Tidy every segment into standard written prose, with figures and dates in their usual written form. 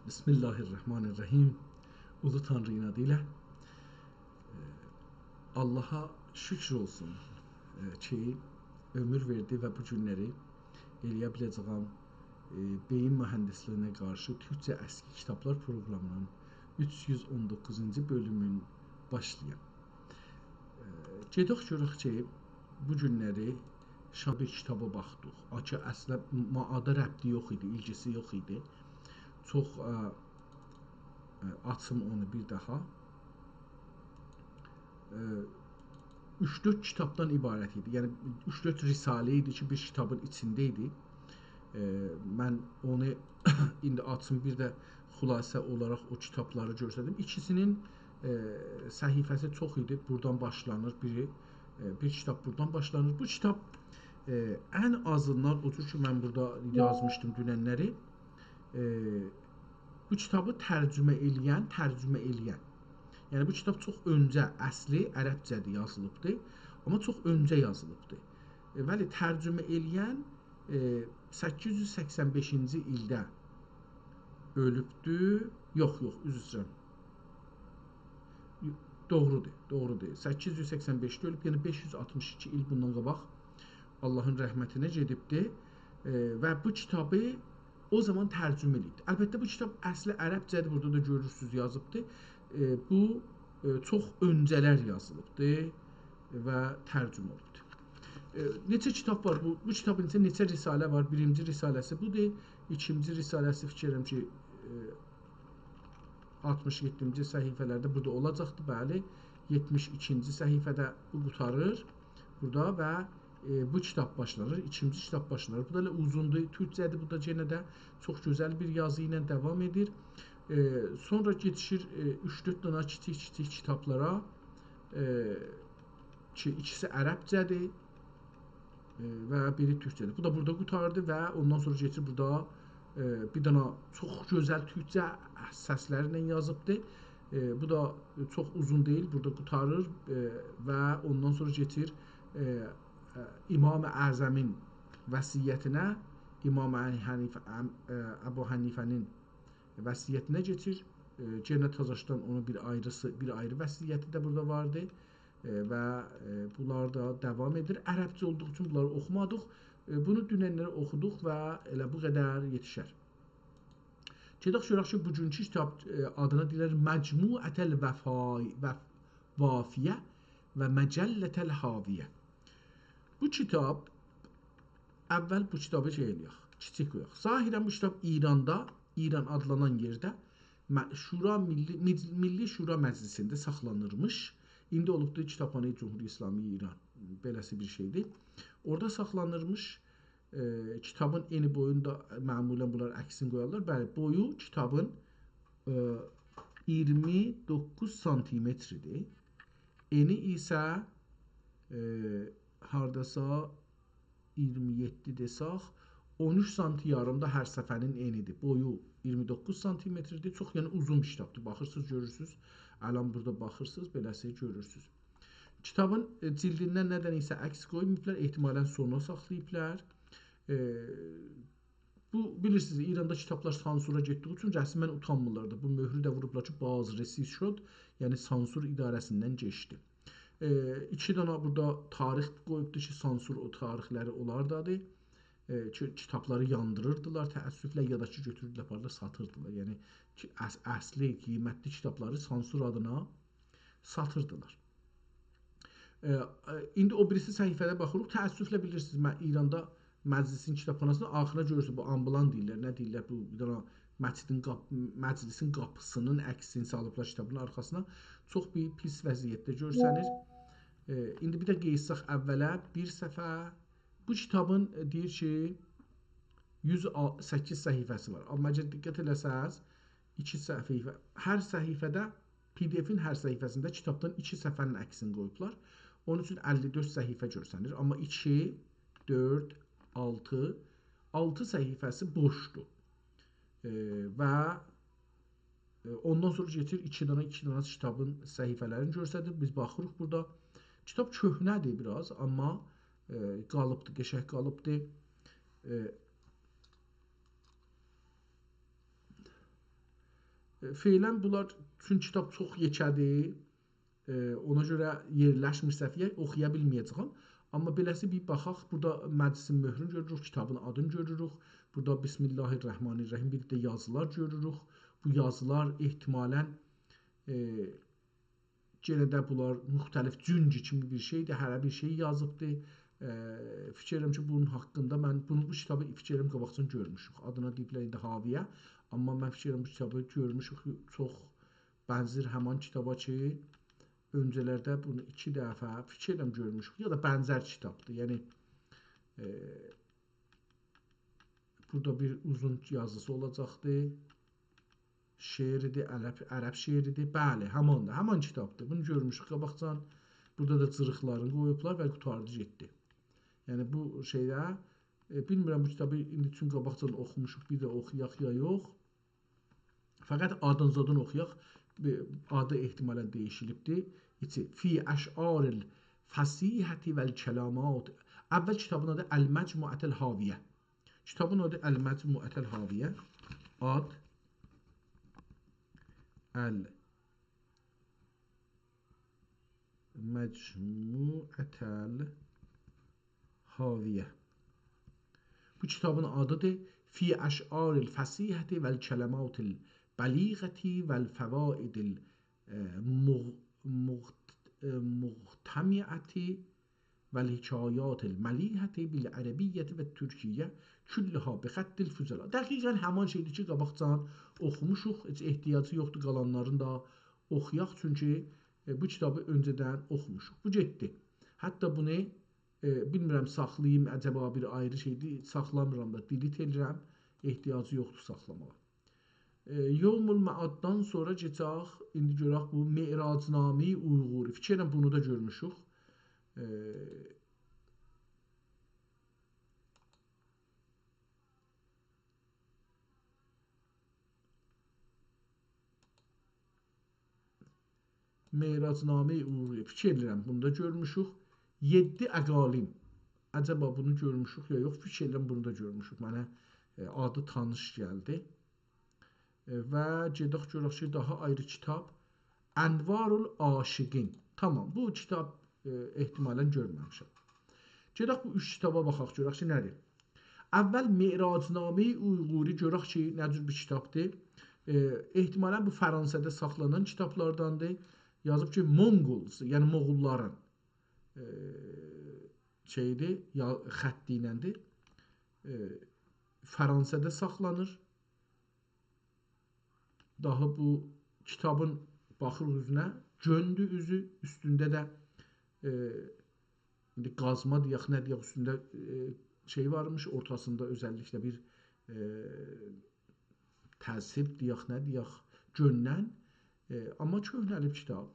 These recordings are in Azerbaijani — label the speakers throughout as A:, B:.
A: Bismillahirrahmanirrahim. Ulu Tanrı'nın adıyla Allah'a şükür olsun ki ömür verdi ve bu günleri eləyə biləcəyəm beyin mühəndisliyinə qarşı Türkçə əski kitablar proqramının 319-cu bölümün başlayım. Gedək görək ki, bu günləri bir kitaba baxdıq. Ki, əslində maada rəbti yox idi, ilgisi yox idi. Çox açım onu bir daha. 3-4 kitabdan ibarət idi. Yəni 3-4 risalə idi ki, bir kitabın içində idi. Mən onu indi açım bir də xülasə olaraq o kitabları göstərdim. İkisinin səhifəsi çox idi. Buradan başlanır biri. Bir kitab buradan başlanır. Bu kitab ən azından odur ki, mən burada yazmışdım dünənləri. Bu kitabı tərcümə eləyən. Yəni bu kitab çox öncə əsli ərəbcədə yazılıbdı, amma çox öncə yazılıbdı. Bəli, tərcümə eləyən 885-ci ildə ölübdü. Yox, üzr istəyirəm. Doğrudur. 885-də ölüb, yəni 562 il bundan qabaq Allahın rəhmətinə gedibdi və bu kitabı o zaman tərcümə edildi. Əlbəttə bu kitab əsli ərəbcədir, burada da görürsünüz yazıbdı. Bu çox öncələr yazılıbdı və tərcümə olundu. Neçə kitab var bu? Bu kitabın içində neçə risalə var? Birinci risaləsi budur. İkinci risaləsi fikirlərim ki 67-ci səhifələrdə burada olacaqdı. Bəli, 72-ci səhifədə bu qutarır burada və bu kitab başlanır. İkinci kitab başlanır. Bu da elə uzundur, türkcədir. Bu da yenə də çox gözəl bir yazı ilə davam edir. Sonra geçişir 3-4 dana kiçik kitablara ki, ikisi ərəbcədir və biri türkcədir. Bu da burada qutardı və ondan sonra geçir burada bir dana çox gözəl türkcə səslərlə yazıbdı. Bu da çox uzun deyil, burada qutarır və ondan sonra geçir İmam-ı Əzəmin vəsiyyətinə, İmam Əbu Hənifənin vəsiyyətinə geçir. Cennet Tazaş'tan onun bir ayrı vəsiyyəti də burada vardı və bunlar da devam edir. Ərəbcə olduğu üçün bunları oxumadıq. Bunu dünənləri oxuduq və elə bu qədər yetişər. Gedək görək ki, bugünkü kitab adına deyirlər Məcmuətəl Vafiyyə və Məcəllətəl Haviyyə. Bu kitab, əvvəl bu kitabı eləyək, kiçik qoyaq. Zahirən bu kitab İran adlanan yerdə Milli Şura Məclisində saxlanırmış. İndi olubdur Kitabxanə-i Cumhuriyyət İslamiyyə İran, beləsi bir şeydir. Orada saxlanırmış. Kitabın eni boyunda məmulən bunlar əksini qoyarlar. Bəli, boyu kitabın 29 santimetridir. Eni isə hardasa 27 desaq 13 santi yarımda hər səfənin enidir. Boyu 29 santimetrdir. Çox yəni uzun bir kitabdır. Baxırsınız, görürsünüz. Ələn burada baxırsınız, beləsi görürsünüz. Kitabın cildindən nədən isə əks qoymayıblar. Ehtimalən sona saxlayıblar. Bu bilirsiniz, İranda kitablar sansura getdiyi üçün rəsmən utanmırlar da. Bu möhrü də vurublar ki, bazı resisşod, yəni sansur idarəsindən keçdi. İki dana burada tarix qoyubdur ki, sansur o tarixləri onlardadır. Kitabları yandırırdılar təəssüflə ya da ki, götürürdülər, apardılar, satırdılar. Yəni ki, əsli, qiymətli kitabları sansur adına satırdılar. İndi o birisi səhifədə baxırıq. Təəssüflə bilirsiniz, mən İranda məclisin kitabxanasında axırına görürsünüz, bu ambulan deyirlər, nə deyirlər, bu bir dana məclisin qapısının əksini salıblar kitabın arxasına. Çox bir pis vəziyyətdə görsənir. İndi bir də qeysaq əvvələ bir səfə. Bu kitabın deyir ki 108 səhifəsi var. Amma diqqət eləsəz 2 səhifə. Hər səhifədə PDF-in hər səhifəsində kitabdan 2 səfənin əksini qoyublar. Onun üçün 54 səhifə görsənir. Amma 2, 4, 6 səhifəsi boşdur. Və ondan sonra geçir 2 dana kitabın səhifələrini göstərir. Biz baxırıq burada. Kitab köhnədir biraz, amma qalıbdır, qəşəng qalıbdır. Feylən bunlar üçün kitab çox yekədir. Ona görə yerləşmir səhviyyə, oxuya bilməyəcəm. Amma beləsi bir baxaq. Burada məclisin möhrünü görürük, kitabın adını görürük. Burada Bismillahirrahmanirrahim bir də yazılar görürük. Bu yazılar ehtimalən yenə də bunlar müxtəlif cüncü kimi bir şeydir, hərə bir şey yazıbdır. Fikir edirəm ki, bunun haqqında mən bu kitabı fikir edirəm qabaqcadan görmüşük. Adına deyiblər indi Haviyə. Amma mən fikir edirəm bu kitabı görmüşük. Çox bənzər həmin kitaba ki, öncələrdə bunu 2 dəfə fikir edirəm görmüşük. Ya da bənzər kitabdır. Yəni burada bir uzun yazısı olacaqdır. Şeiridir, ərəb şeiridir. Bəli, həmandır. Həman kitabdır. Bunu görmüşük qabaqcadan. Burada da cırıqlarını qoyublar və qurtardı getdi. Yəni bu şeydə bilmirəm bu kitabı indi üçün qabaqcadan oxumuşuq, bir də oxuyaq ya yox. Fəqət adınızdan oxuyaq. Adı ehtimalən dəyişilibdir. İçi fi əş'aril fəsihəti vəl kəlamat. Əvvəl kitabın adı Əl-Məcmuətəl Haviyyə. Kitabın adı Əl-Məcmuətəl Haviyyə. Ad Əl-Məcmuətəl Haviyyə. Bu kitabın adıdır Fi əş'aril fəsihəti vəl kələmatil bəliğəti vəl fəvaidil muhtəmiyyəti vəl hikayatil məlihəti bil ərəbiyyəti və türkiyyə küllüha bi xəttil füzəla. Dəqiqən həman şeydir ki, qabaqcadan oxumuşuq. Heç ehtiyacı yoxdur qalanların da oxuyaq. Çünki bu kitabı öncədən oxumuşuq. Bu getdi. Hətta bunu bilmirəm saxlayayım, əcəba bir ayrı şeydir. Saxlamıram da, delete edirəm. Ehtiyacı yoxdur saxlamağa. Yevmul Məaddan sonra keçək. İndi görək bu Me'racname-i Uyğuri. Fikir edirəm bunu da görmüşük. Me'racname-i Uyğuri. Fikir edirəm bunu da görmüşük. 7 əqalim. Əcəba bunu görmüşük ya yox, fikir edirəm bunu da görmüşük. Mənə adı tanış gəldi. Və gedək görək ki, daha ayrı kitab Ənvarul Aşiqin. Tamam, bu kitab ehtimalən görməmişəm. Gedək bu 3 kitaba baxaq, görək ki, nədir? Əvvəl Me'racname-i Uyğuri görək ki, nə cür bir kitabdır. Ehtimalən bu Fransada saxlanan kitablardandır. Yazıb ki, Mongols, yəni Moğulların şeydir, xətti iləndir. Fransada saxlanır. Daha bu kitabın baxırıq üzünə, göndü üzü, üstündə də indi qazma deyək, nə deyək, üstündə şey varmış, ortasında özəlliklə bir təzhib deyək, nə deyək, gönnən, amma köhnəlib kitab.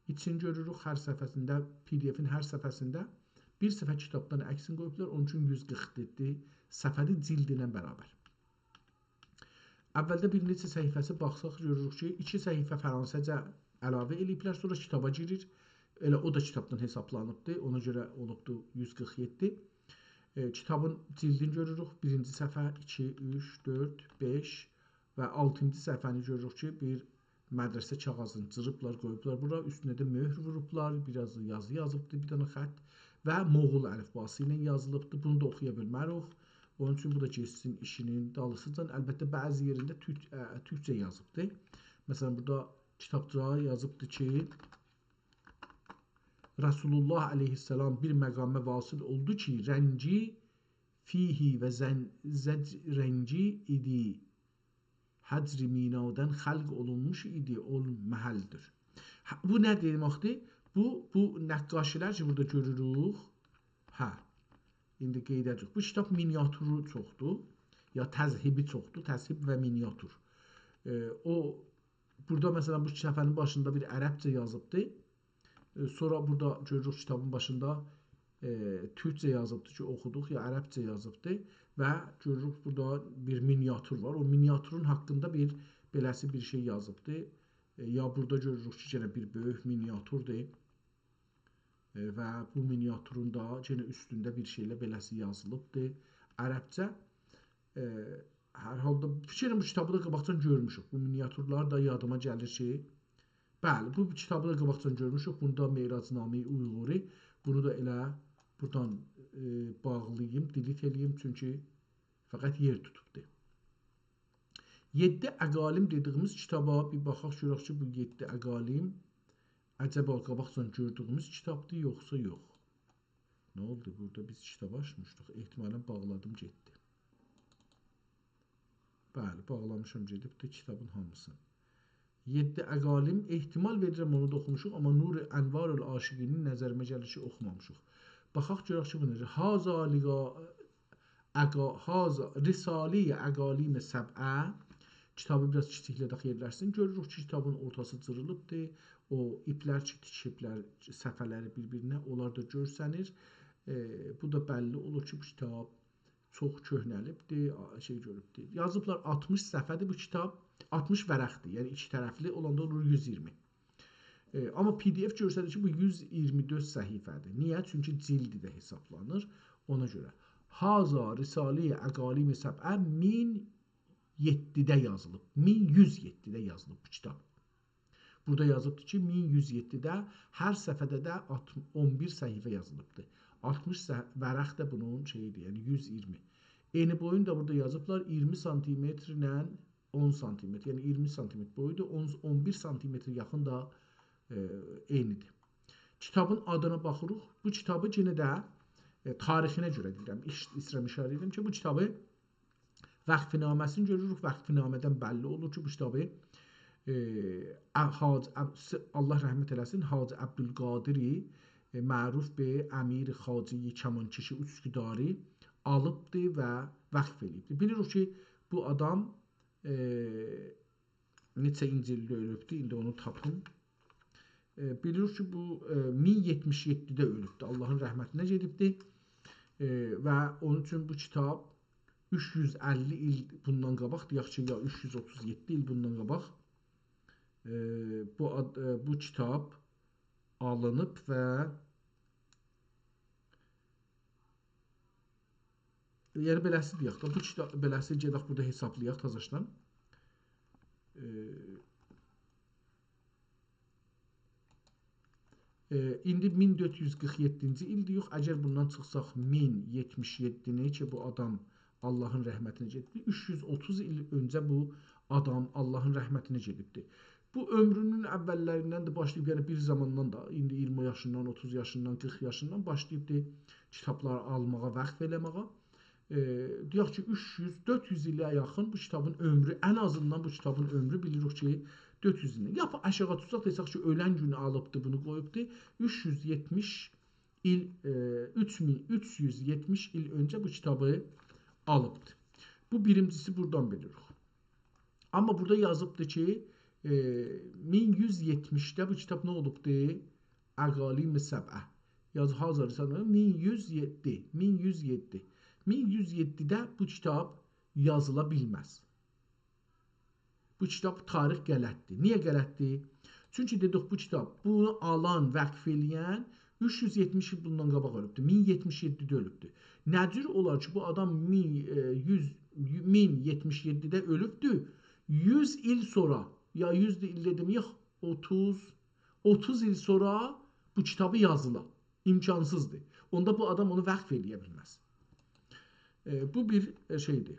A: İçini görürük hər səhifəsində, PDF-in hər səhifəsində bir səhifə kitabdan əksini qoyublar, onun üçün 147 səfəri cildinə bərabər. Əvvəldə bir neçə səhifəsi baxsaq görürük ki, 2 səhifə fransızca əlavə eləyiblər, sonra kitaba girir. Elə o da kitabdan hesablanıbdır, ona görə olubdur 147. Kitabın cildini görürük, 1-ci səhifə, 2, 3, 4, 5 və 6-cı səhifəni görürük ki, bir mədrəsə kağızını cırıblar, qoyublar bura, üstünə də möhr vurublar, biraz yazı yazıbdır, bir dənə xətt və Moğul əlifbası ilə yazılıbdır. Bunu da oxuya bilmərik. Onun üçün bu da geçsin işinin dalısıcan. Əlbəttə bəzi yerində türkcə yazıbdır. Məsələn, burada kitabda yazıbdır ki, Rasulullah əleyhissalam bir məqamə vasıl oldu ki, rəngi fihi və zəcrəngi idi. Həcr-i minadan xəlq olunmuş idi, ol məhəldir. Bu nə deməkdir? Bu nəqqaşilər ki, burada görürük. İndi qeyd edirik. Bu kitab miniatürü çoxdur, ya təzhibi çoxdur, təzhib və miniatür. Burada məsələn bu səfərin başında bir ərəbcə yazıbdır. Sonra burada görürük kitabın başında türkcə yazıbdır ki, oxuduq, ya ərəbcə yazıbdır və görürük burada bir miniatür var. O miniatürün haqqında bir beləsi bir şey yazıbdır. Ya burada görürük ki, yenə bir böyük miniatürdir. Və bu miniatürün da yenə üstündə bir şeylə beləsi yazılıbdır. Ərəbcə hər halda fikirlərim bu kitabı da qabaqcan görmüşük. Bu miniatürlər də yadıma gəlir ki, bəli, bu kitabı da qabaqcan görmüşük. Bunu da Meyrac-Name-i Uyğuri. Bunu da elə buradan bağlayayım, delete eləyim çünki fəqət yer tutubdu. 7 əqalim dediyimiz kitaba bir baxaq görək ki, bu 7 əqalim əcəba qabaqcan gördüyümüz kitabdır yoxsa yox. Nə oldu? Burada biz kitabı açmışdıq. Ehtimalən bağladım, getdi. Bəli, bağlamışam, gedibdir kitabın hamısını. 7 əqalim, ehtimal verirəm onu da oxumuşuq, amma Nur-i Ənvarül Aşiqinin nəzərimə gəlir ki, oxumamışıq. Baxaq görək ki, bu necə? Risale-i Əqalim Səb'ə kitabı biraz kiçiklə də yerləşsin. Görürük ki, kitabın ortası cırılıbdır. O iplər ki, tikiblər, səhifələri bir-birinə, onlar da görsənir. Bu da bəlli olur ki, bu kitab çox köhnəlibdir, şey görübdür. Yazıblar 60 səhifədir bu kitab, 60 vərəqdir, yəni iki tərəfli olanda olur 120. Amma PDF görsədir ki, bu 124 səhifədir. Niyə? Çünki cildi də hesablanır ona görə. Haza Risale-i Əqalim Səb'ə 1007-də yazılıb, 1107-də yazılıb bu kitab. Burada yazıbdır ki, 1107-də hər səhifədə də 11 səhifə yazılıbdır. 60 vərəq də bunun şeyidir, yəni 120. Eni boyunu da burada yazıblar 20 cm ilə 10 cm, yəni 20 cm boyudur, 11 cm yaxın da eynidir. Kitabın adına baxırıq. Bu kitabı yenə də tarixinə görə deyirəm, istəyirəm işarə edim ki, bu kitabı vəqfinaməsini görürük. Vəqfinamədən bəlli olur ki, bu kitabı Allah rəhmət eləsin, Hacı Əbdülqadiri məruf be Əmir Xacı Kamankeşi Üsküdarı alıbdır və vəqf eləyibdir. Bilirik ki, bu adam neçə incildə ölübdür, indi onu tapın. Bilirik ki, bu 1077-də ölübdür, Allahın rəhmətinə gedibdir və onun üçün bu kitab 350 il bundan qabaq, deyək ki, ya 337 il bundan qabaq bu kitab alınıb və yəni beləsi deyək də, bu kitab beləsi gedək burada hesablayaq təzəşdən. İndi 1447-ci ildir, yox, əgər bundan çıxsaq 1077-ni ki, bu adam Allahın rəhmətinə gedibdir, 330 il öncə bu adam Allahın rəhmətinə gedibdir. Bu ömrünün əvvəllərindən də başlayıb, yəni bir zamandan da, indi 20 yaşından, 30 yaşından, 40 yaşından başlayıbdır kitabları almağa, vəqf eləməyə. Deyək ki, 400 ilə yaxın bu kitabın ömrü, ən azından bu kitabın ömrü bilirik ki, 400 ildən. Ya aşağı tutsaq desək ki, ölən günü alıbdır, bunu qoyubdur. 370 il öncə bu kitabı alıbdır. Bu birincisi buradan bilirik. Amma burada yazıbdır ki, 1170-də bu kitab nə olubdur? Əqalim Səb'ə. Hazır 1107. 1107-də bu kitab yazıla bilməz. Bu kitab tarix qələtdir. Niyə qələtdir? Çünki dedik bu kitab, bunu alan, vəqf eləyən 370 il bundan qabaq ölübdür. 1077-də ölübdür. Nəcür olar ki, bu adam 1077-də ölübdür. 100 il sonra, ya 100 il dedim, ya 30 il sonra bu kitabı yazıla. İmkansızdır. Onda bu adam onu vəqf eləyə bilməz. Bu bir şeydir.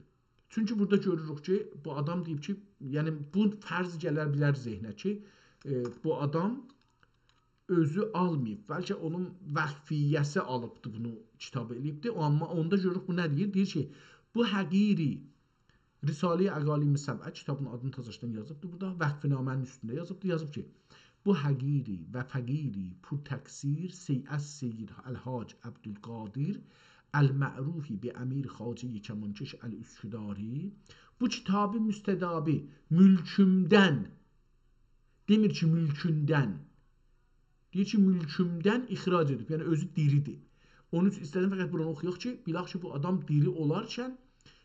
A: Çünki burada görürük ki, bu adam deyib ki, yəni bu fərz gələr bilər zehnə ki, bu adam özü almayıb. Bəlkə onun vəqfiyyəsi alıbdır, bunu kitabı eləyibdir. Amma onda görürük bu nə deyir? Deyir ki, bu həqiri Risale-i Əqalim Səb'ə kitabın adını təzəşdən yazıbdır. Burada vəqfinamənin üstündə yazıbdır. Yazıb ki, bu həqiri və fəqiri pur təqsir Seyyid Əl-Hac Əbdülqadir Əl-Mə'rufi bi Əmir Xacı Kamankeş Əl-Üsküdari bu kitabı müstədabi mülkümdən demir ki, mülkündən deyir ki, mülkümdən ixrac edib. Yəni, özü diridir. Onun üçün istədim fəqət buranı oxuyaq ki, bilaq ki, bu adam diri olarkən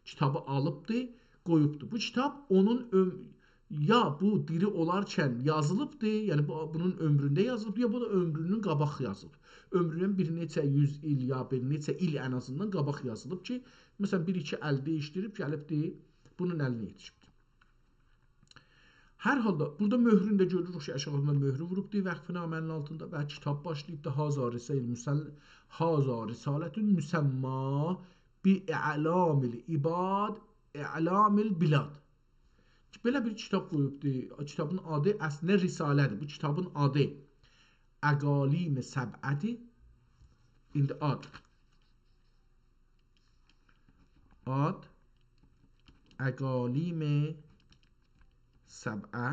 A: kitabı alıbdır, qoyubdur. Bu kitab onun ya bu diri olarkən yazılıbdır, yəni bunun ömründə yazılıbdır, ya bu da ömrünün qabaq yazılıb. Ömrünün bir neçə 100 il ya bir neçə il ən azından qabaq yazılıb ki, məsələn, bir-iki əl değişdirib gəlibdir, bunun əlinə yetişibdir. Hər halda burada möhrünü də görürük ki, aşağıda möhrü vurubdur vəqfnamənin altında və kitab başlayıbdır. Haza risalətün müsəmma bi i'lamil ibad, i'lamil bilad. Belə bir kitab qoyubdur. Kitabın adı əslində risalədir. Bu kitabın adı Əqalim Səb'ədir. İndi ad Əqalim Səb'ə.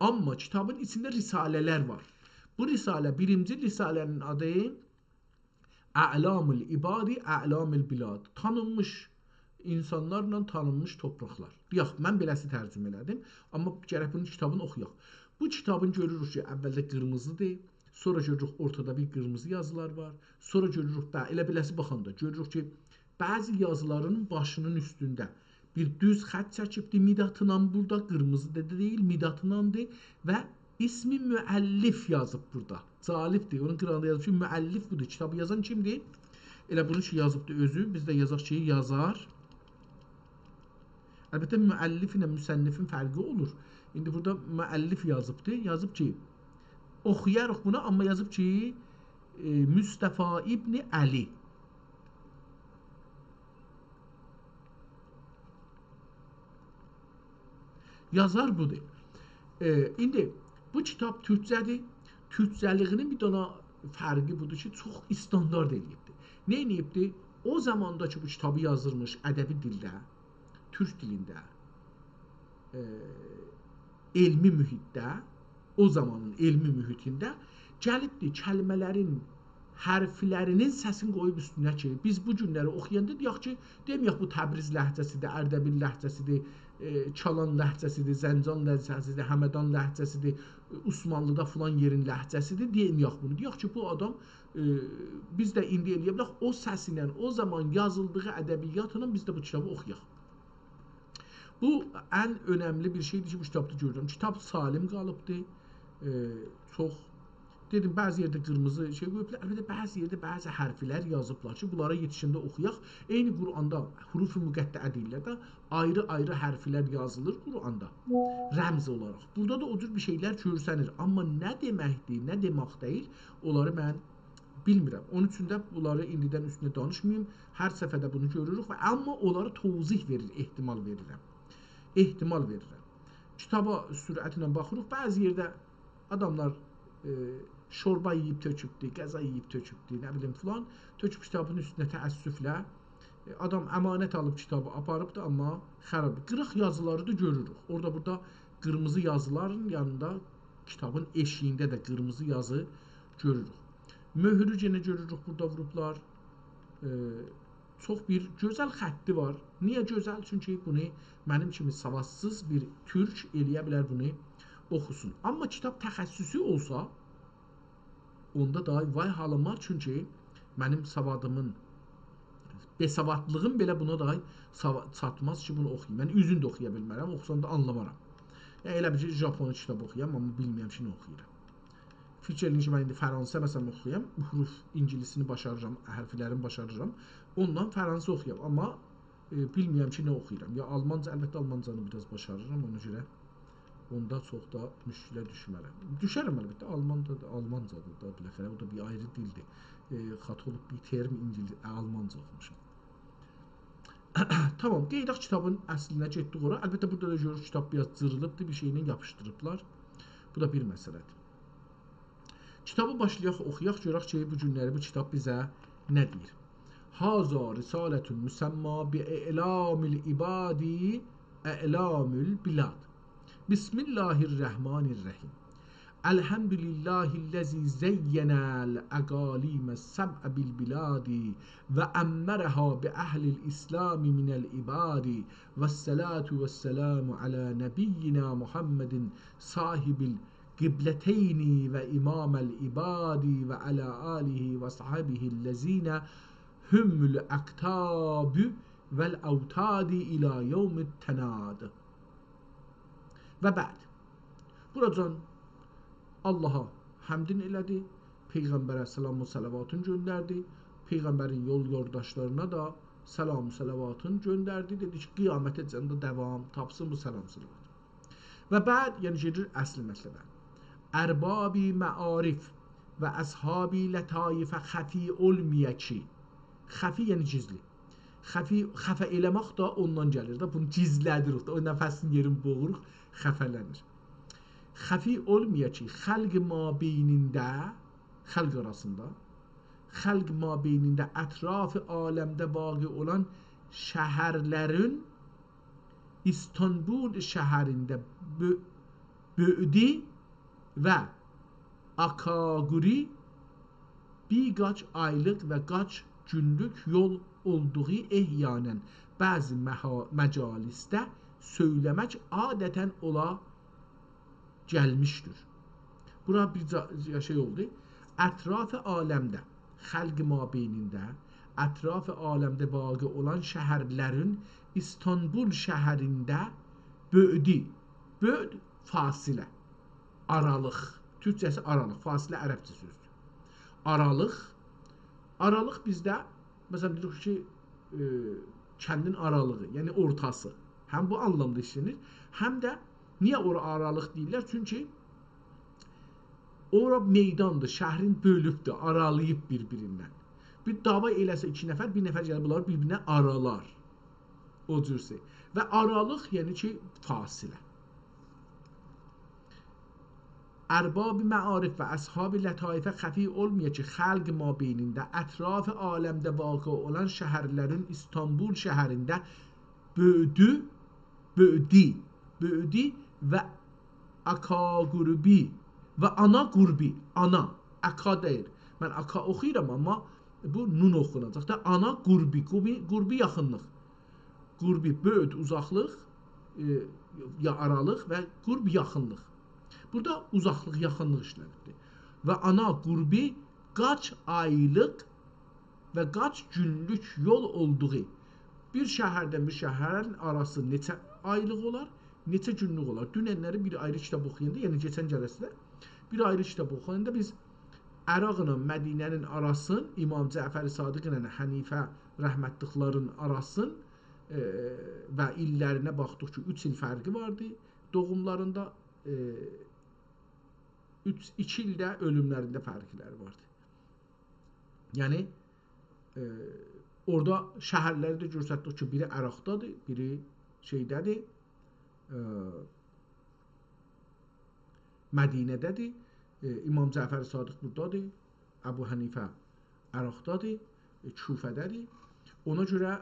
A: Amma kitabın içində risalələr var. Bu risalə, birinci risalənin adı Ə'lamül İbadi, Ə'lamül Bilad. Tanınmış insanlarla tanınmış torpaqlar. Yox, mən beləsi tərcümə elədim. Amma gərək bunun kitabını oxuyaq. Bu kitabın görürük ki, əvvəldə qırmızıdır. Sonra görürük ortada bir qırmızı yazılar var. Sonra görürük, elə beləsi baxanda görürük ki, bəzi yazıların başının üstündə bir düz xətt çəkibdir midatla, burada qırmızı da deyil, midatlandır və ismi müəllif yazıb burada. Calibdir. Onun qırağında yazıb ki, müəllif budur. Kitabı yazan kimdir? Elə bunu ki yazıbdır özü. Biz də yazaq ki, yazar. Əlbəttə müəllif ilə müsənnifin fərqi olur. İndi burada müəllif yazıbdır. Yazıb ki, oxuyarıq bunu, amma yazıb ki, Müstəfa İbni Əli. Yazar budur. İndi bu kitab türkcədir. Türkcəliyinin bir dana fərqi budur ki, çox standart eləyibdir. Nə eləyibdir? O zamanda ki, bu kitabı yazılmış ədəbi dildə, türk dilində, elmi mühitdə, o zamanın elmi mühitində gəlibdir kəlmələrin hərflərinin səsini qoyub üstünə ki, biz bu günləri oxuyanda deyək ki, deməyək bu Təbriz ləhcəsidir, Ərdəbil ləhcəsidir, Çalan ləhcəsidir, Zəncan ləhcəsidir, Həmədan ləhcəsidir, Osmanlıda filan yerin ləhcəsidir, deməyək bunu. Deyək ki, bu adam biz də indi eləyə bilərik, o səsinlə, o zaman yazıldığı ədəbiyyatla biz də bu kitabı oxuyaq. Bu ən önəmli bir şeydir ki, bu kitabda görürəm. Kitab salim qalıbdır, çox. Dedim, bəzi yerdə qırmızı şey qoyublar, əlbəttə bəzi yerdə bəzi hərflər yazıblar ki, bunlara yetişəndə oxuyaq. Eyni Quranda huruf-i müqəttəə deyirlər də, ayrı-ayrı hərflər yazılır Quranda, rəmz olaraq. Burada da o cür bir şeylər görsənir. Amma nə deməkdir, nə demək deyil, onları mən bilmirəm. Onun üçün də bunları indidən üstünə danışmayayım. Hər səfədə bunu görürük və amma onları tozih verir, ehtimal verirəm. Ehtimal verirəm. Kitaba sürətlə baxırıq, bəzi yerdə adamlar şorba yeyib tökübdür, qəza yeyib tökübdür, nə bilim filan, töküb kitabın üstünə təəssüflə. Adam əmanət alıb kitabı aparıbdır, amma xərab. Qırıq yazıları da görürük. Orada burada qırmızı yazıların yanında kitabın eşiyində də qırmızı yazı görürük. Möhrü yenə görürük, burada vurublar. Çox bir gözəl xətti var. Niyə gözəl? Çünki bunu mənim kimi savadsız bir türk eləyə bilər bunu oxusun. Amma kitab təxəssüsü olsa, onda da vay halıma, çünki mənim savadımın, besavadlığım belə buna da çatmaz ki, bunu oxuyayım. Mən üzün də oxuya bilmərəm, oxusam da anlamaram. Elə bir Japon kitab oxuyam, amma bilməyəm ki, nə oxuyuram. Fikir edin ki, mən indi Fəransə məsələn oxuyam, huruf ingilisini başarıram, hərflərini başarıram, ondan Fəransə oxuyam, amma bilməyəm ki, nə oxuyuram. Ya Almanca, əlbəttə Almancanı biraz başarıram, ona görə onda çox da müşkilə düşmərəm. Düşərəm əlbəttə, Almancadır da, biləxərə, o da bir ayrı dildir. Xat olub bir term Almanca oxumuşam. Tamam, qeydaq kitabın əslinə getdik ora. Əlbəttə, burada da görürük, kitab biraz cırılıbdır, bir şeylə yapışdırıblar. Bu da bir məsələdir. Kitabı başlayaq, oxuyaq, görək ki, bu günləri bu kitab bizə nə deyir? Haza risalətün müsəmma bi-i'lamil ibadi, i'lamül bilad. Bismillahirrahmanirrahim. Elhamdülillahillezî zeyyənəl əqalimə səb'ə bil-biladi və əmmərəhə bi-əhlil İslami minəl ibadi və s-salatu və s-salamu alə nəbiyyina Muhammedin sahibil qibleteyni və imaməl ibadi və alə alihi və sahabihillezîne hümmül əqtabü vəl-əvtadi ilə yevmit tənad. Və bəd. Buracan Allaha həmdin elədi, Peyğəmbərə salam və salavatın göndərdi, Peyğəmbərin yol yoldaşlarına da Səlam salavatın göndərdi. Dedi ki, qiyamətəcən də davam tapsın bu səlam salavat. Və bəd, yəni gedir əsli məsələ. Ərbabi məarif və əshabi lətayifə xəfi olmaya ki. Xəfi yəni gizli. Xəfə eləmək da ondan gəlir də. Bunu gizlədirik də. O nəfəsin yerini boğuruq, xəfələnir. Xəfi olmaya ki, xəlq mabeynində, xəlq arasında, xəlq mabeynində ətraf-ı aləmdə vaqi olan şəhərlərin İstanbul şəhərində bü'di və akaguri bir qaç aylıq və qaç günlük yol olduğu ehyanən bəzi məcalisdə söyləmək adətən ola gəlmişdir. Bura bir şey oldu. Ətraf-ı aləmdə, xəlq mabeynində, ətraf-ı aləmdə vaqi olan şəhərlərin İstanbul şəhərində bü'di, bü'd fasilə, aralıq, türkçəsi aralıq, fasilə ərəbcə sözdür. Aralıq bizdə, məsələn, deyirik ki, kəndin aralığı, yəni ortası. Həm bu anlamda işlənir, həm də niyə ora aralıq deyirlər? Çünki ora meydandır, şəhrin bölübdür, aralayıb bir-birindən. Bir dava eləsə iki nəfər, bir nəfər gəlib bunlar bir-birinə aralar. O cürsə. Və aralıq, yəni ki, fasilə. Ərbab-ı məarif və əshab-ı lətayifə xəfi olmaya ki, xəlq mabeynində, ətraf-ı aləmdə vaqi olan şəhərlərin İstanbul şəhərində bü'di və akagurbi və ana qurbi, ana, aka deyir. Mən aka oxuyuram, amma bu nun oxunacaq da, ana qurbi yaxınlıq. Qurbi, bü'd, uzaqlıq, ya aralıq və qurb yaxınlıq. Burada uzaqlıq, yaxınlıq işlənibdir. Və ana qurbi qaç aylıq və qaç günlük yol olduğu. Bir şəhərdən bir şəhərin arası neçə aylıq olar, neçə günlük olar. Dünənləri bir ayrı kitab oxuyanda, yəni keçən cələsdə bir ayrı kitab oxuyanda biz Əraqla Mədinənin arasın, İmam Cəfər Sadiq ilə Hənifə rəhmətliklərin arasın və illərinə baxdıq ki, 3 il fərqi vardı doğumlarında. 2 ildə ölümlərində fərqləri vardı. Yəni orada şəhərləri də göstərdik ki, biri Əraqdadır, biri şeydədir, Mədinədədir, İmam Cəfər Sadiq buradadır, Əbu Hənifə Əraqdadır, Küfədədir. Ona görə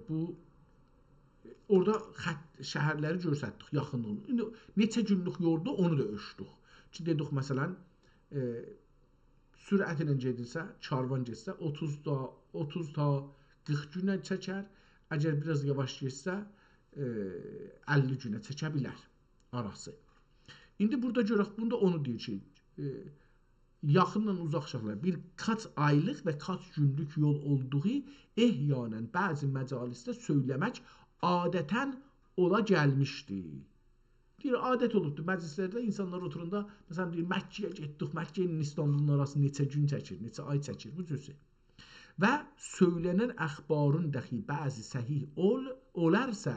A: bu orada şəhərləri göstərdik, yaxınlığını. Neçə günlük yolda onu da ölçdük. Ki dedik məsələn, sürət ilə gedirsə, karvan getsə 30 ta 40 günə çəkər. Əgər biraz yavaş getsə 50 günə çəkə bilər arası. İndi burada görək, bunda onu deyir ki, yaxından uzaq şəhərlər bir kaç aylıq və kaç günlük yol olduğu ehyanən bəzi məcalisdə söyləmək adətən ola gəlmişdir. Deyir, adət olubdur. Məclislərdə insanlar oturunda, məsələn, deyir, Məkkəyə getdik, Məkkənin İstanbulun arası neçə gün çəkir, neçə ay çəkir, bu cüzü. Və söylənən əxbarın dəxi bəzi səhih olarsa,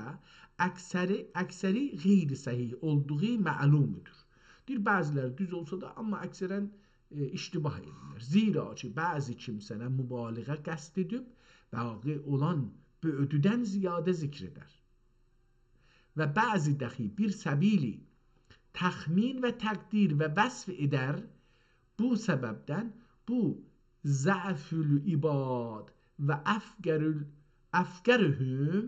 A: əksəri qeyri-səhih olduğu məlumdur. Deyir, bəziləri düz olsa da, amma əksərən iştibah edirlər. Zira ki, bəzi kimsənə mübaliğə qəsd edib, vaqi olan bü'düdən ziyadə zikr edər. Və bəzi dəxi bir səbili təxmin və təqdir və vəsf edər. Bu səbəbdən bu zəfül ibad və əfgərühüm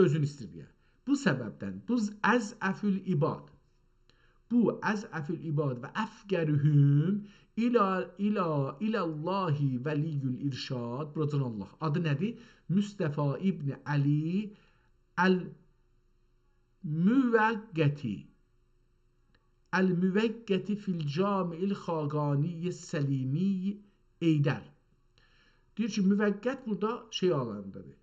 A: özünü istirdiyə. Bu səbəbdən bu əzəfül ibad və əfgərühüm İləllahi vəliyyül irşad. Buradan Allah. Adı nədir? Müstəfa İbni Əli Əl-müvəqqəti fil cami'il xaqaniyyə səlimi eydər. Deyir ki, müvəqqət burada şey alanındadır.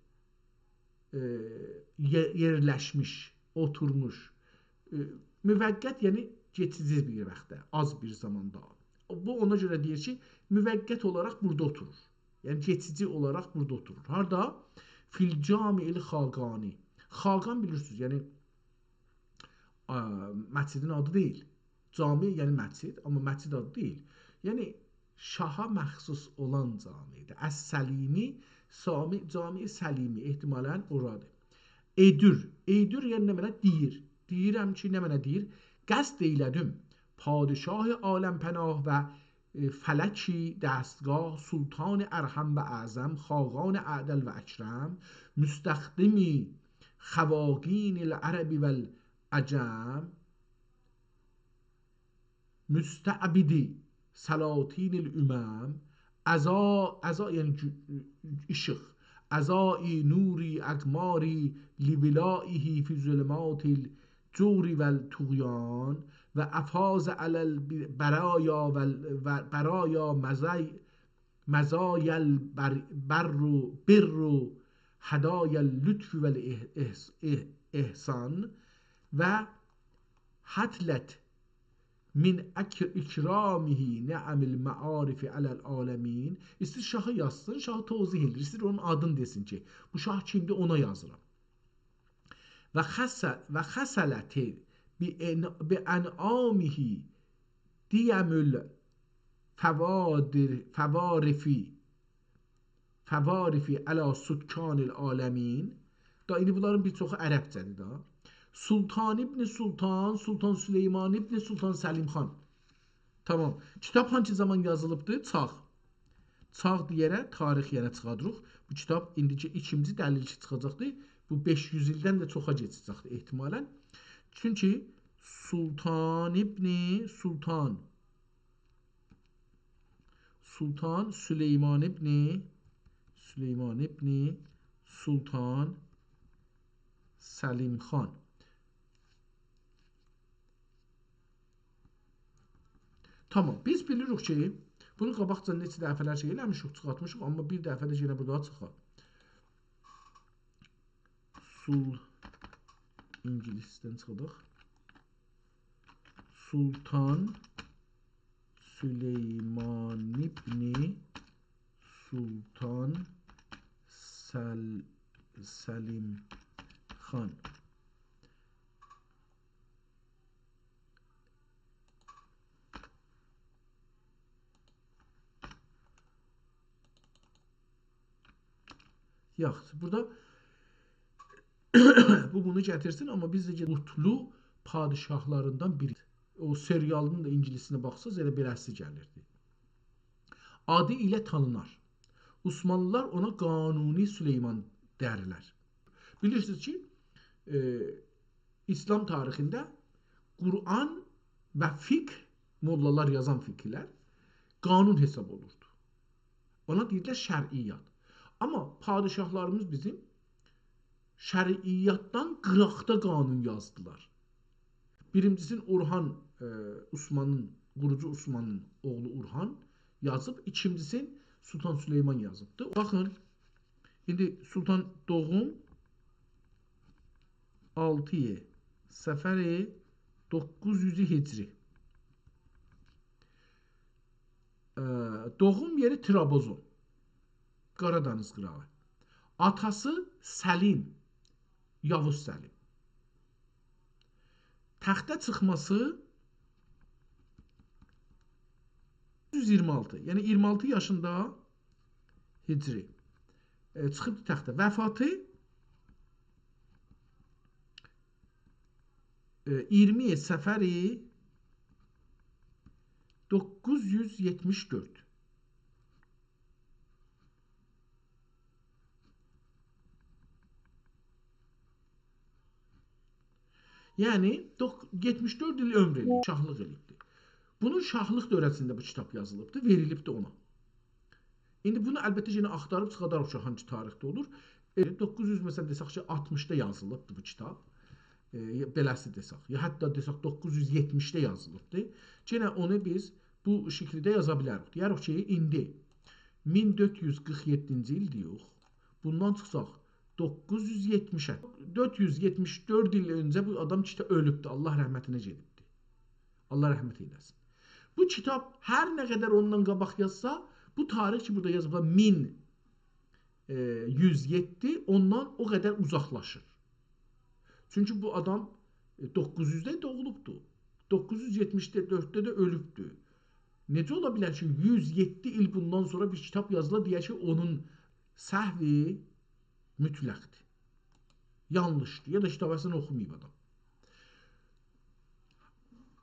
A: Yerləşmiş, oturmuş. Müvəqqət yəni geçici bir vaxtda, az bir zamanda. Bu ona görə deyir ki, müvəqqət olaraq burada oturur. Yəni keçici olaraq burada oturur. Harda? Fil Cami'il Xaqani. Xaqan bilirsiniz, yəni məscidin adı deyil. Cami yəni məscid, amma məscid adı deyil. Yəni şaha məxsus olan camidir. Əs-Səlimi, Cami-i Səlimi ehtimalən oradır. Eydür. Eydür yəni nə mənə deyir. Deyirəm ki, nə mənə deyir? Qəsd eylədim. Padişah aləmpənah və fələki dəstgah sultan ərhəm və əzəm xaqan ədəl və əkrəm müstəxdimi xəvaqin العربی və العجم müstəbidi سلاطین الامم ازا یعنی ışık ازای نوری اقماری لولائه فی ظلمات الجور و الطغیان و افاظ علی البرایا مزای البر هدای اللطف و الاحسان و حتلت min ikramihi ni'amil ma'arifi alel alemin. İstir şahı yazsın, şahı tozih edir. İstir onun adını desin ki, bu şah kimdir, ona yazıram. Və xəsələti bi en'amihi diyemül fəvarifi ala sukkanil alemin. Da indi bunların bir çoxu ərəbcədir da. Sultan İbni Sultan, Sultan Süleyman İbni Sultan Səlim xan. Tamam. Kitab hangi zaman yazılıbdır? Çağ. Çağ deyərək tarix yenə çıxadırıq. Bu kitab indiki ikinci dəlil ki çıxacaqdır. Bu 500 ildən də çoxa keçəcəkdir ehtimalən. Çünki Sultan İbni Sultan Süleyman İbni Sultan Səlim xan. Tamam. Biz bilirik ki, bunu qabaqca neçə dəfələr şey eləmişik, çıxartmışıq, amma bir dəfə də yenə burada çıxar. İngilisdən çıxadıq. Sultan Süleyman İbni Sultan Səlim xan. Yaxşı, burada bu bunu gətirsin, amma biz də mutlu padişahlarından biri. O serialının da ingilisinə baxsaz elə beləsi gəlirdi. Adı ilə tanınar. Osmanlılar ona Qanuni Süleyman dərlər. Bilirsiniz ki, İslam tarixində Quran və fiqh, mollalar yazan fiqhlər qanun hesab olurdu. Ona deyirlər şəriyyat. Amma padişahlarımız bizim şəriyyatdan qıraqda qanun yazdılar. Birincisi Orhan Osmanın, qurucu Osmanın oğlu Orhan yazıb, ikincisi Sultan Süleyman yazıbdı. Baxın, indi Sultan doğum 6 Səfəri 900 Hicri. Doğum yeri Trabzon. Qaradeniz qırağı. Atası Səlim, Yavuz Səlim. Təxtə çıxması 126, yəni 26 yaşında Hicri. Çıxıb təxtə. Vəfatı 20 Səfəri 974. Yəni 74 il ömr eləyib, şahlıq eləyibdir. Bunun şahlıq dövrəsində bu kitab yazılıbdır, verilibdir ona. İndi bunu əlbəttə yenə axtarıb çıxadarıq ki, hangi tarixdə olur. 900 məsələn desək ki, 60-da yazılıbdır bu kitab. Beləsi desək. Ya hətta desək 970-də yazılıbdır. Yenə onu biz bu şəkildə yaza bilərik. Deyərik ki, indi 1447-ci il deyirik. Bundan çıxsaq 970'e. 474 il öncə bu adam kitap ölübdü. Allah rəhmətinə gedibdi. Allah rəhmət eyləsin. Bu kitab hər nə qədər ondan qabaq yazsa, Bu tarix ki burada yazılır 1107 ondan o qədər uzaqlaşır. Çünki bu adam 900-də doğulubdur. 974-də də ölübdür. Necə ola bilər ki, 107 il bundan sonra bir kitab yazıla deyək ki, onun səhvi mütləqdir. Yanlışdır. Ya da kitabəsini oxumayıb adam.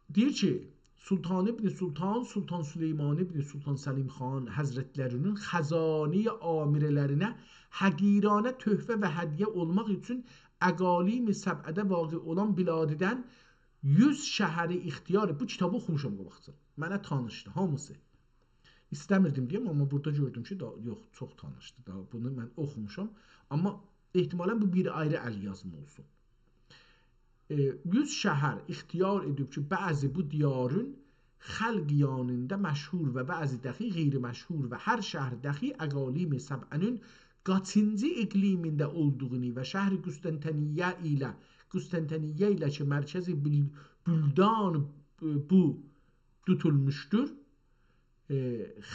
A: Deyir ki, Sultan İbn Sultan, Sultan Süleyman İbn Sultan Səlim xan həzrətlərinin xəzani amirələrinə həqiranə töhfə və hədiyyə olmaq üçün əqalim-i səb'ədə vaqi olan biladidən 100 şəhəri ixtiyar. Bu kitabı oxumuşam bu vaxtı. Mənə tanışdı hamısı. İstəmirdim deyəm, amma burada gördüm ki, yox, çox tanışdı. Daha bunu mən oxumuşam. Amma ehtimalən bu bir ayrı əl yazımı olsun. 100 şəhər ixtiyar edib ki, bəzi bu diyarın xəlq yanında məşhur və bəzi dəxi qeyri-məşhur və hər şəhər dəxi əqalim-i səb'ənin qaçıncı iqlimində olduğunu və şəhər Qüstəntəniyyə ilə ki, mərkəzi büldan bu tutulmuşdur.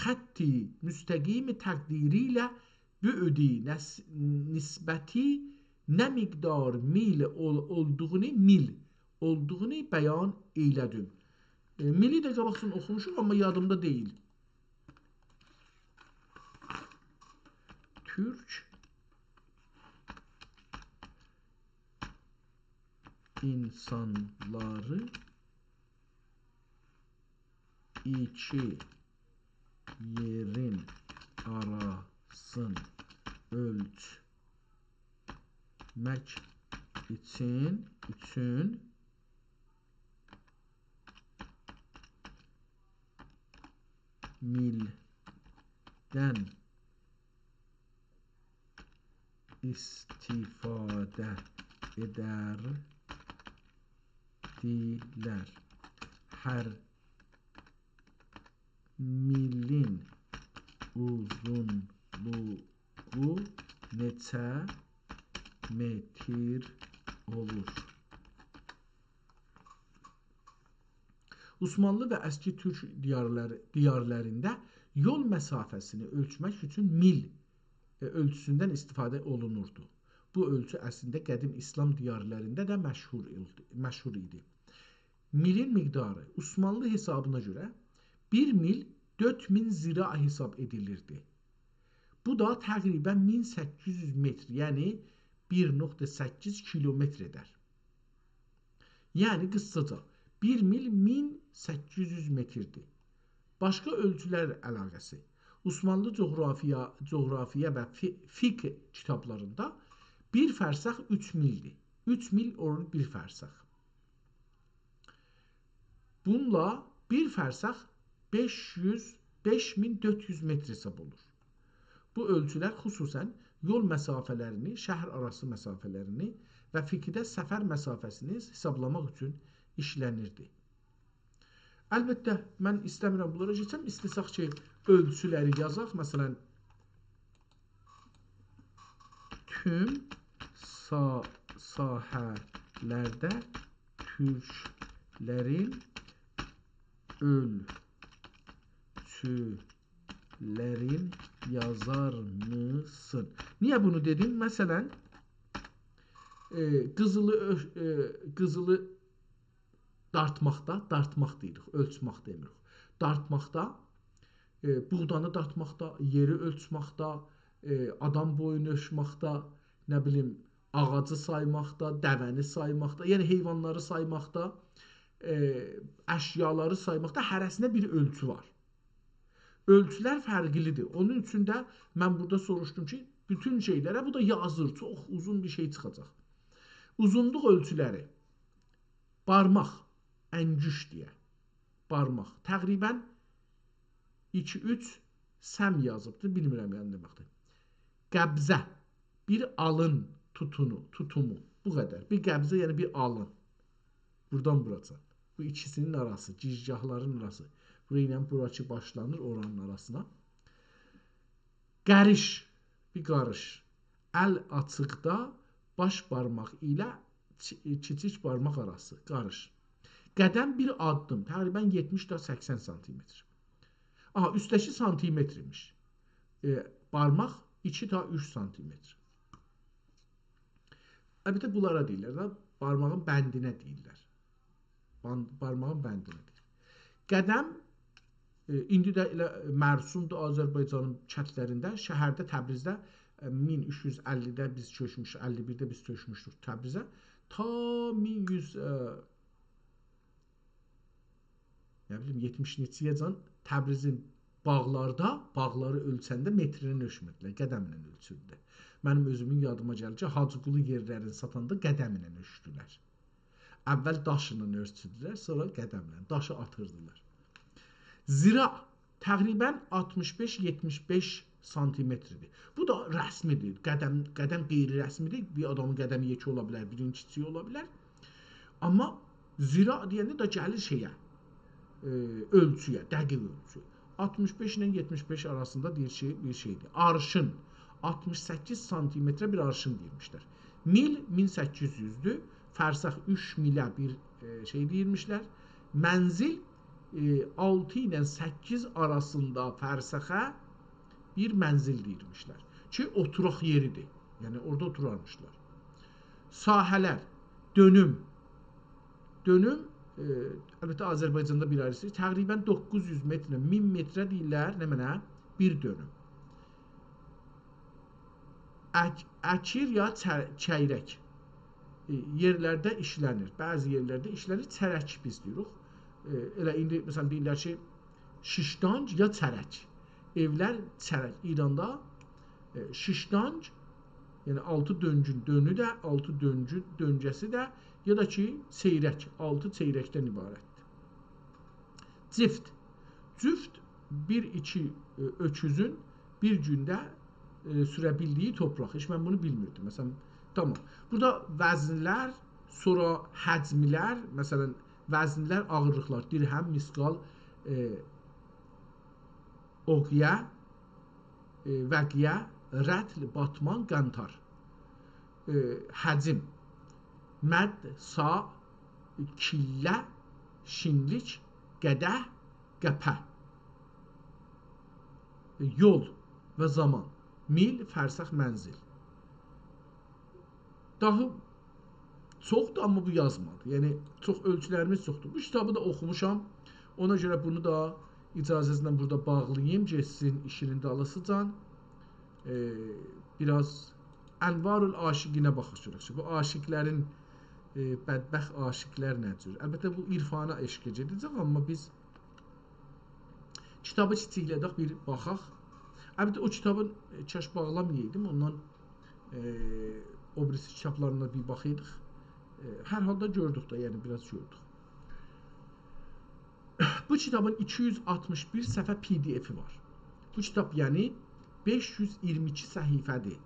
A: Xətti müstəqim təqdiri ilə bü'di nisbəti nə miqdar mil olduğunu bəyan eylədim. Mili də qabaqsın oxumuşum, amma yadımda deyil. Türk insanları iki yerin arasın ölçmek için milden istifade ederdiler. Her milin uzunluğu neçə metr olur? Osmanlı və əski türk diyarlarında yol məsafəsini ölçmək üçün mil ölçüsündən istifadə olunurdu. Bu ölçü əslində qədim İslam diyarlarında da məşhur idi. Milin miqdarı Osmanlı hesabına görə 1 mil 4000 zira hesab edilirdi. Bu da təqribən 1800 metr, yəni 1.8 kilometr edər. Yəni qısaca 1 mil 1800 metrdir. Başqa ölçülər əlaqəsi. Osmanlı coğrafiya və fiqh kitablarında bir fərsəx 3 mildir. 3 mil olur bir fərsəx. Bununla bir fərsəx 5400 metr hesab olur. Bu ölçülər xüsusən yol məsafələrini, şəhər arası məsafələrini və fiqhdə səfər məsafəsini hesablamaq üçün işlənirdi. Əlbəttə, mən istəmirəm bunlara keçəm. İstəsək ki, ölçüləri yazaq. Məsələn, tüm sahələrdə türklərin ölçülərin yazar mısın? Niyə bunu dedim? Məsələn, qızılı dartmaq deyirik, ölçmək demirik. Dartmaqda, buğdanı dartmaqda, yeri ölçməkdə, adam boyunu ölçməkdə, nə bilim, ağacı saymaqda, dəvəni saymaqda, yəni heyvanları saymaqda, əşyaları saymaqda hərəsində bir ölçü var. Ölçülər fərqlidir. Onun üçün də mən burada soruşdum ki, bütün şeylərə bu da yazır, çox uzun bir şey çıxacaq. Uzunluq ölçüləri, barmaq, əngüş deyə, barmaq. Təqribən 2-3 səm yazıbdır, bilmirəm yəni deməkdir. Qəbzə, bir alın tutumu, bu qədər. Bir qəbzə, yəni bir alın. Buradan buracan. Bu ikisinin arası, gicgahların arası. Burayla burası başlanır oranın arasına. Qəriş, bir qarış. Əl açıqda baş barmaq ilə kiçik barmaq arası, qarış. Qədəm bir addım, təqribən 70-80 cm. Aha, üstdəki santimetrmiş. Barmaq 2 ta 3 santimetr. Əlbəttə bunlara deyirlər də, barmağın bəndinə deyirlər. Barmağın bəndinə deyirlər. Qədəm indi də elə mərsumdur Azərbaycanın kəndlərində, şəhərdə Təbrizdə 1350-də biz köçmüşük, 51-də biz köçmüşdük Təbrizə. Ta 1170-neçiyəcən Təbrizin bağları ölçəndə metrlə ölçmürdülər, qədəmlə ölçürdülər. Mənim özümün yadıma gəlir ki, Hacıqulu yerlərini satanda qədəmlə ölçdülər. Əvvəl daşla ölçürdülər, sonra qədəmlə, daşı atırdılar. Zira təqribən 65-75 santimetrdir. Bu da rəsmidir. Qədəm qeyri-rəsmidir. Bir adamın qədəmi yekə ola bilər, birinin kiçiyi ola bilər. Amma zira deyəndə də gəlir şeyə, ölçüyə, dəqiq ölçü. 65 ilə 75 arasında bir şeydir. Arşın 68 santimetrə bir arşın deyirmişlər. Mil 1800'dür. Fərsəx 3 milə bir şey deyirmişlər. Mənzil 6 ilə 8 arasında fərsəxə bir mənzil deyirmişlər. Ki, oturaq yeridir. Yəni, orada oturarmışlar. Sahələr, dönüm. Dönüm, əlbəttə, Azərbaycanda bir ayrısı, təqribən 900 metrə, 1000 metrə deyirlər, nə mənə? Bir dönüm. Əkir ya çəyrək yerlərdə işlənir. Bəzi yerlərdə işlənir, çərək biz deyirik. Elə indi, məsələn, deyirlər ki, şişdanc ya çərək. Evlər çərək. İranda şişdanc, yəni 6 döngün dönü də, 6 döngün döngəsi də, ya da ki, çeyrək, 6 çeyrəkdən ibarətdir. Cift. Cüft, 1-2 öküzün bir gündə sürə bildiyi torpaq. Heç mən bunu bilmirdim. Məsələn, tamam. Burada vəznlər, sonra həcmlər, məsələn, vəznlər, ağırlıqlar, dirhəm, misqal, oqyə, vəqyə, rətl, batman, qantar. Həcim, məd, sa, killə, şinlik, qədəh, qəpə. Yol və zaman. Mil, fərsəx, mənzil. Daha çoxdur, amma bu yazmadı. Yəni, çox ölçülərimiz çoxdur. Bu kitabı da oxumuşam. Ona görə bunu da icazəsilə burada bağlayayım. Geçsin işinin dalısıcan. Biraz Ənvarul Aşiqinə baxışırıq. Bu aşiqlərin, bədbəxt aşiqlər nədir? Əlbəttə, bu irfana eşq edəcək, amma biz kitabı kiçiklədək bir baxaq. Əlbəttə, o kitabın kəş bağlamayaydım, ondan o birisi kitablarına bir baxıydıq. Hər halda gördük də, yəni biraz gördük. Bu kitabın 261 səhifə PDF-i var. Bu kitab, yəni 522 səhifədir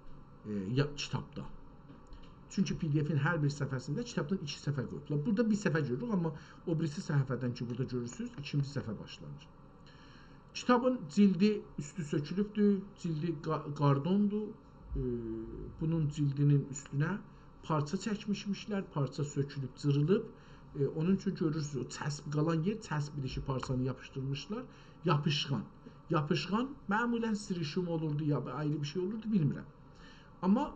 A: kitabda. Çünki PDF-in hər bir səhifəsində kitabdan 2 səhifə qoyublar. Burada bir səhifə görürük, amma o birisi səhifədən ki, burada görürsünüz, 2-ci səhifə başlanır. Kitabın cildi üstü sökülübdür, cildi qardondur. Bunun cildinin üstünə parça çəkmişmişlər, parça sökülüb, cırılıb. Onun üçün görürsünüz, o çəsb qalan yer, çəsb dişi parçanı yapışdırmışlar. Yapışqan. Yapışqan məmulən sirişim olurdu, ya ayrı bir şey olurdu, bilmirəm. Amma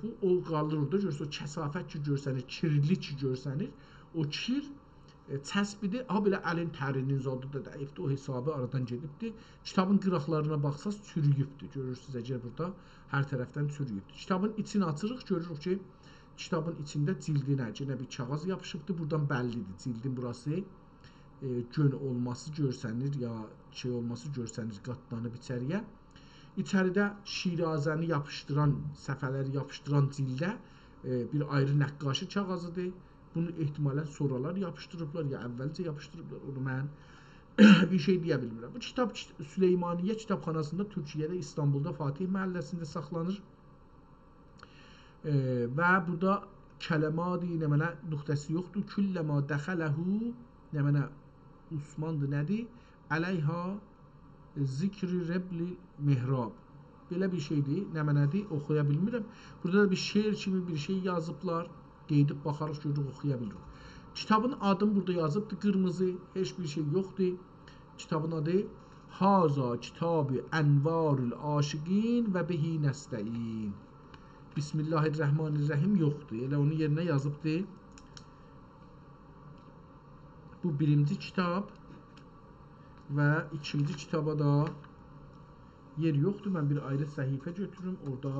A: bu o qalır orada, görürsünüz, o kəsafət ki görsənir, kirli ki görsənir. O kir çəsbidir, belə əlin tərinin zadı da dəyibdir, o hesabı aradan gedibdir. Kitabın qıraqlarına baxsaz çürüyübdür, görürsünüz, əgər burada hər tərəfdən çürüyübdür. Kitabın içini açırıq, görürük ki, kitabın içində cildinə yenə bir kağız yapışıbdır, buradan bəllidir, cildin burası gön olması görsənir, ya şey olması görsənir, qatlanıb içəriyə. İçəridə şirazəni yapışdıran, səfələri yapışdıran cildə bir ayrı nəqqaşı kağızıdır. Bunu ehtimalən sonralar yapışdırıblar, ya əvvəlcə yapışdırıblar, onu mən bir şey deyə bilmirəm. Bu kitab Süleymaniyyə kitabxanasında Türkiyədə, İstanbulda, Fatih məhəlləsində saxlanır. Və burada kələmadi, nə mənə nöqtəsi yoxdur. Külləmə dəxələhu, nə mənə Osmandır, nədir? Əleyha zikri rəbli mehrab. Belə bir şeydir, nə mənədir? Oxuya bilmirəm. Burada da bir şeir kimi bir şey yazıblar. Qeydib baxarıq, görürük, oxuya bilirik. Kitabın adını burada yazıbdır, qırmızı, heç bir şey yoxdur. Kitabın adı Haza kitab envarul aşiqin və bihi nəstəin. Bismillahirrahmanirrahim yoxdur. Elə onun yerinə yazıbdır. Bu birinci kitab və ikinci kitaba da yer yoxdur. Mən bir ayrı səhifə götürürüm. Orada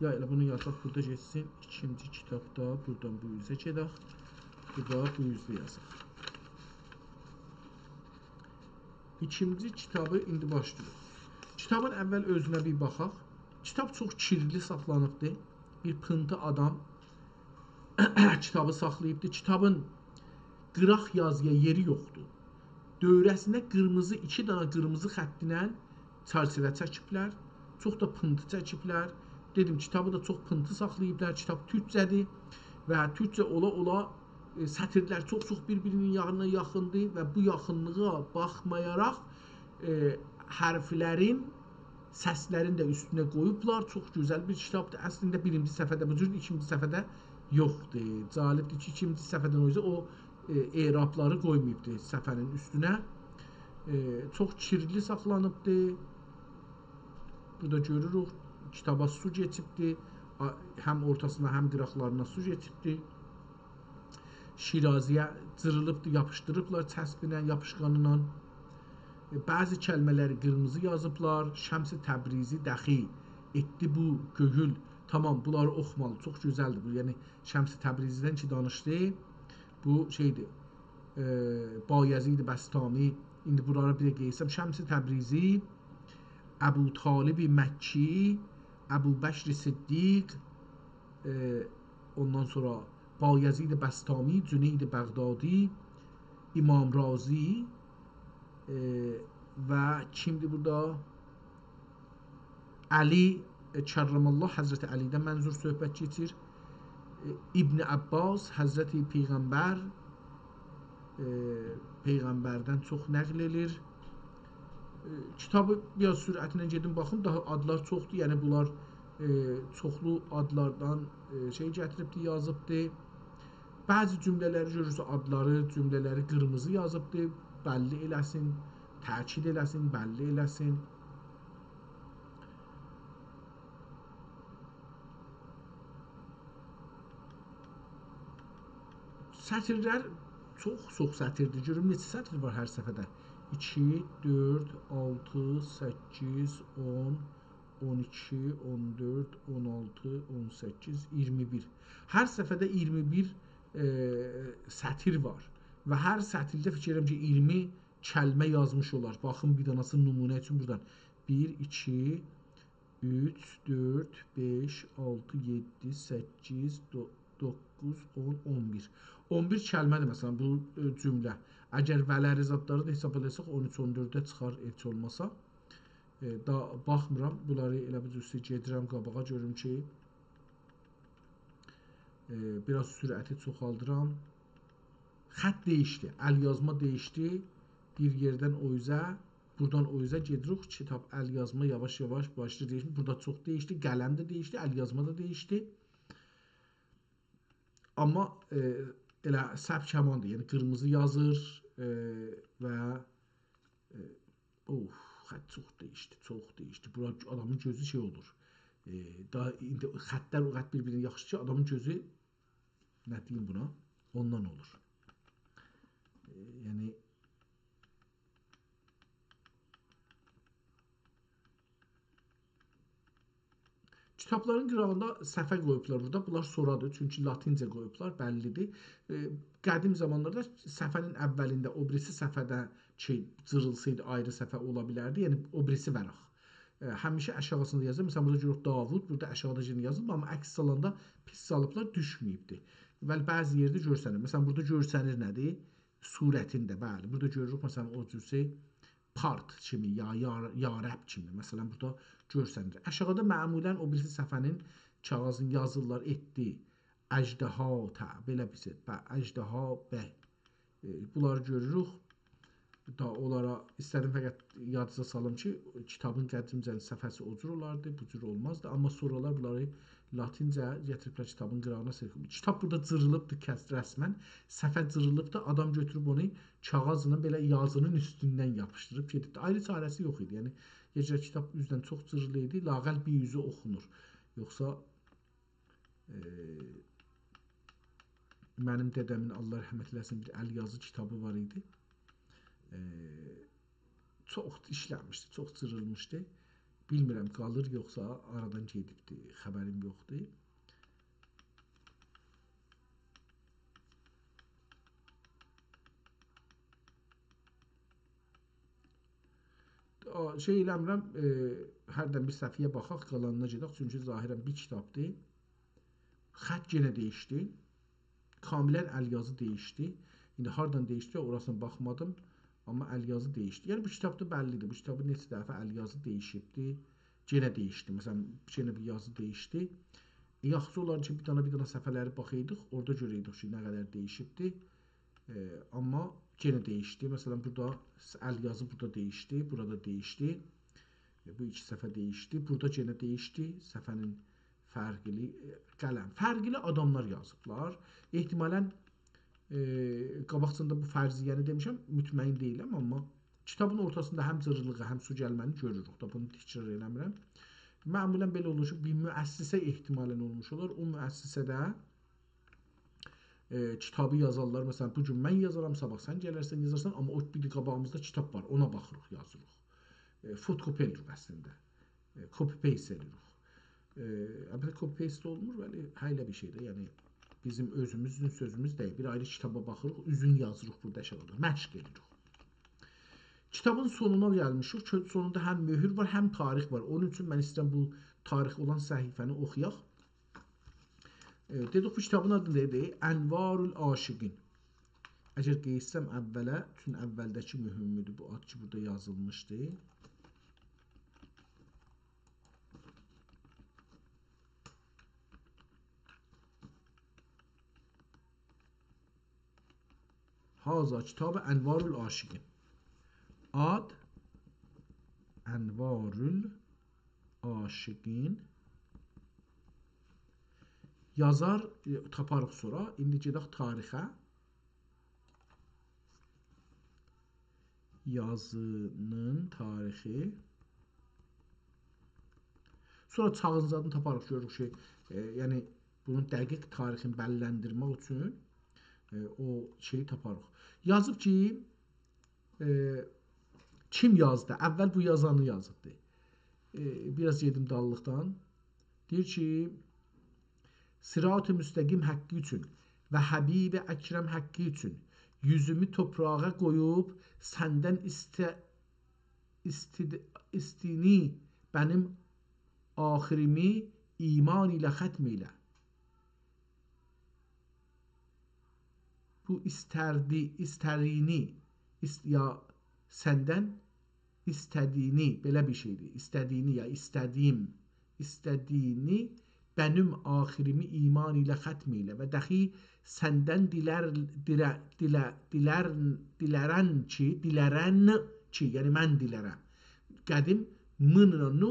A: ya elə bunu yazaq, burada geçsin. İkinci kitabda buradan bu üzə gedək. Burada bu üzdə yazaq. İkinci kitabı indi başlayırıq. Kitabın əvvəl özünə bir baxaq. Kitab çox kirli saxlanıbdır. Bir pıntı adam kitabı saxlayıbdır. Kitabın qıraq yazıya yeri yoxdur. Dövrəsinə qırmızı, 2 dana qırmızı xəttinə çərçivə çəkiblər. Çox da pıntı çəkiblər. Dedim, kitabı da çox pıntı saxlayıblar. Kitab türkcədir və türkcə ola sətirlər çox bir-birinin yanına yaxındır və bu yaxınlığa baxmayaraq hərflərin, səslərin də üstünə qoyublar. Çox gözəl bir kitabdır. Əslində birinci səhifədə bu cür, ikinci səhifədə yoxdur. Cəlibdir ki, ikinci səhifədən o yüzden o erabları qoymayıbdır səhifənin üstünə. Çox kirli saxlanıbdır. Burada görürük, kitaba su geçibdir. Həm ortasına, həm qıraqlarına su geçibdir. Şiraziyə cırılıbdır, yapışdırıblar çəspinə, yapışqanla. Bəzi kəlmələri qırmızı yazıblar. Şəms-i Təbrizi dəxi etdi bu gögül. Tamam, bunları oxumalı, çox gözəldir bu. Yəni Şəms-i Təbrizidən ki danışdı. Bu şeydir. Bayezid Bəstami. İndi buralara bir də qeysəm. Şəms-i Təbrizi, Əbu Talib Məkki, Əbu Bəşr Siddiq, ondan sonra Bayezid Bəstami, Cüneyd Bəğdadi, İmam Razi və kimdir burada? Əli Kərramallah, Həzrəti Əlidən mənzur söhbət keçir. İbn Abbas, Həzrəti Peyğəmbər, Peyğəmbərdən çox nəql edir. Kitabı biraz sürətinə gedin baxın, daha adlar çoxdur, yəni bunlar çoxlu adlardan şey gətiribdir, yazıbdır. Bəzi cümlələri görürsə adları, cümlələri qırmızı yazıbdır, bəlli eləsin, təkid eləsin, bəlli eləsin. Sətirlər çox sətirdir. Görüm neçə sətir var hər səfədə? 2, 4, 6, 8, 10, 12, 14, 16, 18, 21. Hər səfədə 21 sətir var. Və hər sətirdə fikir edirəm ki, 20 kəlmə yazmış olar. Baxın, bir danası nümunə üçün buradan. 1, 2, 3, 4, 5, 6, 7, 8, 9, 10, 11. 11 kəlmədir məsələn bu cümlə. Əgər vələri zadları da hesab edersək 13-14-də çıxar heç olmasa. Da baxmıram. Bunları elə bir cüzsə gedirəm qabağa, görüm ki biraz sürəti çoxaldıram. Xət dəyişdi, əl yazma dəyişdi. Bir yerdən o üzə, buradan o üzə gedirik. Kitab əl yazma yavaş-yavaş başlayır dəyişdi. Burada çox dəyişdi, qələm də dəyişdi, əl yazma da dəyişdi. Amma elə səbk həmandır, yəni qırmızı yazır və xət çox dəyişdi. Bura adamın gözü şey olur. Daha indi xətlər o qədər bir-birini yaxşı ki, adamın gözü nə deyim buna? Ondan olur. Yəni kitabların qırağında səhifə qoyublar burada. Bunlar soradır, çünki latincə qoyublar, bəllidir. Qədim zamanlarda səhifənin əvvəlində o birisi səhifədə cırılsaydı ayrı səhifə ola bilərdi. Yəni o birisi vəraq. Həmişə aşağısında yazır. Məsələn, burada görürük Davud, burada aşağıda yazılıb, amma əks salanda pis salıblar, düşməyibdir. Və bəzi yerdə görsənir. Məsələn, burada görsənir nədir? Surətində, bəli. Burada görürük, məsələn, o cürsə part kimi, ya rəb kimi. Məsələn, burada görsənir. Aşağıda məmulən o birisi səhifənin kağızını yazırlar, etdi. Əjdaha, belə bir şey. Əjdaha, bəh. Bunları görürük. da onlara istədim fəqət yadınıza salım ki, kitabın qədimcə səfəsi o cür olardı, bu cür olmazdı. Amma sonralar bunları latincə gətiriblər kitabın qırağına sırf. Kitab burada cırılıbdı rəsmən. Səfə cırılıbdı. Adam götürüb onu kağızla belə yazının üstündən yapışdırıb gedirdi. Ayrı çarəsi yox idi. Yəni gecə kitab üzdən çox cırılı idi. Lağəl bir yüzü oxunur. Yoxsa mənim dədəmin Allah rəhmət eləsin bir əl yazı kitabı var idi. Çox işlənmişdi, çox cırılmışdı. Bilmirəm qalır yoxsa aradan gedibdi, xəbərim yoxdur. Şey eləmirəm, hərdən bir səhifəyə baxaq, qalanına gedək. Çünki zahirən bir kitabdır. Xətt yenə dəyişdi. Kamilən əl yazı dəyişdi. İndi hardan dəyişdi, orasına baxmadım. Amma əl yazı dəyişdi. Yəni bu kitabda bəllidir. Bu kitabı neçə dəfə əl yazı dəyişibdi. Yenə dəyişdi. Məsələn, yenə bir yazı dəyişdi. Yaxşı olar ki, bir dana səhifələri baxaydıq, orada görəydik ki, nə qədər dəyişibdi. Amma yenə dəyişdi. Məsələn, burada əl yazı burada dəyişdi, burada dəyişdi. Bu iki səhifə dəyişdi. Burada yenə dəyişdi. Səhifənin fərqli qələm. Fərqli adamlar yazıblar. Ehtimalən qabaqcında bu fərziyyəni demişəm, mütməyin deyiləm, amma kitabın ortasında həm cırılığı, həm su gəlməni görürük da, bunu təkrar eləmirəm. Məmulən belə olur ki, bir müəssisə ehtimalən olmuş olur. O müəssisədə kitabı yazarlar. Məsələn, bu gün mən yazaram, sabah sən gələrsən, yazarsan, amma o bir qabağımızda kitab var, ona baxırıq, yazırıq. Fotokopya edirik əslində. Copy-paste edirik. Əlbəttə copy-paste olmur, bəli, hələ bir şeydir. Yəni bizim özümüzün sözümüz deyil. Bir ayrı kitaba baxırıq, üzün yazırıq burada aşağıda. Məşq edirik. Kitabın sonuna gəlmişik. Sonunda həm möhür var, həm tarix var. Onun üçün mən istəyirəm bu tarix olan səhifəni oxuyaq. Dedik bu kitabın adı nədir? Ənvarul Aşiqin. Əgər qeysəm əvvələ, çünki əvvəldəki mühümüdür bu ad ki, burada yazılmışdı. Haza kitab Ənvarul Aşiqin. Ad Ənvarul Aşiqin. Yazar taparıq sonra. İndi gedək tarixə. Yazının tarixi. Sonra çağın zadını taparıq, görürük ki, yəni bunun dəqiq tarixini bələndirmək üçün o şeyi taparıq. Yazıb ki, kim yazdı? Əvvəl bu yazanı yazıbdı. Biraz yedim dallıqdan. Deyir ki, Sırat-ı müstəqim haqqı üçün və Həbib-i Əkrəm haqqı üçün yüzümü toprağa qoyub səndən istini bənim axirimi iman ilə xətm ilə. Bu istərini, ya səndən istədiyini, belə bir şeydir. İstədiyini ya istədiyini bənim axirimi iman ilə xətm ilə və dəxi səndən dilərən ki, yəni mən dilərəm. Qədim mınını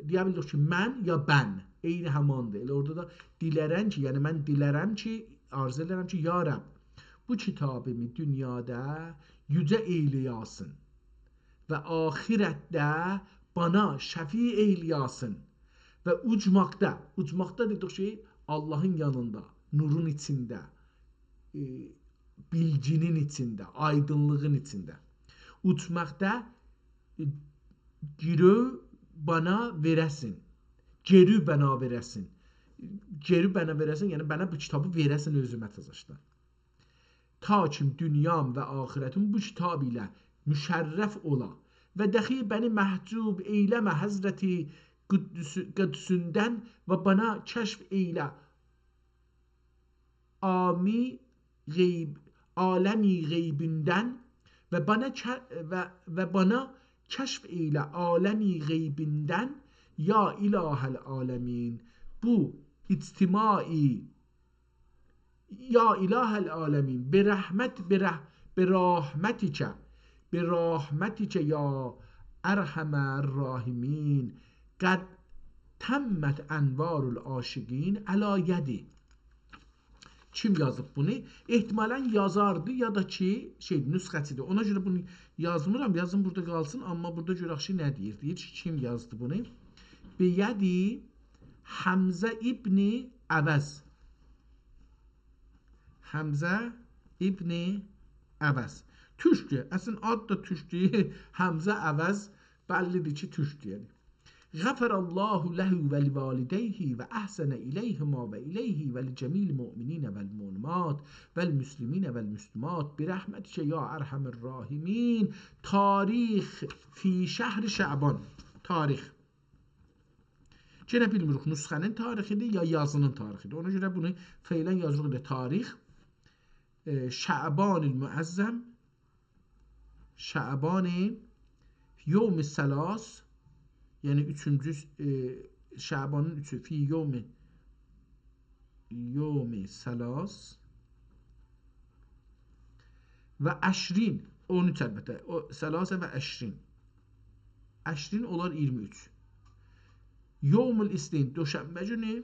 A: deyə bildik ki, mən ya bən, eyni həmandır. Elə orada da dilərən ki, yəni mən dilərəm ki, arzu edirəm ki, ya Rəbb, bu kitabımı dünyada yücə eyləyasın və axirətdə bana şəfi eyləyasın və ucmaqda dedik ki, Allahın yanında, nurun içində, bilginin içində, aydınlığın içində. Uçmaqda geri bana verəsin. Geri bana verəsin. Geri bana verəsin, yəni bana bu kitabı verəsin özümə təzəşdən. Ta ki dünyam və axirətim bu kitab ilə müşərrəf ola və dəxi bəni məhcub eyləmə Həzrəti Qüdsündən və bana kəşf eylə aləmi qeybindən və bana kəşf eylə aləmi qeybindən ya ilahəl aləmin. Bu ictimai ya ilahəl aləmin berahmətikə به رحمتک یا ارحم الراحمین قد تمت envar العاشقین علی یدی. Kim yazıb bunu? Ehtimalən yazardı ya da ki, nüsxəçidir. Ona görə bunu yazmıram. Yazım burada qalsın. Amma burada görək ki, nə deyir? Deyir ki, kim yazdı bunu? Biyədi Həmzə ibni Əvəz. Həmzə ibni Əvəz. Türkdür. Əslən ad da türkdür. Həmzə Əvəz bəllidir ki, türkdür. Gəfərəllahu ləhu və livalideyhi və əhsənə iləyhima və iləyhi və licəmil müminə vəl müminat vəl müsliminə vəl müslimat bi rəhmətikə ya ərhəmir rahimin. Tarix fi şəhri Şəban. Tarix. Yenə bilmirik nüsxənin tarixidir ya yazının tarixidir. Ona görə bunu feylən yazırıq. Tarix Şəbanil müəzzəm Şəbani yevmi səlas, yəni 3-cü Şəbanın 3-ü fi yevmi səlas və əşrin 13 əlbəttə. O səlasə və əşrin. Əşrin olar 23. Yevmül isnin döşənbə günü.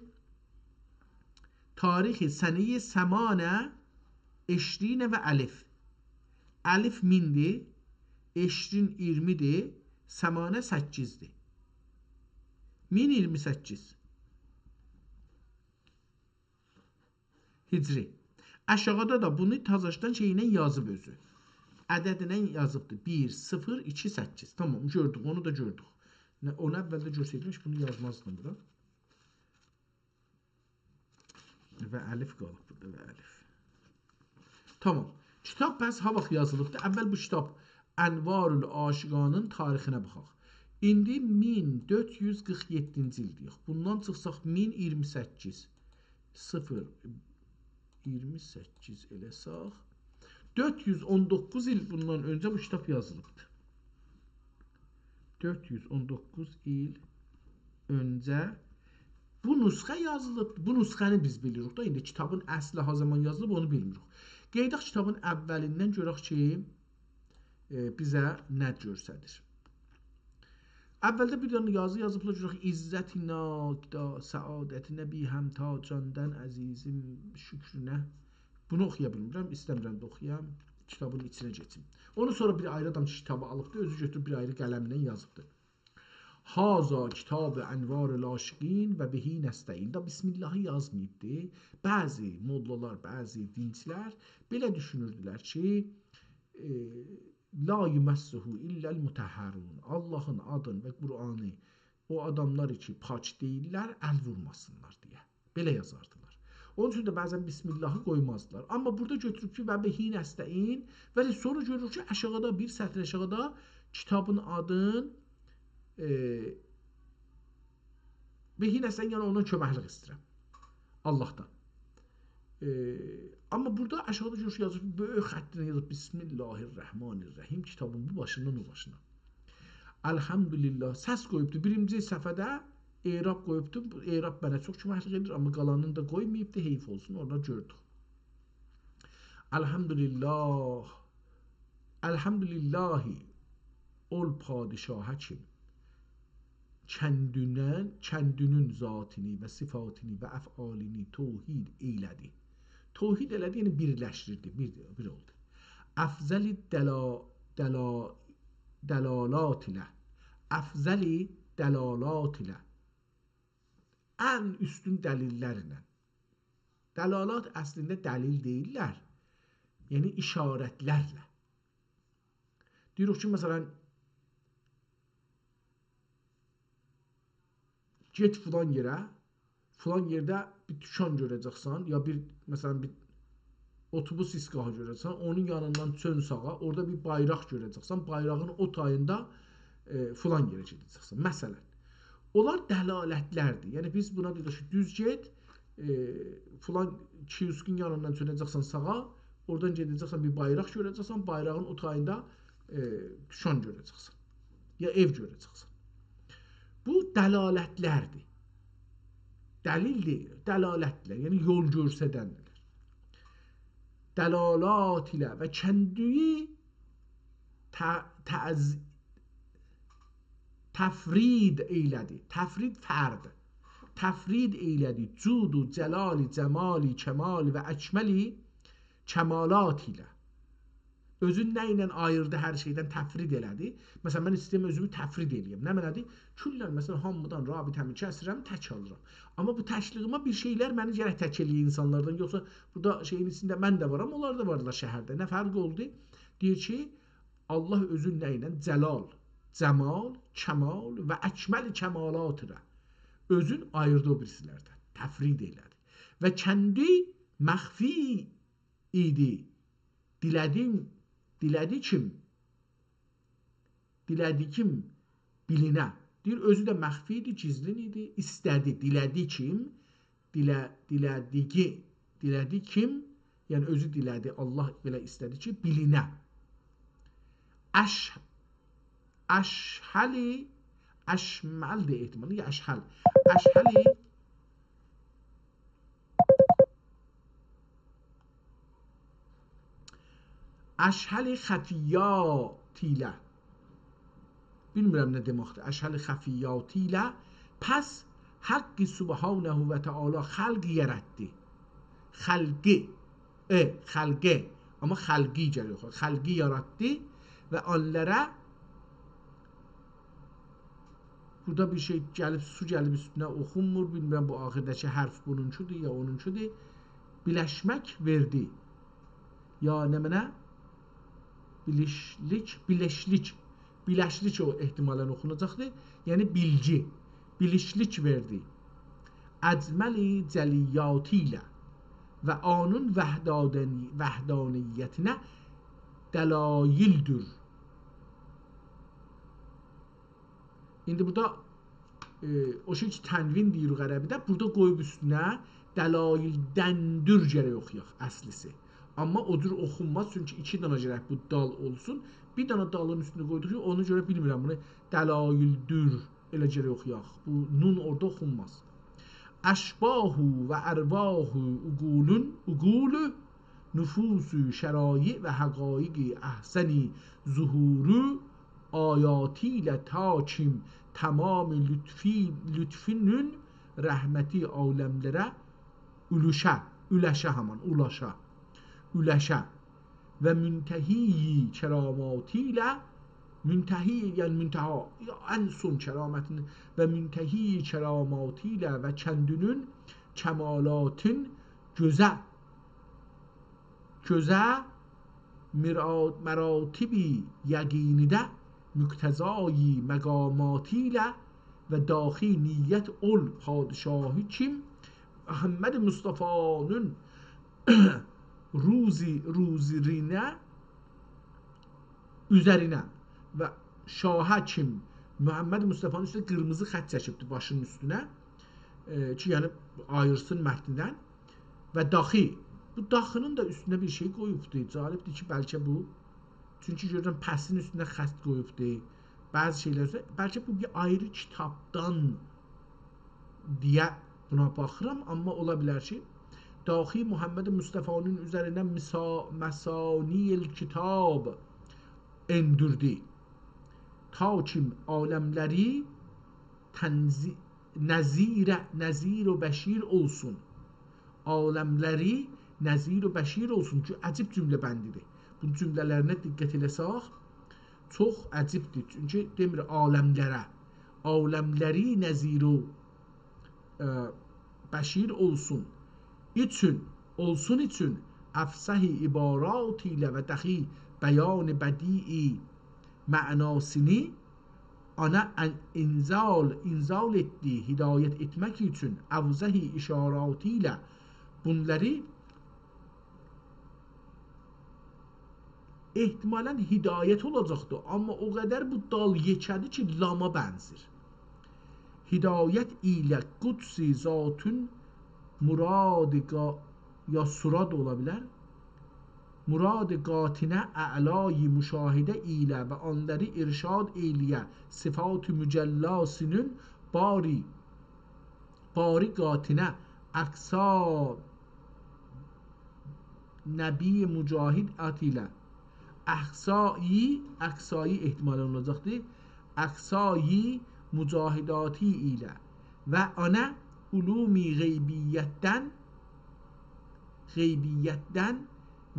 A: Tarixi səniyə səmanə eşrinə və əlif. Əlif mindir. Eşrin 20'dir. Səmanə 8'dir. 1028 Hicri. Aşağıda da bunu Tazaşdan şeylə yazıb özü. Ədədinə yazıbdır. 1, 0, 2, 8. Tamam, gördük. Onu da gördük. Onu əvvəldə görsəydim, bunu yazmazdım bura. Və əlif qalıb burada və əlif. Tamam. Kitab bəs ha vaxt yazılıbdır. Əvvəl bu kitab Envarul Aşiqanın tarixinə baxaq. İndi 1447-ci ildəyik. Bundan çıxsaq 1028 0 28 eləsaq 419 il bundan öncə bu kitab yazılıbdır. 419 il öncə bu nüsxə yazılıbdır. Bu nüsxəni biz bilirik da. İndi kitabın əsli ha zaman yazılıb onu bilmirik. Qeydək kitabın əvvəlindən görək ki, bizə nə görsədir. Əvvəldə bir dənə yazı yazıblar görək İzzətinə, səadətinə bi həmta candan əzizim şükrünə. Bunu oxuya bilmirəm, istəmirəm də oxuyam. Kitabın içinə geçim. Onu sonra bir ayrı adam kitabı alıbdır, özü götürüb bir ayrı qələmlə yazıbdır. Haza kitab-ı envar-ı aşiqin və bihi nəstəyin. Da Bismillahı yazmayıbdır. Bəzi mollalar, bəzi dinçilər belə düşünürdülər ki, la yumessuhu illel mutahharun. Allah'ın adını və Qur'anı o adamlar ki pak deyirlər, əl vurmasınlar deyə. Belə yazardılar. Onun üçün də bəzən Bismillahı qoymazdılar. Amma burada götürüb ki, və bihi nəstəyin və sonra görürük ki, aşağıda bir sətr aşağıda kitabın adın bihi nəstəyin, yəni ondan köməklik istəyirəm. Allah'tan. Amma burada aşağıda görüş yazır, böyük xəttinə yazır Bismillahirrahmanirrahim kitabın bu başından o başına. Elhamdülillah səs qoyubdur. Birinci səfədə e'rab qoyubdur. E'rab mənə çox köməklik edir, amma qalanını da qoymayıbdır, heyf olsun, orada gördük. Elhamdülillah Elhamdülillahi ol padişahə kim kəndünün zatini və sifatini və əfalini tevhid eylədi. Tevhid elədi, yəni birləşdirdi, bir oldu. Əfzəli dəlalat ilə əfzəli dəlalat ilə ən üstün dəlillərlə. Dəlalat əslində dəlil deyirlər, yəni işarətlərlə. Deyirik ki, məsələn, get filan yerdə bir tükan görəcəksən, ya bir, məsələn, bir otobus iskahı görəcəksən, onun yanından çön sağa, orada bir bayraq görəcəksən, bayrağın o tayında filan yerə gedəcəksən. Məsələn, onlar dəlalətlərdir. Yəni, biz buna deyirik ki, düz get, filan kioskin yanından çönəcəksən sağa, oradan gedəcəksən, bir bayraq görəcəksən, bayrağın o tayında tükan görəcəksən, ya ev görəcəksən. Bu dəlalətlərdir. Dəlil deyil, dəlalətlər, yəni yol görsədəndir. Dəlalat ilə və kəndüyü təfrid eylədi. Təfrid fərd. Təfrid eylədi. Cudu, cəlali, cəmali, kəmali və əkməli kəmalat ilə. Özün nə ilə ayırdı hər şeydən təfrid elədi. Məsələn, mən istəyirəm özümü təfrid eləyəm. Nə mənadır? Küllən, məsələn, hamıdan rabitəmi kəsirəm, tək alıram. Amma bu təşliğimə bir şeylər məni gərək tək eləyə insanlardan. Yoxsa burada şeyin içində mən də varam, onlar da varlar şəhərdə. Nə fərq oldu? Deyir ki, Allah özün nə ilə? Cəlal, cəmal, kəmal və əkməl kəmalat ilə. Özün ayırdı o birisilərdən. Təfrid elədi. Və kəndi məxfi idi. Dilədi kim bilinə. Deyir, özü də məxfi idi, gizlin idi, istədi. Dilədi kim? Dilədi kim? Yəni özü dilədi, Allah belə istədi ki, bilinə. Əşhəli, əşməldir ehtimalı, ya əşhəl. Əşhəli xəfiyyat ilə. Bilmirəm nə deməkdir. Əşhəli xəfiyyat ilə. Pəs Haqqi Subhanahu və Teala xəlqi yaratdı. Xəlqi. Amma xəlqi gəlir. Xəlqi yaratdı və onlara burada bir şey gəlib, su gəlib üstünə oxunmur. Bilmirəm bu axirdəki hərf bununkudur ya onunkudur. Biləşmək verdi. Ya nə mənə? Biləşlik o ehtimalən oxunacaqdır. Yəni bilgi, bilişlik verdi. Əcməli cəliyyatı ilə və onun vəhdaniyyətinə dəlayildir. İndi burada o şey ki, tənvin deyir qərəbidə, burada qoyub üstünə dəlayildəndir gərək oxuyaq əslisi. Amma o cür oxunmaz, çünki iki dana gərək bu dal olsun. Bir dana dalın üstünə qoyduq ki, onu görə bilmirəm bunu. Dəlayildür, elə gərək oxuyaq. Bu nun orada oxunmaz. Əşbahu və ərvahu uqulu nüfusu şərai və həqaiqi əhsəni zuhuru ayati ilə takim tamam lütfinün rəhməti aləmlərə üləşə və müntəhi kəramati ilə müntəhi, yəni müntaha, ən son kəramətini və müntəhi kəramati ilə və kəndünün kəmalatın gözə məratibi yəqinidə müqtəzai məqamati ilə və daxi niyyət ol padişahı kim Muhammed Mustafa'nın ruzirinə üzərinə və şahə kim Muhammed Mustafa'nın üstünə qırmızı xət çəkibdir başının üstünə ki, yəni ayırsın mətnindən və daxi. Bu daxının da üstünə bir şey qoyubdur. Cəlibdir ki, bəlkə bu. Çünki görürəm pəsin üstünə xətt qoyubdur. Bəzi şeylər üstünə. Bəlkə bu bir ayrı kitabdan deyə buna baxıram. Amma ola bilər ki, daxi Muhammed Mustafa'nın üzərinə məsaniyel kitab endirdi. Ta kim aləmləri nəzir və bəşir olsun. Aləmləri nəzir və bəşir olsun ki, əcib cümlə bəndidir. Bu cümlələrinə diqqət eləsək, çox əcibdir. Çünki demir aləmlərə. Aləmləri nəzir və bəşir olsun. Olsun üçün əfsəhi ibarat ilə və dəxi bəyan bədii mənasını ana inzal etdi, hidayət etmək üçün əvzəhi işaratı ilə bunları ehtimalən hidayət olacaqdır. Amma o qədər bu dal yekədir ki, lama bənzir. Hidayət ilə qudsi zatun muradiqa ya surad ola bilər. Murad qatinə a'layi müşahidə ilə və onları irşad eyliyə sifat-ı mücəllasının bari qatinə əqsa nəbi mücahid ət ilə əqsai ehtimalı olacaqdır. Əqsai mücahidati ilə və ana ulumi qeybiyyətdən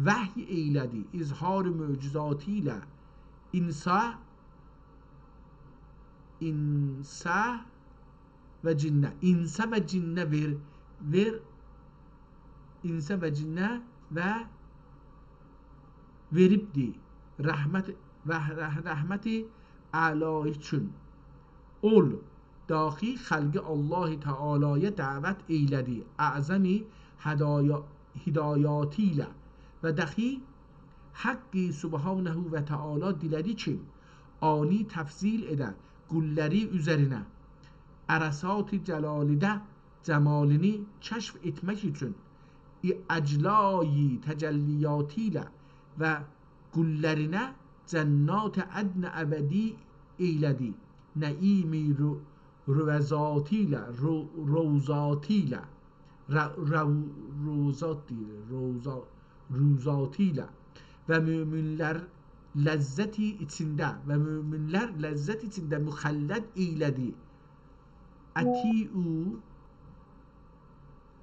A: vəhy eylədi. İzhar möcüzatı ilə insa və cinnə. İnsə və cinnə insə və cinnə və veribdi rəhməti əla üçün ol daxi xəlqi Allah Teala'ya dəvət eylədi əzəmi hidayatı ilə və dəxi haqqi subhanahu və Teala dilədi ki ani təfzil edə qulləri üzərinə ərəsat-ı cəlalidə cəmalini kəşf etmək üçün əclai təcəlliyatı ilə və qullərinə cənnat ədn əbədi eylədi nəimi rüvəzatı ilə ruzatı ilə və müminlər ləzzəti içində müxəlləd eylədi əti-u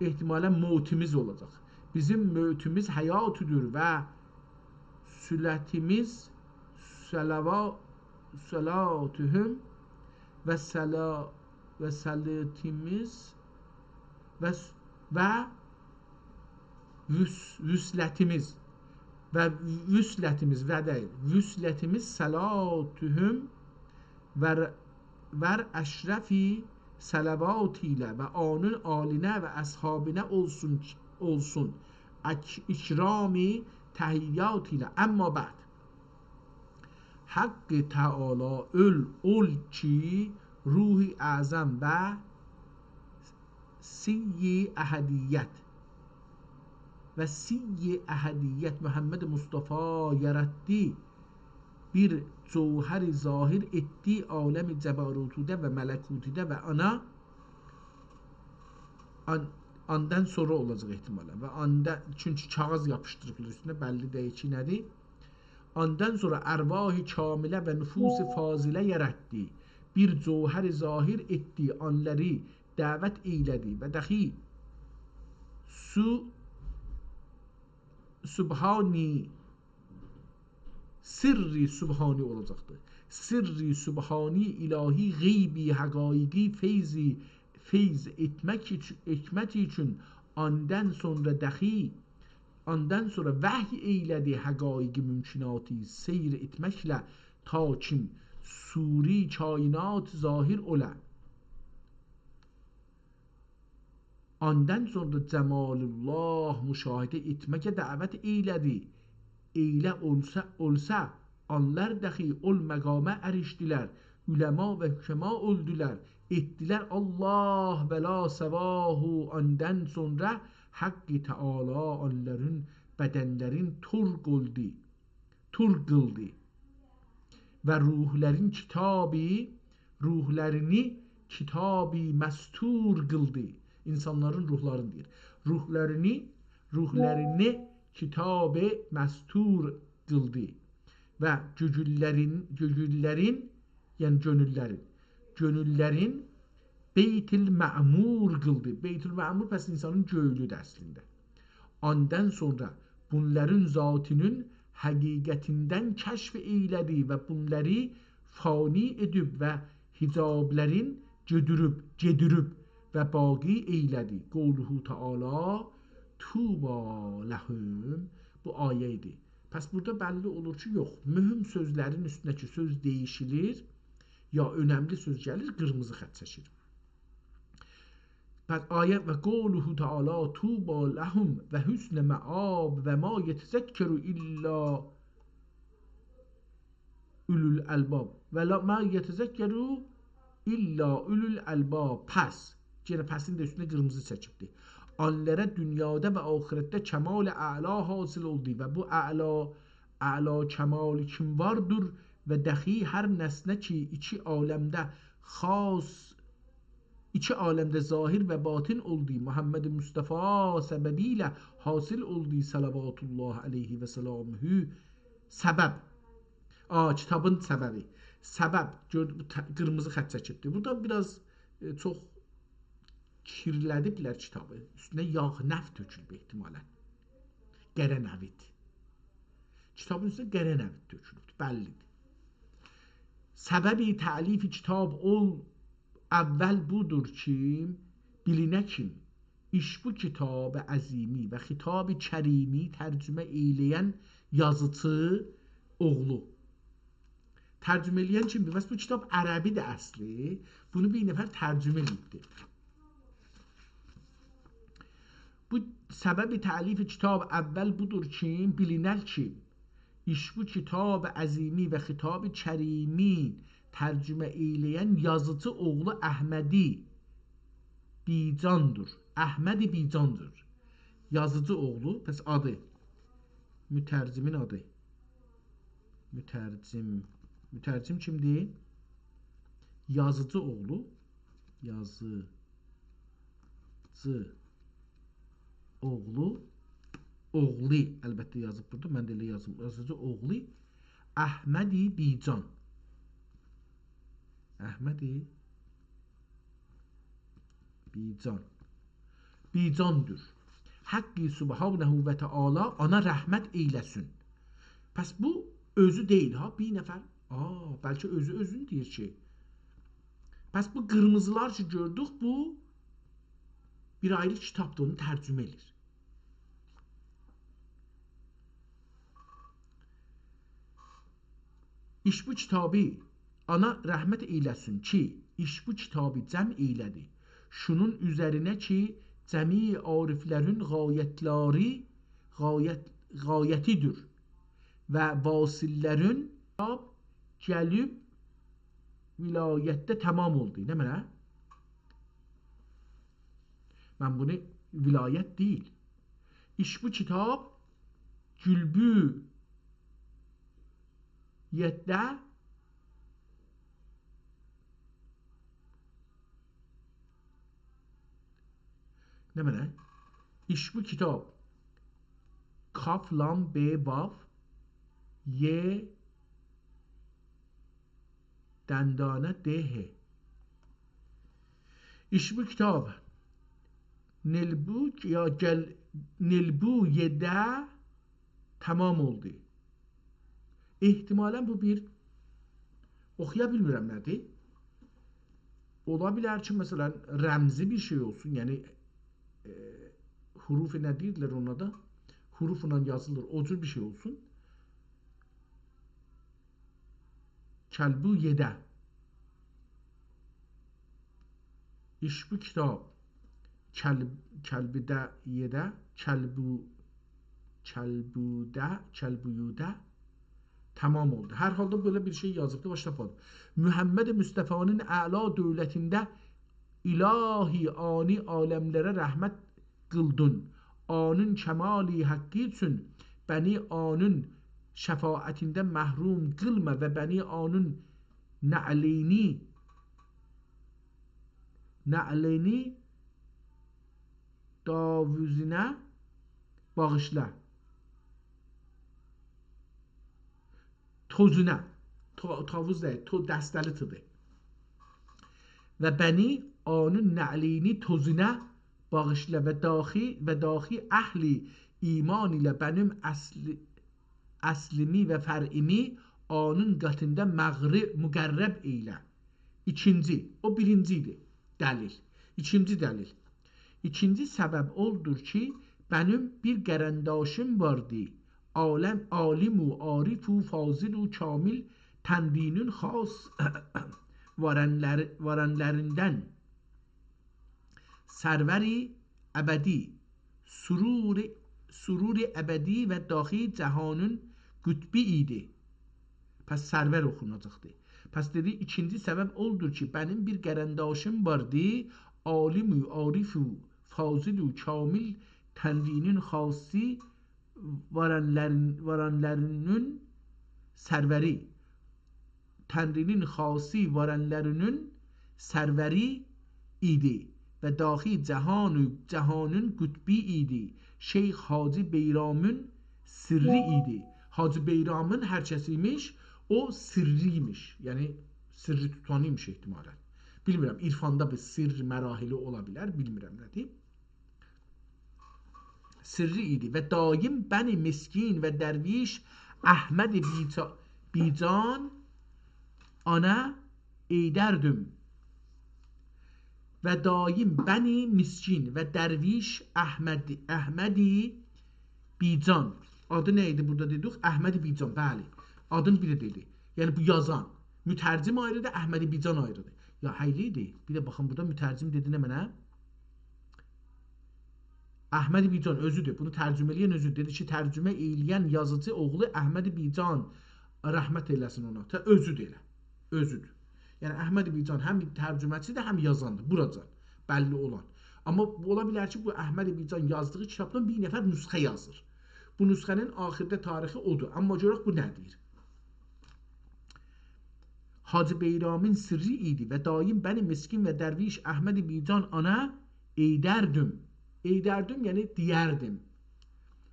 A: ehtimalen mövtimiz olacaq. Bizim mövtimiz həyatıdır və sülətimiz salatühüm və salatimiz və vüsletimiz salatühüm və əşrəfi salavat ilə və onun alinə və əshabinə olsun ikrami təhiyyat ilə. Əmmə bə'd Haqq Teala ol ki ruhi əzəm və siyyi əhədiyyət Muhammed Mustafa yaratdı bir cevher zahir etdi alemi cebarutude ve melekutude ve andan sonra olacaq ehtimalən və anda çünki kağız yapışdırılır üstünə bəlli deyil ki nədir. Andan sonra ərvah-ı kamilə və nüfus-i fazilə yaratdı. Bir cevher zahir etdi, onları dəvət eylədi və dəxi subhani sirri subhani olacaqdır. Sirri subhani ilahi qeybi həqaiqi feyz etmək üçün ondan sonra vəhy eylədi həqaiqi mümkünatı seyr etməklə ta ki suri kainat zahir ola. Ondan sonra cəmalullah müşahidə etməkə dəvət eylədi. Eylə olsa onlar dahi ol məqamə erişdilər. Üləma və hükəma öldülər. Etdilər Allah və la səvahu. Ondan sonra Haqqı Teala onların bədənlərin tur qıldı və ruhlərini kitabı məstur qıldı. İnsanların ruhlarını deyir. Ruhlərini kitab-ı məstur qıldı və gönüllərin Beyt-ül Mə'mur qıldı. Beyt-ül Mə'mur pəs insanın göylüdür əslində. Ondan sonra bunların zatının həqiqətindən kəşf eylədi və bunları fani edib və hicablərin gedirib və baqi eylədi. Qovluhu Teala Tuba ləhum. Bu ayə idi. Pəs burada bəlli olur ki, yox, mühüm sözlərin üstündəki söz değişilir, ya önəmli söz gəlir, qırmızı xət çəkir. Pəs ayə və qovluhu Teala Tuba ləhum və hüsnə məab və ma yetezəkkeru illa ulul albab və ma yetezəkkeru illa ulul albab. Pəs, yenə pəsin də üstünə qırmızı çəkibdir. Onlara dünyada və ahirətdə kəmal əla hasil oldu və bu əla kəmal kim vardır və dəxi hər nəsnə ki iki aləmdə zahir və batin oldu. Muhammed Mustafa səbəbi ilə hasil oldu. Salavatullah aleyhi və Səbəb. Kitabın səbəbi. Səbəb. Qırmızı xətt çəkibdir. Burada biraz çox kirlədiblər kitabı. Üstünə yağ, nəf tökülüb ehtimalən. Qərə nəvid. Kitabın üstünə qərə nəvid tökülüb. Bəllidir. Səbəbi təlifi kitab ol əvvəl budur ki, bilinə kim iş bu kitab əzimi və xitab kərimi tərcümə eyləyən yazıcı oğlu. Tərcümə eləyən kimdir? Bəs bu kitab ərəbidir əsli. Bunu bir nəfər tərcümə eləyibdir. Bu səbəbi təlifi kitab əvvəl budur ki, bilinər ki, iş bu kitab əzimi və xitab kərimi tərcümə eyləyən yazıcı oğlu Əhmədi Bicandır. Əhmədi Bicandır. Yazıcı oğlu, pəs adı. Mütərcimin adı. Mütərcim kimdir? Yazıcı oğlu. Yazıcı oğlu. Oğlu əlbəttə yazıb burada. Mən də elə yazım. Yazıcı oğlu Əhmədi Bican. Əhmədi Bican. Bicandır. Haqqi Subhanehu və Teala ona rəhmət eyləsin. Pəs bu özü deyil ha, bir nəfər. Bəlkə özünü deyir ki. Pəs bu qırmızılar ki gördük, bu bir ayrı kitabda onu tərcümə edir. İş bu kitabı ana rəhmət eyləsin ki, iş bu kitabı cəm eylədi. Şunun üzərinə ki, cəmi ariflərin qayətidir və vasillərin gəlib vilayətdə tamam oldu. Nə mənə? Mən bunu vilayət deyil. İş bu kitab gülbü yeddə nə mənə? İş bu kitab Kaf, Lam, B, Vav, Y, dendane, D, H. İş bu kitab Nilbu ya Nilbu yeddə tamam oldu. İhtimalən bu bir oxuya bilmirəm nədir? Ola bilər ki, məsələn, rəmzi bir şey olsun. Yəni hurufi nə deyirlər ona da? Hurufla yazılır. O cür bir şey olsun. Kəlbu yedə. İş bu kitab kəlbidə yedə, kəlbuyudə tamam oldu. Hər halda böyle bir şey yazıbdı, başlapadım. Muhammed Mustafa'nın əla dövlətində ilahi ani aləmlərə rəhmət qıldın. Anın kəmali haqqı üçün bəni anın şəfaətində məhrum qılma və bəni anın nə'lini davuzuna bağışla. Tozuna. Tavuz deyil, dəstəli tıdır. Və bəni anın nə'lini tozuna bağışla və daxi əhli iman ilə bənim əslimi və fərimi anın qatında müqərrəb eylə. İkinci, o birincidir dəlil. İkinci dəlil. İkinci səbəb oldur ki, bənim bir qərəndaşım vardı. Alimu, arifu, fazilu, kamil, tənvinin xas varanlərindən sərvəri əbədi, sururi əbədi və daxi cəhanın qütbi idi. Pəs sərvər oxunacaqdır. Pəs dedi, ikinci səbəb oldur ki, bənim bir qərəndaşım vardı. Alimu, arifu, fazilu, kamil, tənvinin xası varanlərinin sərvəri. Tənvinin xası varanlərinin sərvəri idi və daxi cəhanın qütbi idi. Şeyx Hacı Beyramın sirri idi. Hacı Beyramın hər kəsi imiş, o sirri imiş. Yəni sirri tutanı imiş ehtimalən. Bilmirəm, irfanda bir sirr mərahili ola bilər, bilmirəm nədir. Sirri idi və daim bəni miskin və dərviş Əhməd Bican ana eydərdim. Və daim bəni miskin və dərviş Əhmədi Bican. Adı nə idi burada dedik? Əhmədi Bican, bəli. Adın biri dedi. Yəni bu yazan. Mütərcim ayrıdır, Əhmədi Bican ayrıdır. Ya hayli idi. Bir də baxın burada mütərcim dedi nə mənə? Əhməd Bican özüdür. Bunu tərcümə eləyən özüdür. Dedi ki, tərcümə eləyən yazıcı oğlu Əhməd Bican rəhmət eləsin ona. Özüdür elə. Özüdür. Yəni Əhməd Bican həm tərcüməçidir, həm yazandır. Buracan bəlli olan. Amma ola bilər ki, bu Əhməd Bican yazdığı kitabdan bir nəfər nüsxə yazır. Bu nüsxənin axirdə tarixi odur. Amma görək bu nədir? Hacı Beyramın sirri idi və daim bəni miskin və dərviş Əhməd Bican ana eydərdim. Eydərdim yəni deyərdim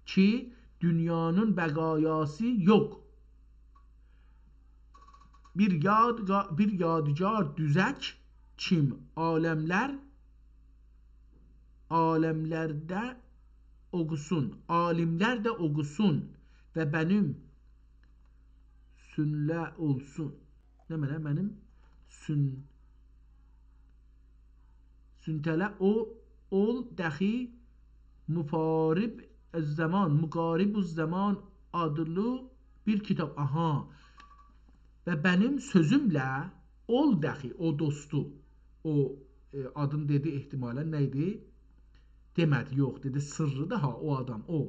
A: ki, dünyanın bəqayası yox. Bir yadigar düzək kim aləmlərdə oqusun, alimlər də oqusun və mənim sünlə olsun. Nə mənə? Mənim süntələ ol dəxi müfarib zaman adlı bir kitab. Aha. Və mənim sözümlə ol dəxi o dostu. O adın dedi ehtimalən nə idi? Demədi, yox dedi. Sırrı da ha o adam, o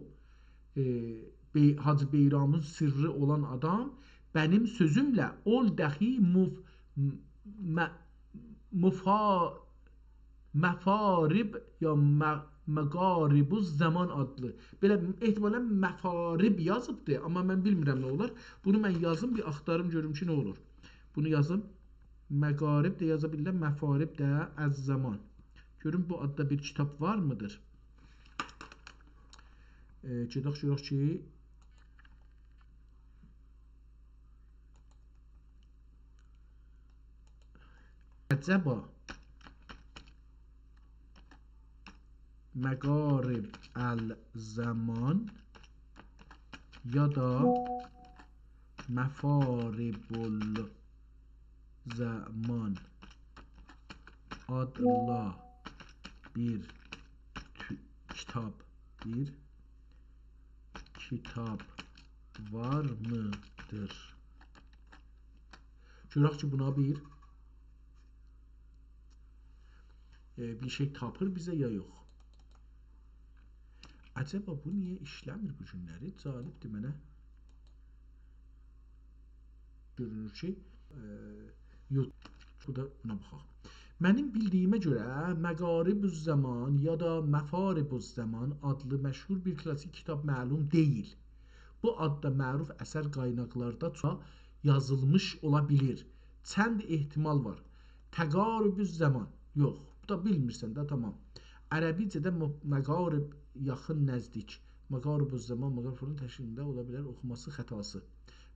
A: Hacı Beyramın sırrı olan adam mənim sözümlə ol dəxi məfarib ya məqaribuz zaman adlı. Belə ehtimalən məfarib yazıbdır, amma mən bilmirəm nə olar. Bunu mən yazım, bir axtarım görüm ki, nə olur. Bunu yazım. Məqarib də yaza bilirəm, məfarib də əz zaman. Görüm bu adda bir kitab var mıdır? Gedək görək ki, əcəba Məqarib əl-zaman ya da Məfaribul zaman adla bir kitap var mıdır? Görək ki, buna bir şey tapır bizə ya yox. Acaba bu niyə işləmir bu günləri? Calibdir mənə. Görünür ki, bu da buna baxaq. Mənim bildiyimə görə Məqaribuz zaman ya da Məfaribuz zaman adlı məşhur bir klassik kitab məlum deyil. Bu adda məruf əsər qaynaqlarda yazılmış ola bilir. Çənd ehtimal var. Təqaribuz zaman. Yox, bu da bilmirsən də, tamam. Ərəbicədə məqarib yaxın nəzdik. Məqaribuz zaman, məqaribun təşkilində ola bilər oxuması xətası.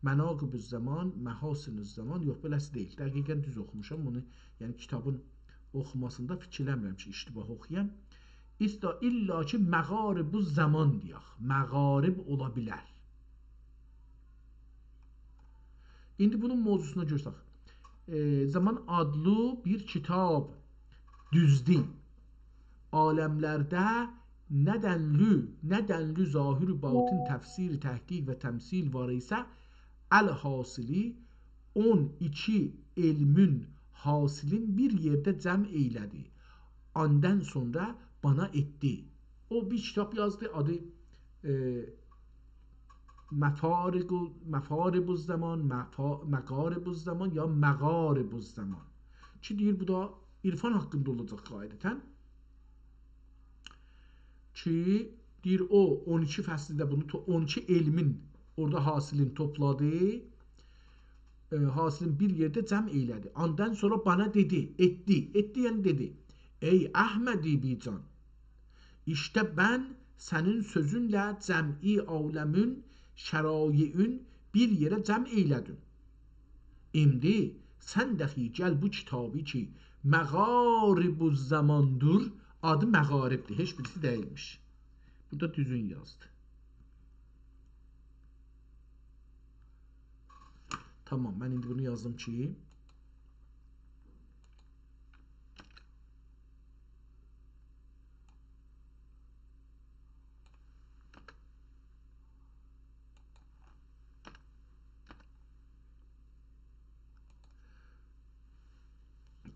A: Mənaqibuz zaman, məhasinuz zaman, yox, beləsi deyil. Dəqiqən düz oxumuşam bunu. Yəni kitabın oxumasında fikirləmirəm ki, iştibah oxuyam. İlla ki, məqaribuz zaman deyək. Məqarib ola bilər. İndi bunun mövzusuna görsək. Zaman adlı bir kitab düzdür. Aləmlərdə nədənlü zahir-i batin təfsir, təhqiq və təmsil var isə əl-hasili 12 elmün hasilin bir yerdə cəm eylədi. Ondan sonra bana etdi. O bir kitap yazdı, adı Məfaribuz zaman, Məqaribuz zaman ya Məqaribuz zaman. Ki deyir, bu da irfan haqqında olacaq qaydətən. Ki deyir, o 12 fəslidə bunu 12 elmin orada hasilin topladı. Hasilin bir yerdə cəm eylədi. Ondan sonra bana dedi, etdi yəni dedi. Ey Əhmədi Bican, işte ben senin sözünlə cəm'i aləmin şərayin bir yerə cəm eylədin. İndi sən dəxi gəl bu kitabı ki, məğaribuz zamandır, adı məğaribdir, heç birisi deyilmiş. Burada düzün yazdı. Tamam, mən indi bunu yazdım ki,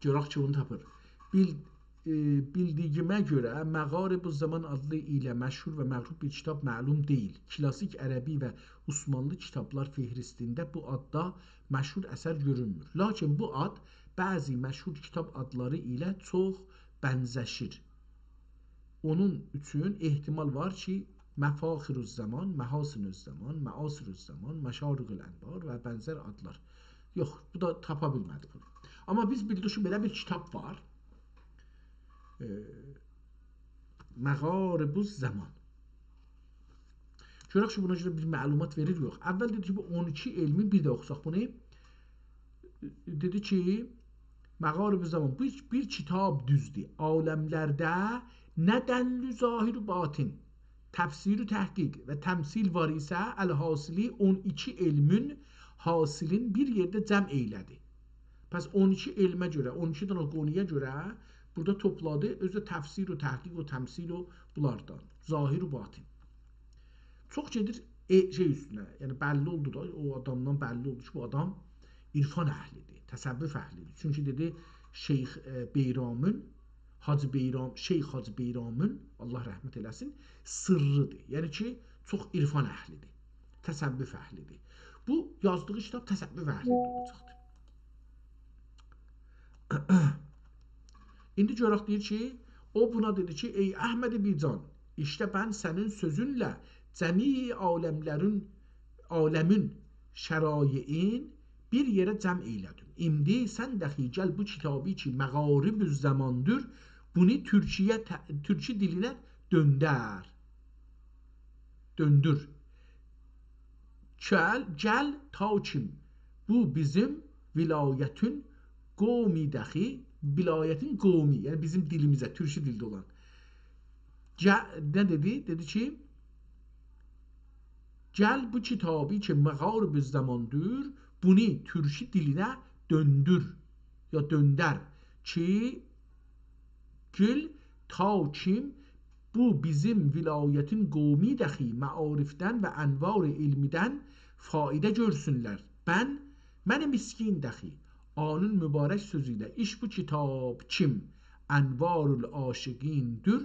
A: görək ki, onu tapır. Bildiyimə görə Məğaribuz Zaman adlı ilə məşhur və məğrub bir kitab məlum deyil. Klasik ərəbi və Osmanlı kitablar fehristində bu adda məşhur əsər görünmür. Lakin bu ad bəzi məşhur kitab adları ilə çox bənzəşir. Onun üçün ehtimal var ki, Məfaxiruz Zaman, Məhasinüz Zaman, Məasirüz Zaman, Məşariqül Ənvar və bənzər adlar. Yox, bu da tapa bilmədik bunu. Amma biz bildik ki, belə bir kitab var. Məğaribuz Zaman. Görək ki, buna görə bir məlumat verir, yox. Əvvəl dedi ki, bu 12 elmin bir də oxusaq bunu. Dedi ki, Məğaribuz Zaman bir kitab düzdür. Aləmlərdə nədənlü zahir batin, təfsir təhqiq və təmsil var isə əl-hasili 12 elmin hasilin bir yerdə cəm eylədi. Pəs 12 elmə görə, 12 dənə qonuya görə burada topladı, özü təfsir, təhqiq, təmsil bunlardan. Zahir və batin. Çox gedir şey üstünə, yəni bəlli oldu da, o adamdan bəlli oldu ki, bu adam irfan əhlidir, təsəvvüf əhlidir. Çünki dedi, Şeyx Beyramın, Şeyx Hacı Beyramın, Allah rəhmət eləsin, sırrıdır. Yəni ki, çox irfan əhlidir, təsəvvüf əhlidir. Bu yazdığı kitab təsəvvüf əhlidir olacaqdır. İndi görək deyir ki, o buna dedi ki, ey Əhməd-i Bican, işte ben sənin sözünlə cəmi aləmin şəraiin bir yerə cəm eylədim. İndi sən dəxi gəl bu kitabı ki, Məğaribüz Zamandır, bunu türkçe dilinə döndür. Gəl ta kim, bu bizim vilayətin qovmi dəxi, vilayetin qovmi, yani bizim dilimize, türkçe dilde olan. Ne dedi? Dedi ki, gel bu kitabı ki Məğaribüz Zamandır, bunu türkçe diline döndür ya dönder ki gül ta kim bu bizim vilayetin qovmi dəxi məarifdən və ənvar ilmidən faidə görsünlər. Mən miskin dəxi Anın mübarək sözüyle iş bu kitab kim envarul aşıqindir,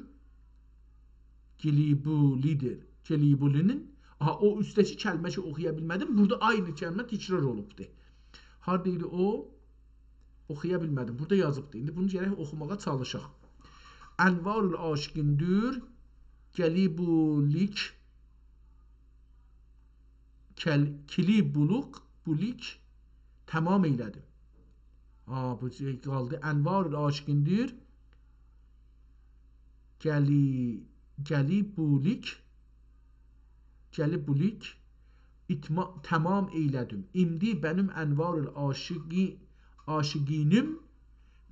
A: Gelibulidir. Gelibulinin, o üstteki kəlmə ki oxuya bilmədim, burada aynı kəlmə təkrar olubdur. Haradaydı o? Oxuya bilmədim. Burada yazıbdır. İndi bunu gərək oxumağa çalışaq. Envarul aşıqindir, Gelibulik, Bulik tamam eylədim. Bu qaldı. Envarul aşıqindir, Gelibulik tamam eylədim. İndi benim envarul aşıqinim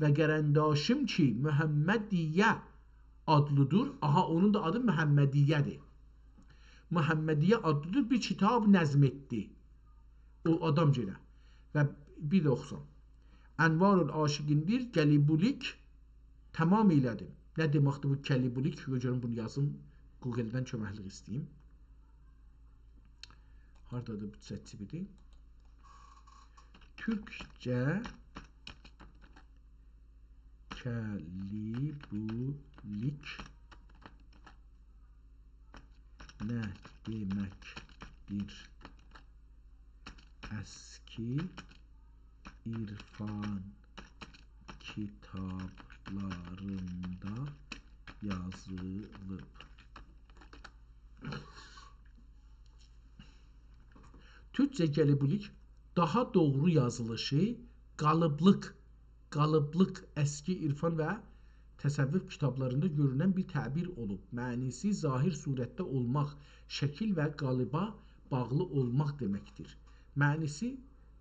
A: və qərəndaşım ki Muhammediyyə adlıdır. Onun da adı Muhammediyyədir. Muhammediyyə adlıdır, bir kitab nəzm etdi. O adam gələ. Və bir də oxusam. Envarul aşıqindir, Gelibulik tamam eylədim. Nə deməkdir bu Gelibulik? Görün bunu yazım. Google-dən köməklik istəyim. Haradadır bu çətçibidir? Türkçə Gelibulik nə deməkdir? Əski irfan kitablarında yazılıb. Türkçe Gelibulik daha doğru yazılışı qalıblıq əski irfan və təsəvvüf kitablarında görünən bir təbir olub. Mənisi zahir surətdə olmaq, şəkil və qalıba bağlı olmaq deməkdir. Mənisi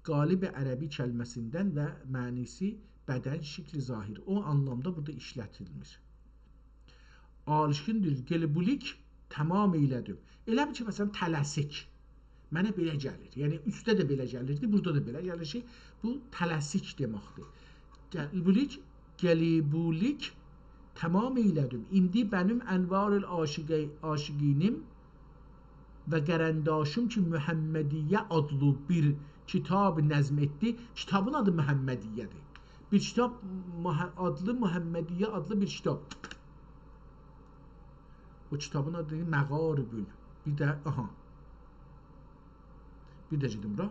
A: qalib ərəbi kəlməsindən və mənisi bədən şəkli zahir. O anlamda burada işlətilmiş. Alışkındır, gelibulik tamamilədir. Elə bir ki, məsələn, tələsik. Mənə belə gəlir. Yəni, üstdə də belə gəlirdi, burada da belə gəlir ki, bu tələsik deməkdir. Gelibulik tamamilədir. İndi mənim ənvarül aşiqinim və qərəndaşım ki, Mühəmmədiyyə adlı bir kitab nəzm etdi. Kitabın adı Mühəmmədiyyədir. Bir kitab adlı Mühəmmədiyyə adlı bir kitab. O kitabın adı Məğaribül. Bir də, aha. Bir də gedim bura.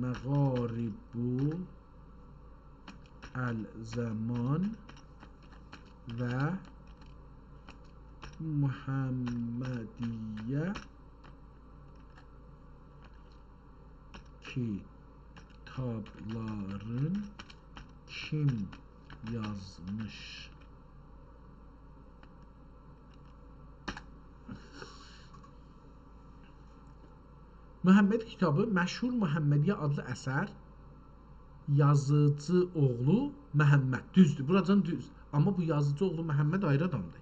A: Məğaribu əl-zaman və Muhammediyyə kitabların kim yazmış? Muhammed kitabı məşhur Muhammediyyə adlı əsər, yazıcı oğlu Məhəmməd. Düzdür, buradan düz. Amma bu yazıcı oğlu Məhəmməd ayrı adamdır.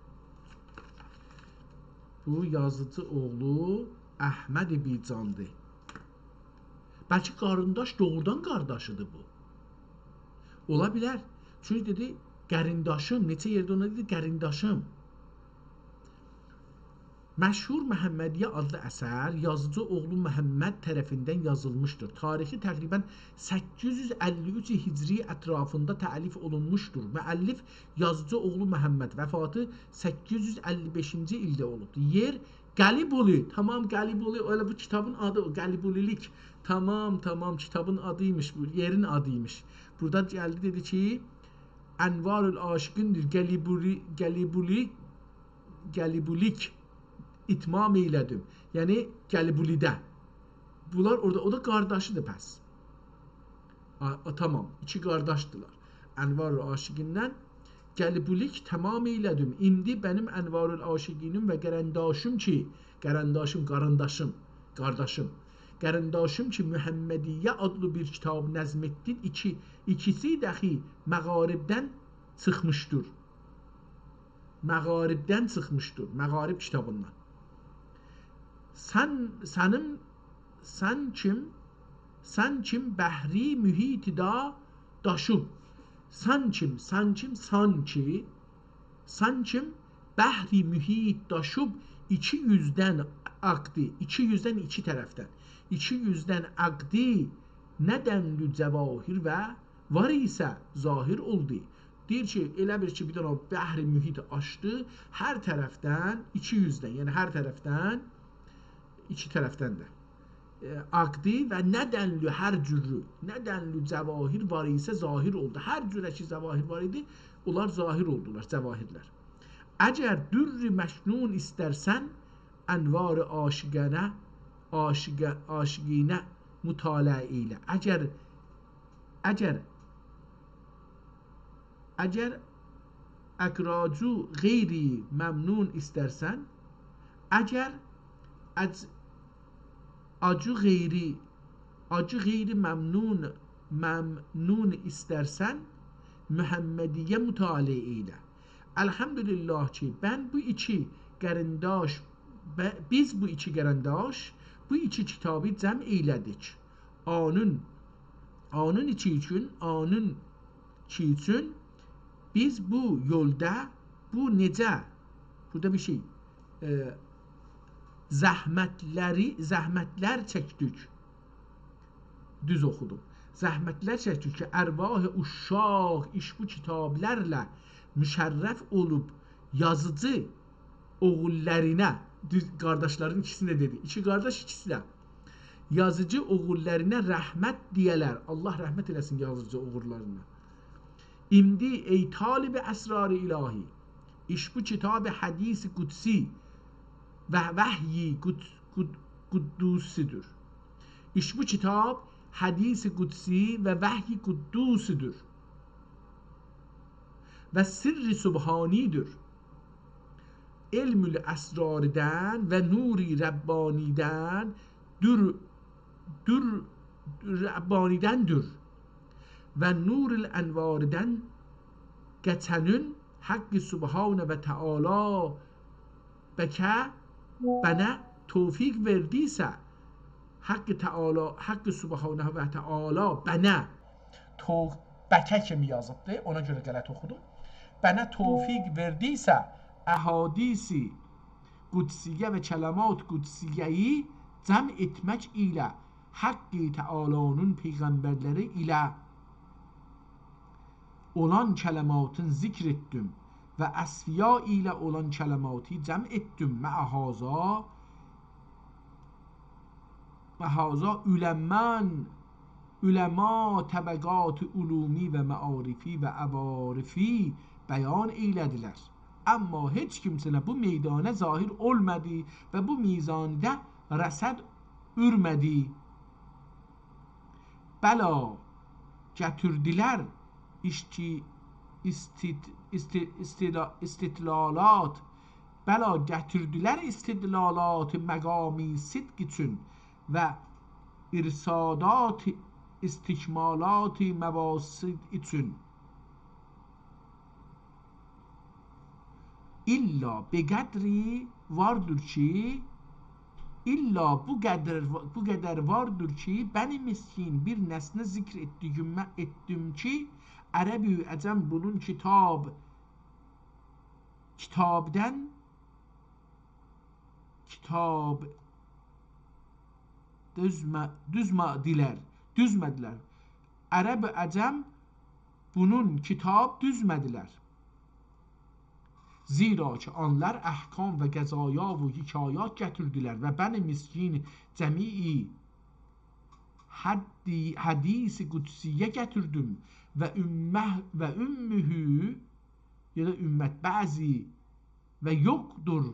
A: Bu yazıcı oğlu Əhməd ibn Candır. Bəlkə qarındaş doğrudan qardaşıdır bu. Ola bilər. Çünki dedi, qərindaşım. Neçə yerdə ona dedi, qərindaşım. Məşhur Məhəmmədiyyə adlı əsər yazıcı oğlu Məhəmməd tərəfindən yazılmışdır. Tarixi təqribən 853 hicri ətrafında təlif olunmuşdur. Müəllif yazıcı oğlu Məhəmməd vəfatı 855-ci ildə olubdur. Yer Gəliboli. Tamam, Gəliboli. Öyle bu kitabın adı o. Gəlibulilik. Tamam, kitabın adıymış bu. Yerin adıymış. Burada gəldi dedi ki, Ənvarül Aşiqindir. Gəlibulik itmam eylədim. Yəni Gəlibulidə. Bunlar orada, o da qardaşıdır pəs. Tamam, iki qardaşdılar. Ənvarül Aşiqindən Gəlibulik tamam eylədim. İndi mənim Ənvarül Aşiqinim və qərəndaşım ki, qardaşım, qərəndaşım ki, Mühəmmədiyyə adlı bir kitab nəzm etdi. İkisi dəxi Məğaribdən çıxmışdır. Məğarib kitabından. Sən kim bəhri mühitida daşıb. Sən kim bəhri mühit daşıb 200-dən aqdi, 200-dən iki tərəfdən. 200-dən aqdi nədənlü cəvahir və var isə zahir oldu. Deyir ki, elə bir ki, bir dənə bəhri mühit açdı, hər tərəfdən 200-dən, yəni hər tərəfdən iki tərəfdən də aqdi və nədənlü hər cürrü, nədənlü cəvahir var isə zahir oldu. Hər cürə ki, cəvahir var idi, onlar zahir oldular, cəvahirlər. Əgər dürr-i məşnun istərsən, ənvar-ı aşiqinə mütaliə ilə. Əgər əqracu qeyri məmnun istərsən, əgər acı qeyri məmnun istərsən, Mühəmmədiyyə mütaliə ilə. Elhamdülillah ki, biz bu iki qərəndaş bu iki kitabı cəm eylədik. Onun üçün biz bu yolda bu necə, burada bir şey zəhmətlər çəkdik. Düz oxudum. Zəhmətlər çəkdik ki, ərvah-ı uşşaq bu kitablərlə müşərrəf olub yazıcı oğullarına, düz qardaşların ikisini dedi. İki qardaş ikisi də yazıcı oğullarına rəhmət deyələr. Allah rəhmət eləsin yazıcı oğullarına. İmdi ey talibi əsrar-ı ilahi, bu kitab-ı hadis-i qudsi və vəhyi quddusidir. Bu kitab hadis-i qudsi və vəhyi quddusidir. Və sirri subhanidir. elmül əsrardən və nuri Rəbbanidən Rəbbanidəndir və nurul ənvardən geçenün Hakkı Subhane ve Teala bana tevfik verdiyse Hakkı Teala Hakkı Subhane ve Teala bana bəkə kimi yazıbdır. Ona görə qələt oxudum. Bana tevfik verdiyse ahadisi qudsiyə və kələmat qudsiyeyi cəm etmək ilə Hakkı Teala'nın peyğəmbərləri ilə olan kələmatın zikr etdim və əsfiya ilə olan kələmatı cəm etdim məhaza üləma təbəqat ulumi və məarifi və əvarifi bəyan eylədilər. Amma heç kimsənə bu meydana zahir olmadı və bu mizanda rəsəd ürmədi. Bəla gətirdilər istidlalat bəla gətirdilər istidlalat məqami sidq üçün və irsadat istikmalat məvasid üçün illa beqədri vardır ki bu qədər vardır ki bəni miskin bir nəsnə zikr etdim ki Ərəbi əcəm bunun kitabdən düzmədilər. Ərəb əcəm bunun kitab düzmədilər. Zira ki onlar əhkam və qəzaya və hikayat gətirdilər və bəni miskin cəmii hadisi qudsiyə gətirdim və ümmühü ya da ümmət bəzi və yoxdur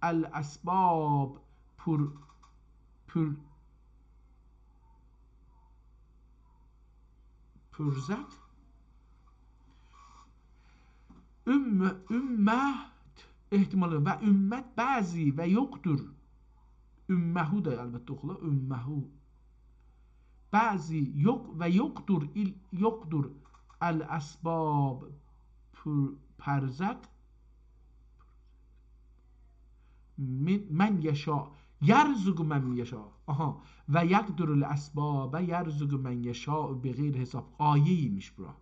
A: əl-əsbab pürzət ümmət ehtimalı və ümmət bəzi və yoxdur ümməhu da əlbəttə oxula ümməhu bəzi yox və yoxdur əl-əsbab pərzət mən yaşa yerzuqu mən yaşa və yaqdurul əsbabə yerzuqu mən yaşa beğeyr hesab ayeymiş bura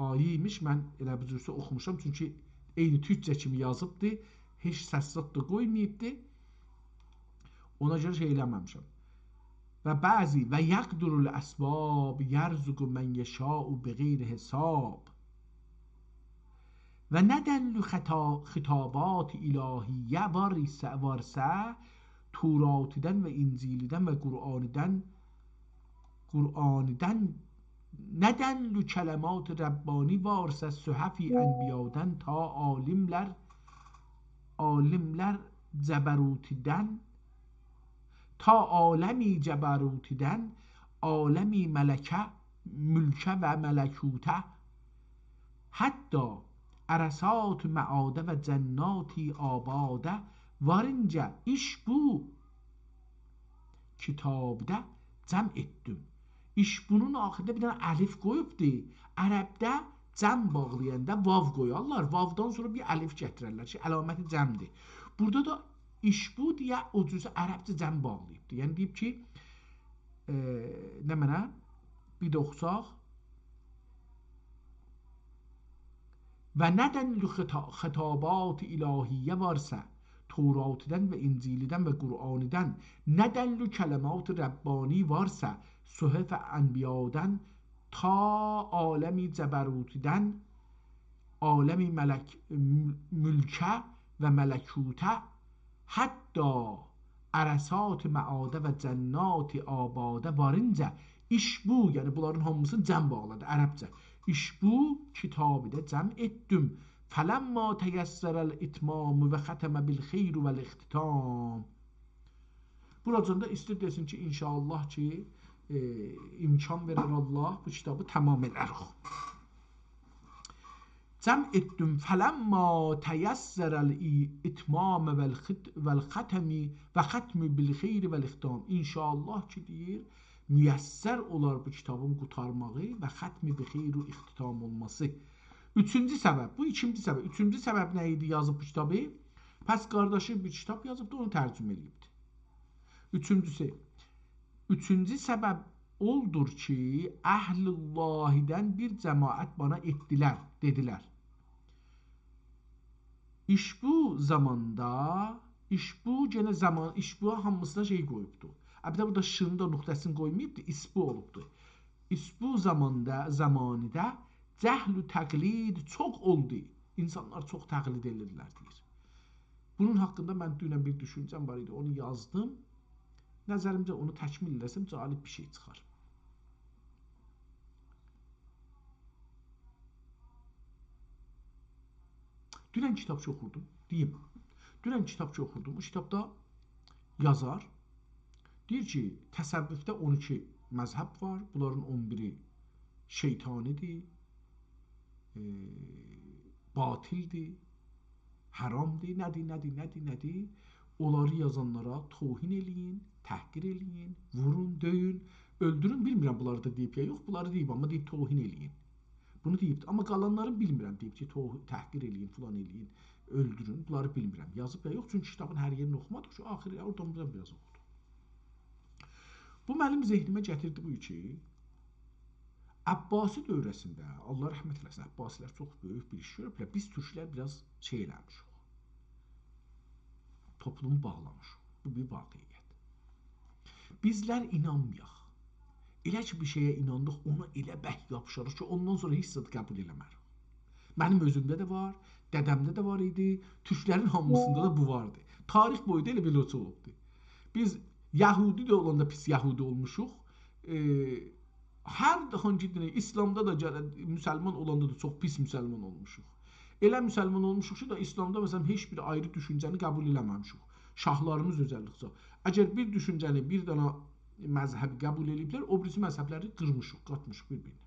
A: ayeymiş mən elə bu cürsə oxumuşam çünki eyni türkçə kimi yazıbdı heç səssat da qoymayıbdı ona görə şey eləməmişəm və bəzi və yaqdurul əsbab yerzuqu mən yaşa beğeyr hesab və nədənlü xitabat ilahiyyə varsə Turatidən və İncilidən və Qur'anidən nədənlü kələmat Rəbbani varsə sühəfi ənbiyadən ta alimlər cəbərutidən ta aləmi cəbərutidən aləmi mələkə mülkə və mələkutə hətta ərəsat məadə və cənnati abadə varınca iş bu kitabda cəm etdim. İş bunun axırında bir dənə əlif qoyubdur. Ərəbdə cəm bağlayanda vav qoyarlar. Vavdan sonra bir əlif gətirərlər ki, əlaməti cəmdir. Burada da iş bu deyə o cüzə ərəbcə cəm bağlayıbdır. Yəni deyib ki, nə mənə? Bir də oxusaq. Və nədənlü xitabat ilahiyyə varsa Turatidən və İncilidən və Qur'anidən nədənlü kələmat Rəbbani varsa suhuf ənbiyadan ta aləmi cəbərutidən aləmi mülkə və mələkutə hətta ərəsat məadə və cənnati abadə varınca iş bu, yəni bunların hamısını cəm bağladı ərəbcə. İş bu kitabıda cəm etdim. Fələmmə təyəssərəl itmamu və xətəmə bil xeyru vəl ixtitam. Buracında istəyir desin ki, inşallah ki, imkan verir Allah, bu kitabı tamam edərik. Cəm etdim fələmma təyəssərəl itmam vəl xətəmi və xətmi bil xeyri vəl ixtam. İnşallah ki deyir, müyəssər olar bu kitabın qutarmağı və xətmi bi xeyr və ixtitam olması. Üçüncü səbəb, bu ikinci səbəb. Üçüncü səbəb nə idi yazıb bu kitabı? Pəs qardaşı bir kitab yazıbdı, onu tərcümə edibdi. Üçüncü səbəb oldur ki, Əhl-Allahidən bir cəmaət bana etdilər, dedilər. İş bu zamanda, iş bu hamısına şey qoyubdu. Əbdə burada şığın da nöqtəsini qoymayıbdı, isbu olubdu. İsbu zamanında cəhl-ü təqlid çox oldu. İnsanlar çox təqlid edirlər, deyir. Bunun haqqında mən dünən bir düşüncəm var idi, onu yazdım. Nəzərimcə onu təkmil eləsəm, cəlib bir şey çıxar. Dünən kitabçı oxurdum, deyim. Dünən kitabçı oxurdum, o kitabda yazar. Deyir ki, təsəvvüfdə 12 məzhəb var, bunların 11-i şeytanidir, batildir, haramdır, nədir. Onları yazanlara tohin eləyin, təhqir eləyin, vurun, döyün, öldürün. Bilmirəm bunları da deyib ya yox, bunları deyib, amma deyib tohin eləyin. Bunu deyibdir. Amma qalanların bilmirəm, deyib ki, təhqir eləyin, filan eləyin, öldürün. Bunları bilmirəm. Yazıb ya yox, çünki kitabın hər yerini oxumadı ki, axır ya, oradan biraz oxudu. Bu mənim zehnimə gətirdi bu ki, Əbbasi dövrəsində, Allah rəhmət eləsin, Əbbasilər çox böyük bir iş görüblər. Biz türklər biraz şey eləmişik. Toplumu bağlamışıq. Bu bir vaqiyyət. Bizlər inanmayaq. Elə ki bir şeyə inandıq, ona elə bək yapışarıq ki, ondan sonra heç zat qəbul eləmərik. Mənim özümdə də var, dədəmdə də var idi, türklərin hamısında da bu vardı. Tarix boyda elə belə olubdu. Biz Yahudi də olanda pis Yahudi olmuşuq. Hər hangi dinə, İslamda da müsəlman olanda da çox pis müsəlman olmuşuq. Elə müsəlman olmuşuq ki, da İslamda məsələn heç bir ayrı düşüncəni qəbul eləməmişik. Şahlarımız özəllikcə. Əgər bir düşüncəni, bir dana məzhəbi qəbul ediblər, o birisi məzhəbləri qırmışıq, qatmışıq bir-birinə.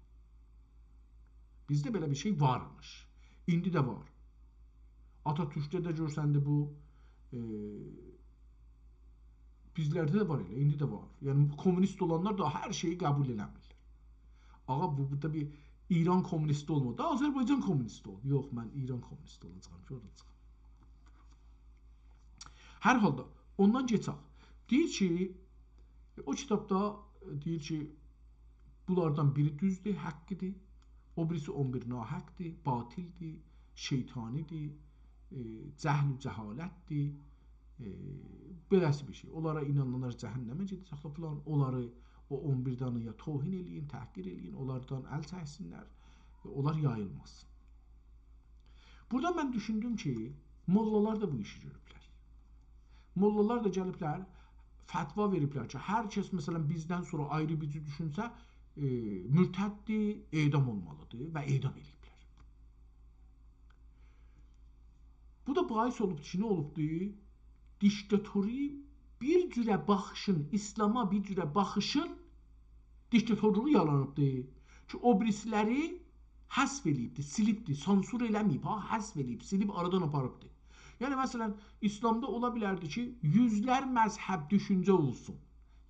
A: Bizdə belə bir şey varmış. İndi də var. Atatürkdə də görsəndi bu, bizlərdə də var elə, indi də var. Yəni kommunist olanlar da hər şeyi qəbul eləmirlər. Ağa, burada bir İran kommunisti olmadı, da Azərbaycan kommunisti oldu. Yox, mən İran kommunisti olacağım ki, olacağım. Hər halda, ondan geçək. Deyir ki, o kitabda deyir ki, bunlardan biri düzdür, haqqıdır, o birisi 11 nahəqdir, batildir, şeytanidir, cəhl-ü cəhalətdir, beləsi bir şey. Onlara inananlar cəhənnəmə gedəcəklər falan, onları o 11 danıya tohin eləyin, təhqir eləyin, onlardan əl çəksinlər, onlar yayılmasın. Burada mən düşündüm ki, mollalar da bu işi görüblər. Mollalar da gəliblər, fətva veriblər ki, hər kəs məsələn bizdən sonra ayrı bir düşünsə, mürtəddir, edam olmalıdır və edam ediblər. Bu da bahis olubdur ki, nə olubdur? Diktatori bir cürə baxışın, İslama bir cürə baxışın diktatorluğu yalanıbdır ki, o birisiləri həsv eləyibdir, silibdir, sansur eləməyib, həsv eləyib, silib aradan aparıbdır. Yəni, məsələn, İslamda ola bilərdi ki, yüzlər məzhəb düşüncə olsun.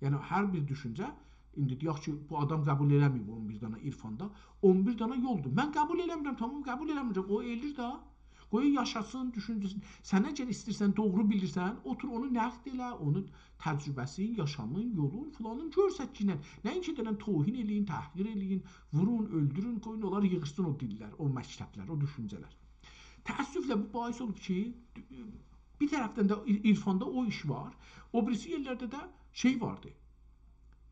A: Yəni, hər bir düşüncə, indi deyək ki, bu adam qəbul eləməyib 11 dana irfanda, 11 dana yoldur. Mən qəbul eləmirəm, tamam, qəbul eləmirəm, o elir də. Qoy yaşasın, düşüncəsin. Sən necə istəyirsən, doğru bilirsən, otur onu nəqd elə, onun təcrübəsin, yaşamın, yolun, filanın görsət ki, nəinki deyilən tohin eləyin, təhqir eləyin, vurun, öldürün, qoyun, onlar yığışsın o dillər, o məktəblər, o düşüncələr. Təəssüflə bu bahis olub ki, bir tərəfdən də irfanda o iş var, o birisi yerlərdə də şey vardı,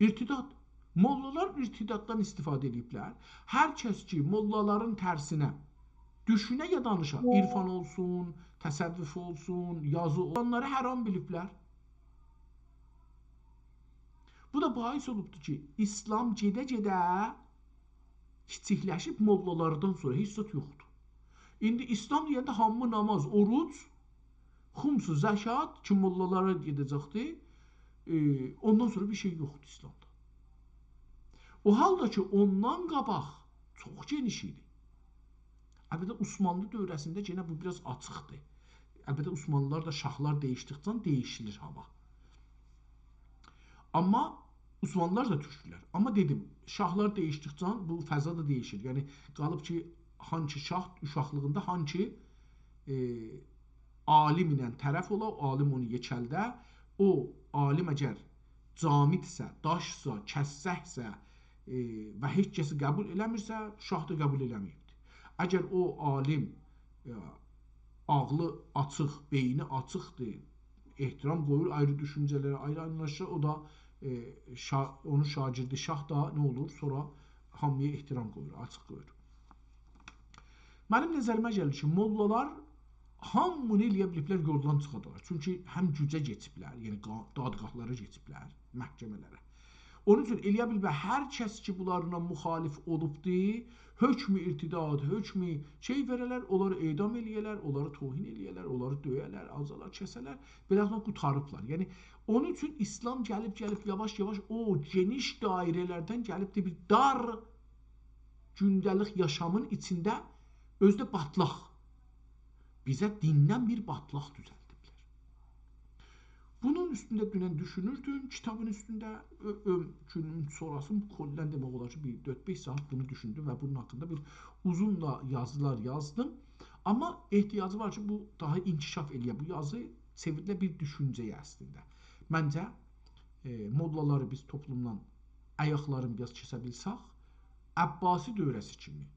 A: irtidad. Mollalar irtidaddan istifadə ediblər. Hər kəs ki, mollaların tərsinə düşünə ya danışa, irfan olsun, təsəvvüf olsun, yazı olsun, onları haram biliblər. Bu da bahis olubdur ki, İslam gedə-gedə kiçikləşib mollalardan sonra heç zat yoxdur. İndi İslam deyəndə hamı namaz, oruc, xumsu, zəkat ki, mollalara gedəcəkdir, ondan sonra bir şey yoxdur İslamda. O halda ki, ondan qabaq çox geniş idi. Əlbəttə, Osmanlı dövrəsində yenə bu biraz açıqdır. Əlbəttə, Osmanlılar da şahlar değişdikcə değişilir hava. Amma Osmanlılar da türkdülər. Amma dedim, şahlar değişdikcə bu fəza da değişir. Yəni, qalıb ki, hanki şah uşaqlığında hanki alim ilə tərəf ola, alim onu yekəldə, o alim əgər camidsə, daşsa, kəssəhsə və heç kəsi qəbul eləmirsə, şah da qəbul eləməyibdir. Əgər o alim ağlı açıq, beyni açıqdır, ehtiram qoyur ayrı düşüncələrə, ayrı anlayışa, o da onun şagirdi şah da nə olur? Sonra hamıya ehtiram qoyur, açıq qoyur. Mənim nəzərimə gəlir ki, mollalar hamını eləyə biliblər, yoldan çıxadılar. Çünki həm gücə geçiblər, yəni dadqahlara geçiblər, məhkəmələrə. Onun üçün eləyə biliblər, hər kəs ki, bunlarla müxalif olubdur, hökmü irtidad, hökmü şey verələr, onları edam eləyələr, onları tohin eləyələr, onları döyələr, azalar, kəsələr, belədən qutarıblar. Yəni, onun üçün İslam gəlib, yavaş-yavaş o geniş dairələrdən gəlib də bir dar gündəlik yaşamın içində özdə batlaq. Bizə dindən bir batlaq düzəldiblər. Bunun üstündə dünən düşünürdüm, kitabın üstündə günün sonrası koldən demək olar ki, bir 4-5 saat bunu düşündüm və bunun haqqında bir uzunla yazılar yazdım. Amma ehtiyacı var ki, bu daha inkişaf eləyə. Bu yazı çevrilə bir düşüncəyə əslində. Məncə, mollaları biz toplumdan ayaqlarını biraz kəsə bilsək, Əbbasi dövrəsi kimi,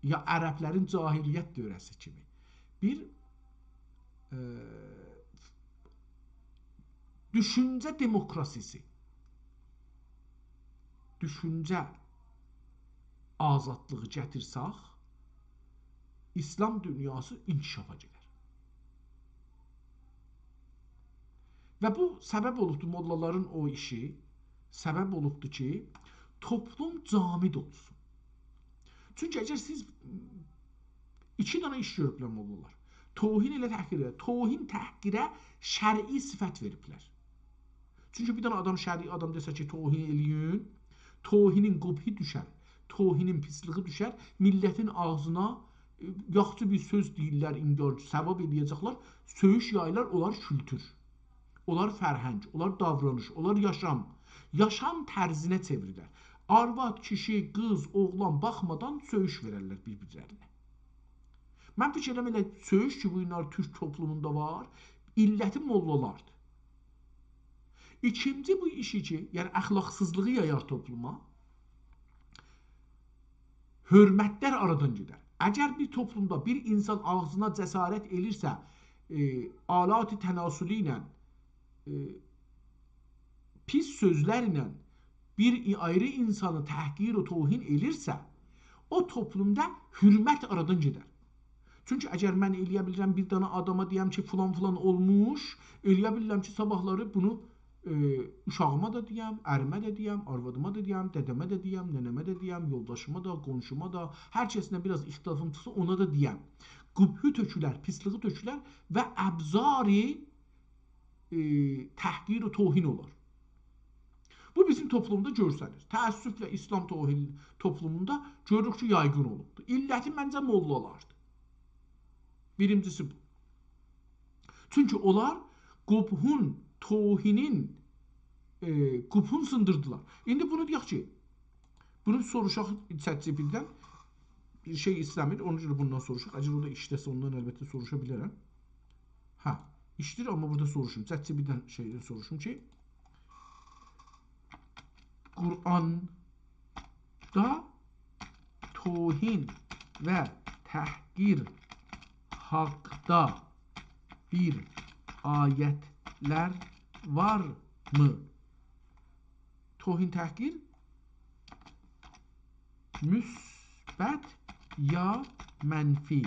A: ya ərəblərin cahiliyyət dövrəsi kimi bir düşüncə demokrasisi, düşüncə azadlığı gətirsək, İslam dünyası inkişafa gedər. Və bu səbəb olubdur, mollaların o işi, səbəb olubdur ki, toplum camid olsun. Çünki əgər siz 2 dənə iş görüblər mollalar, tohin ilə təhqirə, tohin təhqirə şəri sifət veriblər. Çünki bir dənə adam şəri adam desə ki, tohin eləyin, tohinin qubhi düşər, tohinin pisliği düşər, millətin ağzına yaxşı bir söz deyirlər, ingarcı, səvab eləyəcəklər, söyüş yaylar, onlar kültür, onlar fərhəng, onlar davranış, onlar yaşam, yaşam tərzinə çevirirlər. Arvad, kişi, qız, oğlan baxmadan söyüş verərlər bir-birlərinə. Mən fikirəm elə söyüş ki, bu günlər türk toplumunda var, illəti mollalardır. İkinci bu işi ki, yəni əxlaqsızlığı yayar topluma, hörmətlər aradan gedər. Əgər bir toplumda bir insan ağzına cəsarət elirsə, alat-ı tənasülü ilə, pis sözlərlə bir ayrı insanı təhqir və tohin elirsə, o toplumda hürmət aradan gedər. Çünki əgər mən eləyə bilirəm bir dənə adama deyəm ki, filan olmuş, eləyə bilirəm ki, sabahları bunu uşağıma da deyəm, ərimə də deyəm, arvadıma da deyəm, dədəmə də deyəm, nənəmə də deyəm, yoldaşıma da, qonşuma da, hər kəsinə biraz ixtilafım çıxsa ona da deyəm. Qubhü tökülər, pisliği tökülər və əbzari təhqir və tohin olar. Bu bizim toplumda görsənir. Təəssüflə İslam toplumunda görürük ki, yaygın olubdur. İlləti məncə mollalardır. Birincisi bu. Çünki onlar qubhun, tohinin qubhun sındırdılar. İndi bunu deyək ki, bunu soruşaq ChatGPT-dən, bir şey istəmir, onun üçün bundan soruşaq. Əgər o da işləsə ondan əlbəttə soruşa bilərəm. Hə, işdir, amma burada soruşum. ChatGPT-dən şeydən soruşum ki, Qur'anda tohin və təhqir haqda bir ayətlər varmı? Tohin təhqir müsbət ya mənfi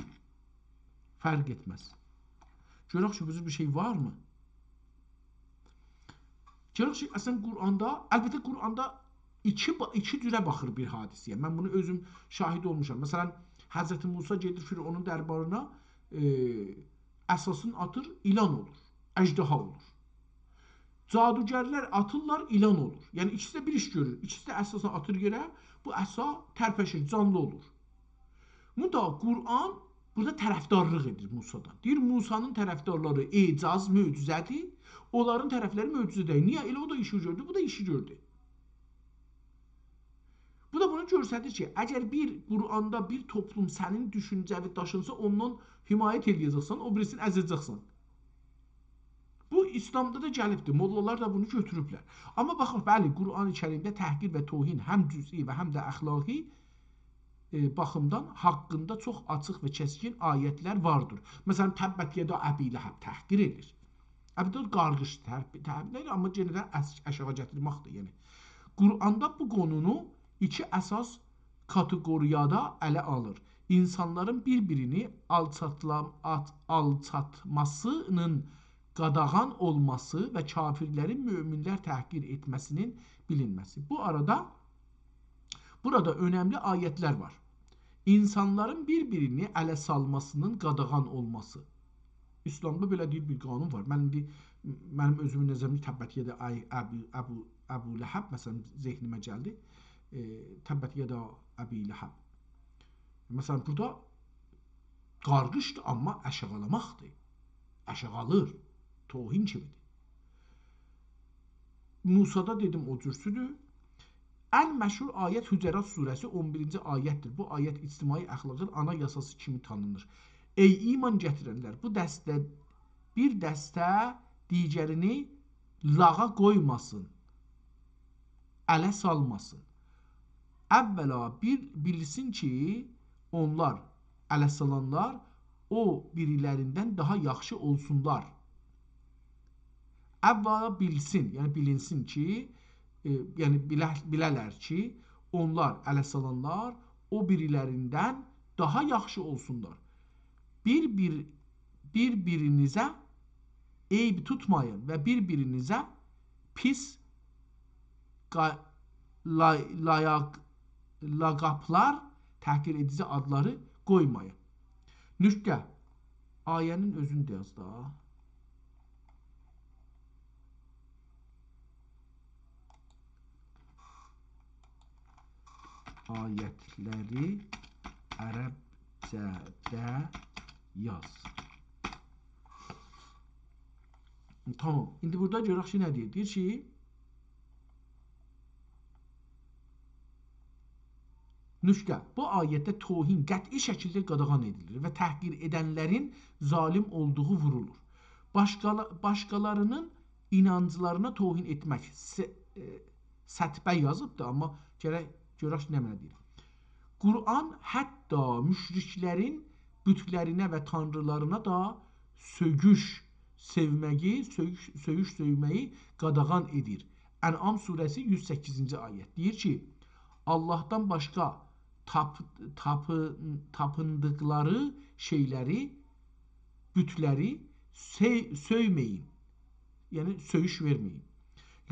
A: fərq etməz. Görək ki, bir şey varmı? Görək ki, əslən Qur'anda, əlbəttə Qur'anda iki cürə baxır bir hadisiyə. Mən bunu özüm şahid olmuşam. Məsələn, Həzrəti Musa gedir Fironun dərbarına, əsasını atır, ilan olur, əjdaha olur. Cadugərlər atırlar, ilan olur. Yəni ikisi də bir iş görür. İkisi də əsasən atır yerə, bu əsa tərpəşir, canlı olur. Müda Quran burada tərəfdarlıq edir Musadan. Deyir Musanın tərəfdarları ecaz, möcüzədir. Onların tərəfləri möcüzə deyil. Niyə? Elə o da işi gördü, bu da işi gördü. Bu da bunu göstərir ki, əgər bir Quranda bir toplum sənin düşüncəvi daşınsa, ondan himayət edəcəksən, o birisini əzəcəksən. Bu İslamda da gəlibdir. Mollalar da bunu götürüblər. Amma baxın, bəli, Quran-ı Kərimdə təhqir və tohin həm cüz'i və həm də əxlaqi baxımdan haqqında çox açıq və kəskin ayətlər vardır. Məsələn, Təbbət yədə Əbi Ləhəb təhqir edir. Əbi də qarğış təhqir edir, amma yenə də aşağı gətirməkdir. Yəni Quranda bu qonunu iki əsas kateqoriyada ələ alır. İnsanların bir-birini alçatmasının qadağan olması və kafirlərin möminlər təhqir etməsinin bilinməsi. Burada önəmli ayətlər var. İnsanların bir-birini ələ salmasının qadağan olması. İslamda belə deyil bir qanun var. Mənim özümün nəzərimdə Təbbət yədə Əbu Ləhəb məsələn zehnimə gəldi. Təbbət yədə Əbi Ləhəb. Məsələn burada qarğışdır, amma əşəğalamaqdır. Əşəğalır. Tohin kimidir. Musada dedim o cürsüdür. Ən məşhur ayət Hücərat surəsi 11-ci ayətdir. Bu ayət ictimai əxlaqın ana yasası kimi tanınır. Ey iman gətirənlər, bu bir dəstə digərini lağa qoymasın, ələ salmasın. Əvvəla bilsin ki, onlar, ələ salanlar, o birilərindən daha yaxşı olsunlar. Əvvəla bilsin, yəni bilinsin ki, yəni bilələr ki, onlar, ələ salanlar, o birilərindən daha yaxşı olsunlar. Bir-birinizə eyb tutmayın və bir-birinizə pis laqablar, təhqir edici adları qoymayın. Nüqtə, ayənin özünü də yaz da. Ayətləri ərəbcədə yaz. Tamam. İndi burada görək ki, nə deyir? Deyir ki, nüqtə, bu ayətdə tohin qəti şəkildə qadağan edilir və təhqir edənlərin zalim olduğu vurulur. Başqalarının inanclarına tohin etmək sətbə yazıbdır, amma görək nə mənə deyir. Quran hətta müşriklərin bütlərinə və tanrılarına da söyüş söyməyi qadağan edir. Ən'am surəsi 108-ci ayət. Deyir ki, Allahdan başqa tapındıqları şeyləri, bütləri söyməyin. Yəni, söyüş verməyin.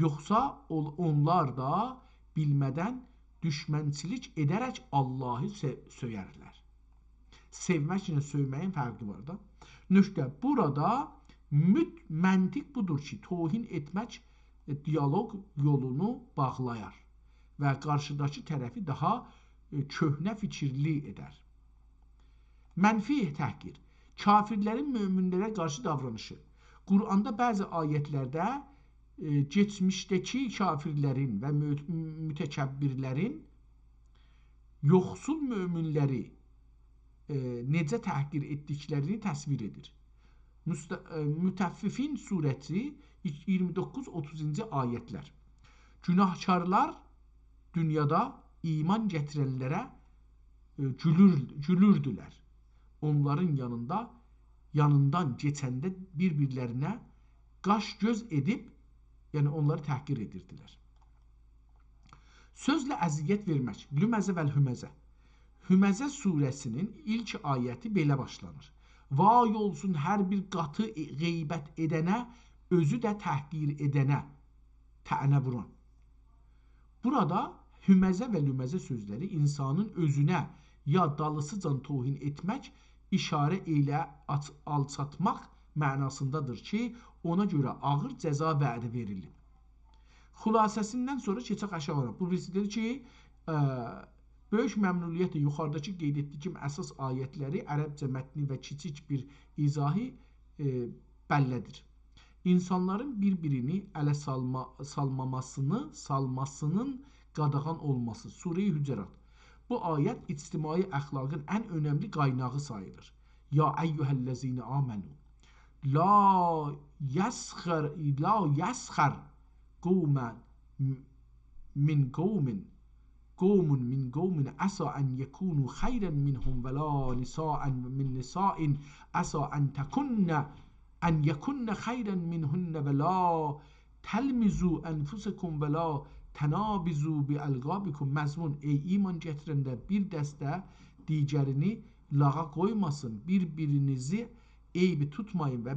A: Yoxsa onlar da bilmədən düşmənçilik edərək Allahı söyərlər. Sevmək ilə söyməyin fərqi var da. Nöqtə, burada məntiq budur ki, tohin etmək diyaloq yolunu bağlayar və qarşıdakı tərəfi daha köhnə fikirli edər. Mənfi təhqir, kafirlərin möminlərə qarşı davranışı. Quranda bəzi ayətlərdə geçmişdəki kafirlərin və mütəkəbbirlərin yoxsul möminləri necə təhqir etdiklərini təsvir edir. Mütəffifin surəsi 29-30-cu ayətlər. Günahkarlar dünyada iman gətirənlərə gülürdülər. Onların yanından keçəndə bir-birlərinə qaş göz edib, yəni onları təhqir edirdilər. Sözlə əziyyət vermək. Lüməzə və Hüməzə. Hüməzə surəsinin ilk ayəti belə başlanır. Vay olsun hər bir qatı qeybət edənə, özü də təhqir edənə, tənə vuran. Burada Hüməzə və Lüməzə sözləri insanın özünə ya dalısıcan tohin etmək, işarə ilə alçatmaq mənasındadır ki, ona görə ağır cəza vədi verilib. Xülasəsindən sonra keçək aşağıya. Bu birisi dedi ki, böyük məmnuniyyətlə yuxarıdakı qeyd etdiyim əsas ayətləri ərəbcə mətni və kiçik bir izahi bəllədir. İnsanların bir-birini ələ salmasının qadağan olması. Sure-i Hücurat. Bu ayət ictimai əxlaqın ən önəmli qaynağı sayılır. Ya eyyuhellezine amenu la yasxar qawman min qawmin asa an yakunu xayran minhum və la nisa'an min nisa'in asa an yakunna xayran minhunna və la təlmizu enfusakum və la tənabizu bi əlqabikum. Məzmun, ey iman gətirəndə bir dəstə digərini lağa qoymasın, bir-birinizi eybi tutmayın və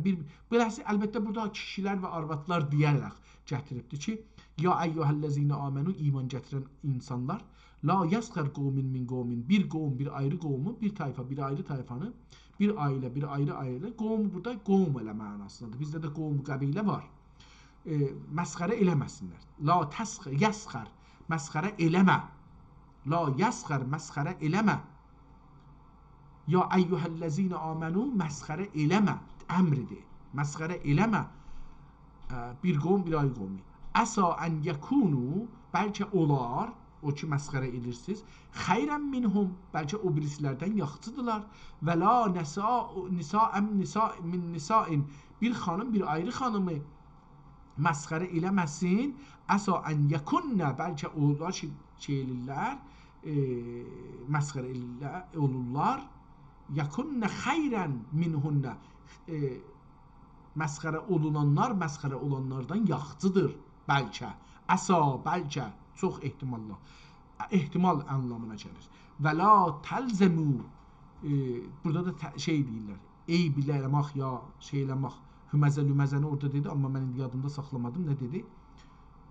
A: beləsi əlbəttə burada kişilər və arvadlar deyərək gətiribdir ki, ya eyyuhellezine amenu, iman gətirən insanlar, la yasxar qawmin min qawmin, bir qovm bir ayrı qovmu, bir tayfa bir ayrı tayfanı, bir ailə bir ayrı ailə, qovm burada qovm elə mənasındadır. Bizdə də qovm qəbilə var. Məsxərə eləməsinlər. La yasxar, məsxərə eləmə. La yasxar, məsxərə eləmə. Ya eyyuhellezine amenu, məsxərə eləmə. Əmridir. Məsxərə eləmə. Bir qovm bir ayrı qovmi. Asa an yakunu, bəlkə olar, o ki məsxərə edirsiniz, xayrən minhum, bəlkə o birislərdən yaxşıdırlar. Və la nisa'in min nisa'in, bir xanım bir ayrı xanımı məsxərə eləməsin. Asa an yakunna, bəlkə onlar şey elirlər, məsxərə olurlar. Yakunna xayrən minhunna, məsxərə olunanlar məsxərə olanlardan yaxşıdır. Bəlkə, əsa, bəlkə, çox ehtimalla, ehtimal anlamına gəlir. Və la təlzəmu, burada da şey deyirlər, eybiləmək ya şeyləmək, hüməzə-lüməzəni orada dedi, amma mən indi yadımda saxlamadım, nə dedi?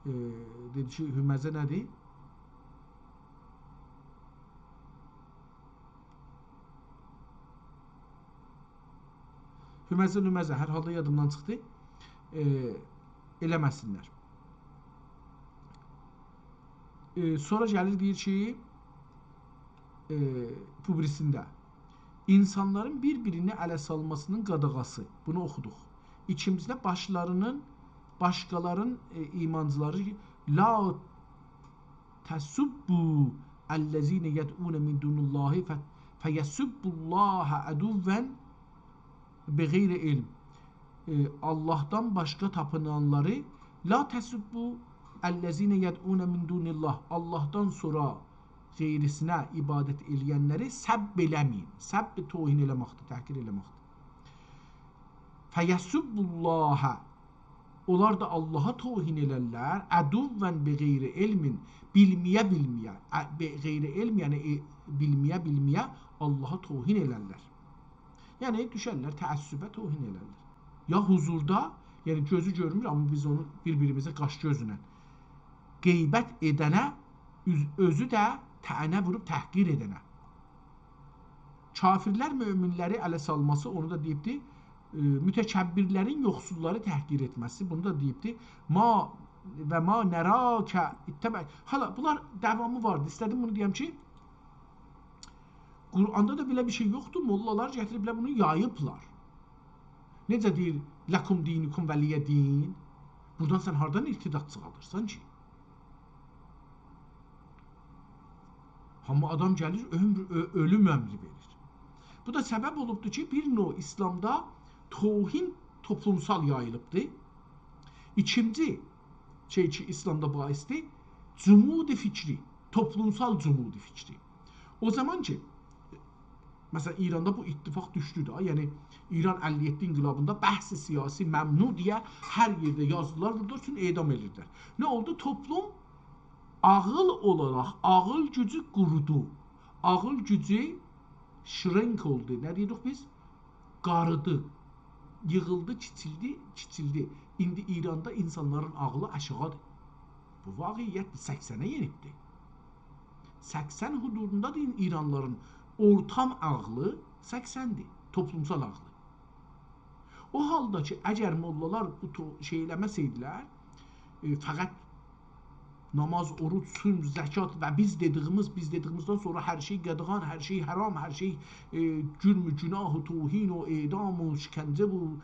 A: Dedi ki, hüməzə nədir? Hüməzə-lüməzə, hər halda yadımdan çıxdı, eləməsinlər. Sonra gəlir deyir ki, bu birisində, insanların bir-birini ələ salmasının qadağası, bunu oxuduq. İkincisidə başqaların imancıları la təsubbu əllezine yəd'unə min dunullahi fəyəsubbullaha əduvvən beğeyri ilm. Allah'tan başqa tapınanları la təsubbu əllezine yəd'unə min dunillah, Allah'tan sonra qeyrisinə ibadət eləyənləri səbb eləməyin. Səbb tohin eləməkdir, təhqir eləməkdir. Fəyəsubbullaha, onlar da Allaha tohin elərlər, əduvvən beğeyri ilmin, bilməyə, beğeyri ilm, yəni bilməyə Allaha tohin elərlər. Yəni düşərlər, təəssübə tohin elərlər. Ya huzurda, yəni gözü görmür, amma biz onu bir-birimizə qaş gözünə qeybət edənə, özü də tənə vurub təhqir edənə. Kafirlər möminləri ələ salması, onu da deyibdir, mütəkəbbirlərin yoxsulları təhqir etməsi, bunu da deyibdir. Ma nərakə ittəbək. Hala, bunlar davamı vardı. İstədim bunu deyəm ki, Qur'anda da belə bir şey yoxdur. Mollalar gətiriblər bunu yayıblar. Necə deyir? Ləkum dinikum vəliyə din. Buradan sən hardan irtidat çıxalırsan ki? Amma adam gəlir, ölüm əmri verir. Bu da səbəb olubdur ki, bir növ İslamda tohin toplumsal yayılıbdır. İkinci şey ki, İslamda baisdir, cumudi fikri, toplumsal cumudi fikri. O zaman ki, məsələn, İranda bu ittifaq düşdü da, yəni İran 57 inqilabında bəhs-i siyasi məmnu deyə hər yerdə yazdılar, burada üçün edam edirlər. Nə oldu? Toplum ağıl olaraq, ağıl gücü qurudu. Ağıl gücü şrenk oldu. Nə deyirik biz? Qarıdı. Yığıldı, kiçildi. İndi İranda insanların ağlı aşağıdır. Bu vaqiyyət 80-ə yenibdir. 80 hududunda deyin İranların ortam ağlı 80'dir. Toplumsal ağlı. O halda ki, əgər mollalar bu şey eləməsəydilər, fəqət namaz, oruç, sülm, zəkat və biz dediyimizdən sonra hər şey qadağan, hər şey haram, hər şey cürm, günah, tohin, edam, şikəncə bu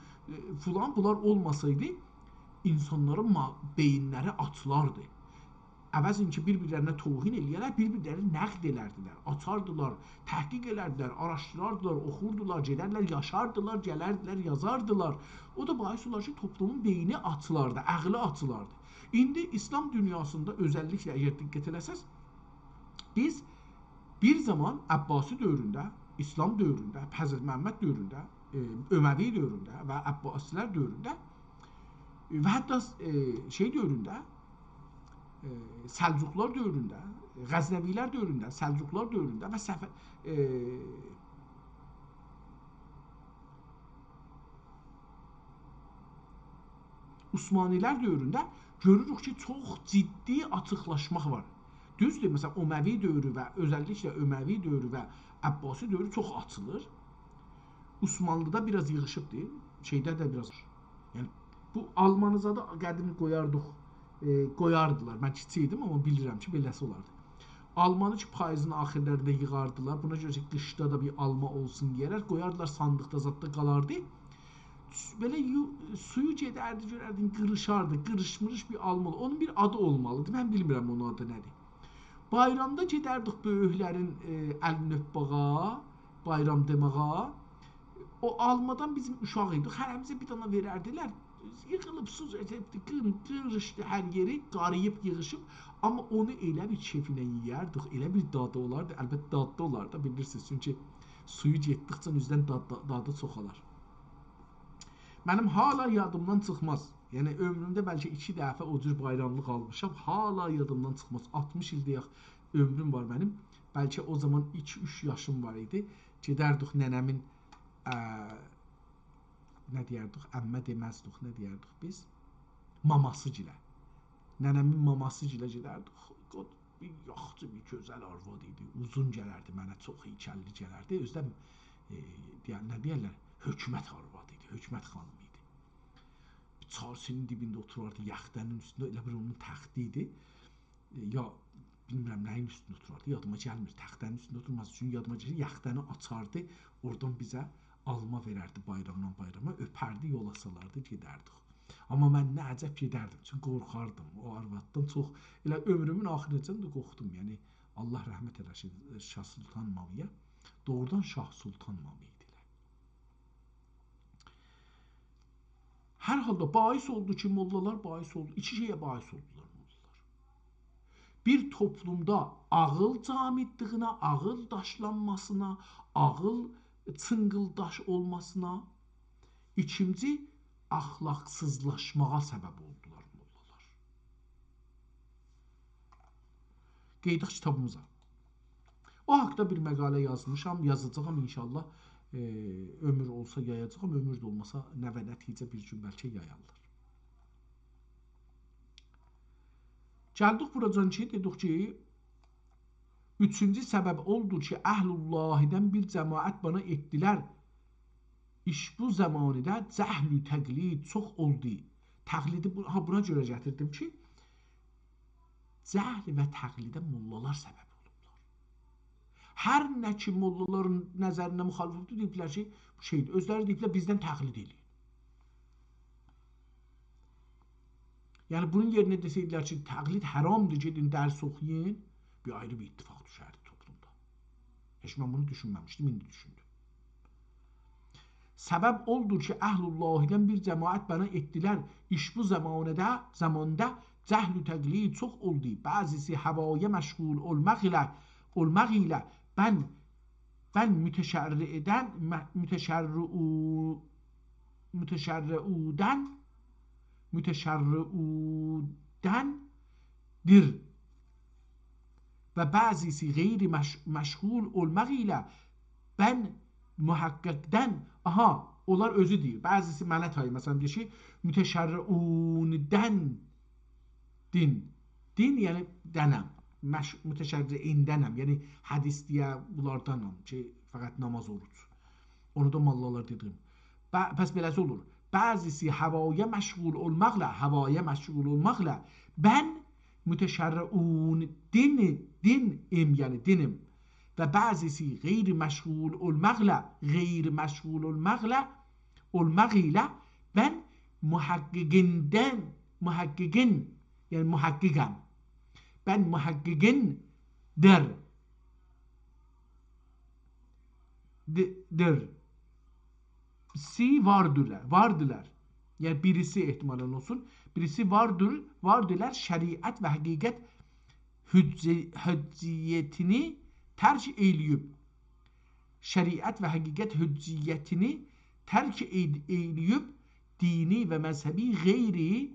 A: filan bunlar olmasaydı, insanların beyinləri açılardı. Əvəzinki bir-birlərinə tohin eləyərək, bir-birlərini nəqd elərdilər, açardılar, təhqiq elərdilər, araşdırardılar, oxurdular, gedərlər, yaşardılar, gələrdilər, yazardılar. O da bahis olar ki, toplumun beyni açılardı, əqli açılardı. İndi İslam dünyasında özəlliklə əgər diqqət eləsəz, biz bir zaman Əbbasi dövründə, İslam dövründə, Həzrət Məhəmməd dövründə, Öməvi dövründə və Əbbasilər dövründə və hətta şey dövründə, Səlcuqlar dövründə, Qəznəvilər dövründə, Səlcuqlar dövründə və Osmanilər dövründə görürük ki, çox ciddi açıqlaşmaq var. Düzdür, məsələn, Öməvi dövrü və özəlliklə Öməvi dövrü və Əbbasi dövrü çox açılır. Osmanlıda biraz yığışıbdır, şeydə də biraz. Yəni, bu Almanızada qədim qoyardılar. Mən kiçik idim, amma bilirəm ki, beləsi olardı. Almanı ki, payızın axirlərində yığardılar. Buna görə ki, qışda da bir alma olsun deyərək qoyardılar, sandıqda zadda qalardı. Belə suyu gedərdi, görərdin, qırışardı, qırışmırış bir alma. Onun bir adı olmalıdır. Mən bilmirəm onun adı nədir. Bayramda gedərdik böyüklərin əlini öpməyə, bayram deməyə. O almadan bizim uşaq idik, hərəmizə bir dana verərdilər. Yıxılıb, su etdi, qırışdı hər yeri, qarıyıb, yığışıb. Amma onu elə bir keyfinə yeyərdik, elə bir dadı olardı. Əlbəttə dadlı olardı, bilirsiniz. Çünki suyu getdikcə üzdən dadı çoxalar. Mənim hala yadımdan çıxmaz. Yəni, ömrümdə bəlkə 2 dəfə o cür bayramlıq almışam. Hala yadımdan çıxmaz. 60 il deyək, ömrüm var mənim. Bəlkə o zaman 2-3 yaşım var idi. Gedərdik nənəmin nə deyərdik, əmmə deməzdik, nə deyərdik biz? Maması gilə. Nənəmin maması gilə gedərdik. Bir yaxçı, bir gözəl arvad idi. Uzun gələrdi mənə, çox heykəlli gələrdi. Özdən, nə deyərlər, hökumət arvad idi, hökumət xanımı idi. Bir çarşının dibində oturardı, yaxtanın üstündə, elə bir onun təxti idi. Ya, bilmirəm nəyin üstündə oturardı, yadıma gəlmir. Təxtənin üstündə oturmaz, çünki yadıma gəlir, yaxtanı açardı, oradan bizə alma verərdi bayramdan bayrama, öpərdi, yola salardı, gedərdik. Amma mən nə əcəb gedərdim, çünki qorxardım o arvaddan çox. Elə ömrümün axırıncən də qorxdum, yəni Allah rəhmət eləsin Şah Sultan Mamiyə, doğrudan Şah Sultan Mami idilər. Hər halda bahis oldu ki, mollalar bahis oldu, iki şeyə bahis oldular mollalar. Bir toplumda ağıl camidliyinə, ağıl daşlanmasına, ağıl çıngıldaş olmasına, ikinci axlaqsızlaşmağa səbəb oldular mollalar. Qeydək kitabımıza. O haqda bir məqalə yazmışam, yazacağam inşallah. Ömür olsa yayacağam, ömür də olmasa nəvə nəticə bir gün bəlkə yayarlar. Gəldik buracan ki, dedik ki, üçüncü səbəb oldu ki, Əhlullahidən bir cəmaət bana etdilər. İş bu zamanıda cəhlü təqlid çox oldu. Təqlidi buna görə gətirdim ki, cəhl və təqlidə mollalar səbəb olublar. Hər nə ki mollaların nəzərinə müxalifətdir, deyiblər ki, bu şeydir. Özləri deyiblər, bizdən təqlid edin. Yəni bunun yerinə desəydilər ki, təqlid haramdır, gedin dərs oxuyun, bir ayrı bir ittifaq düşərdi toplumda. Heç mən bunu düşünməmişdim, indi düşündüm. Səbəb oldur ki, Əhlullahidən bir cəmaət bana etdilər, iş bu zamanda cəhlü təqlid çox oldu. Bəzisi havaya məşğul olmaq ilə ben müteşərriudendir və bəzisi qeyri məşğul olmaq ilə ben muhakkakdən, onlar özü deyir. Bəzisi mənə tayı, məsələn deyir ki, müteşərriunden din yəni dənəm, müteşərriindənəm, yəni hədis deyə bunlardanam ki, fəqət namaz oruç. Onu da mallalar dedim. Bəs beləsi olur. bazisi havaya meşgul olmakla, havaya meşgul olmakla, ben müteşerriun dinim yani dinim ve bazisi gayri meşgul olmakla ben muhakkigin yani muhakkigen, ben muhakkigin der si vardılar. Yani birisi ihtimalen olsun. Birisi vardırlar şeriat ve hakikat hücciyetini terk eyleyip şeriat ve hakikat hücciyetini terk eyleyip dini ve mezhebi gayri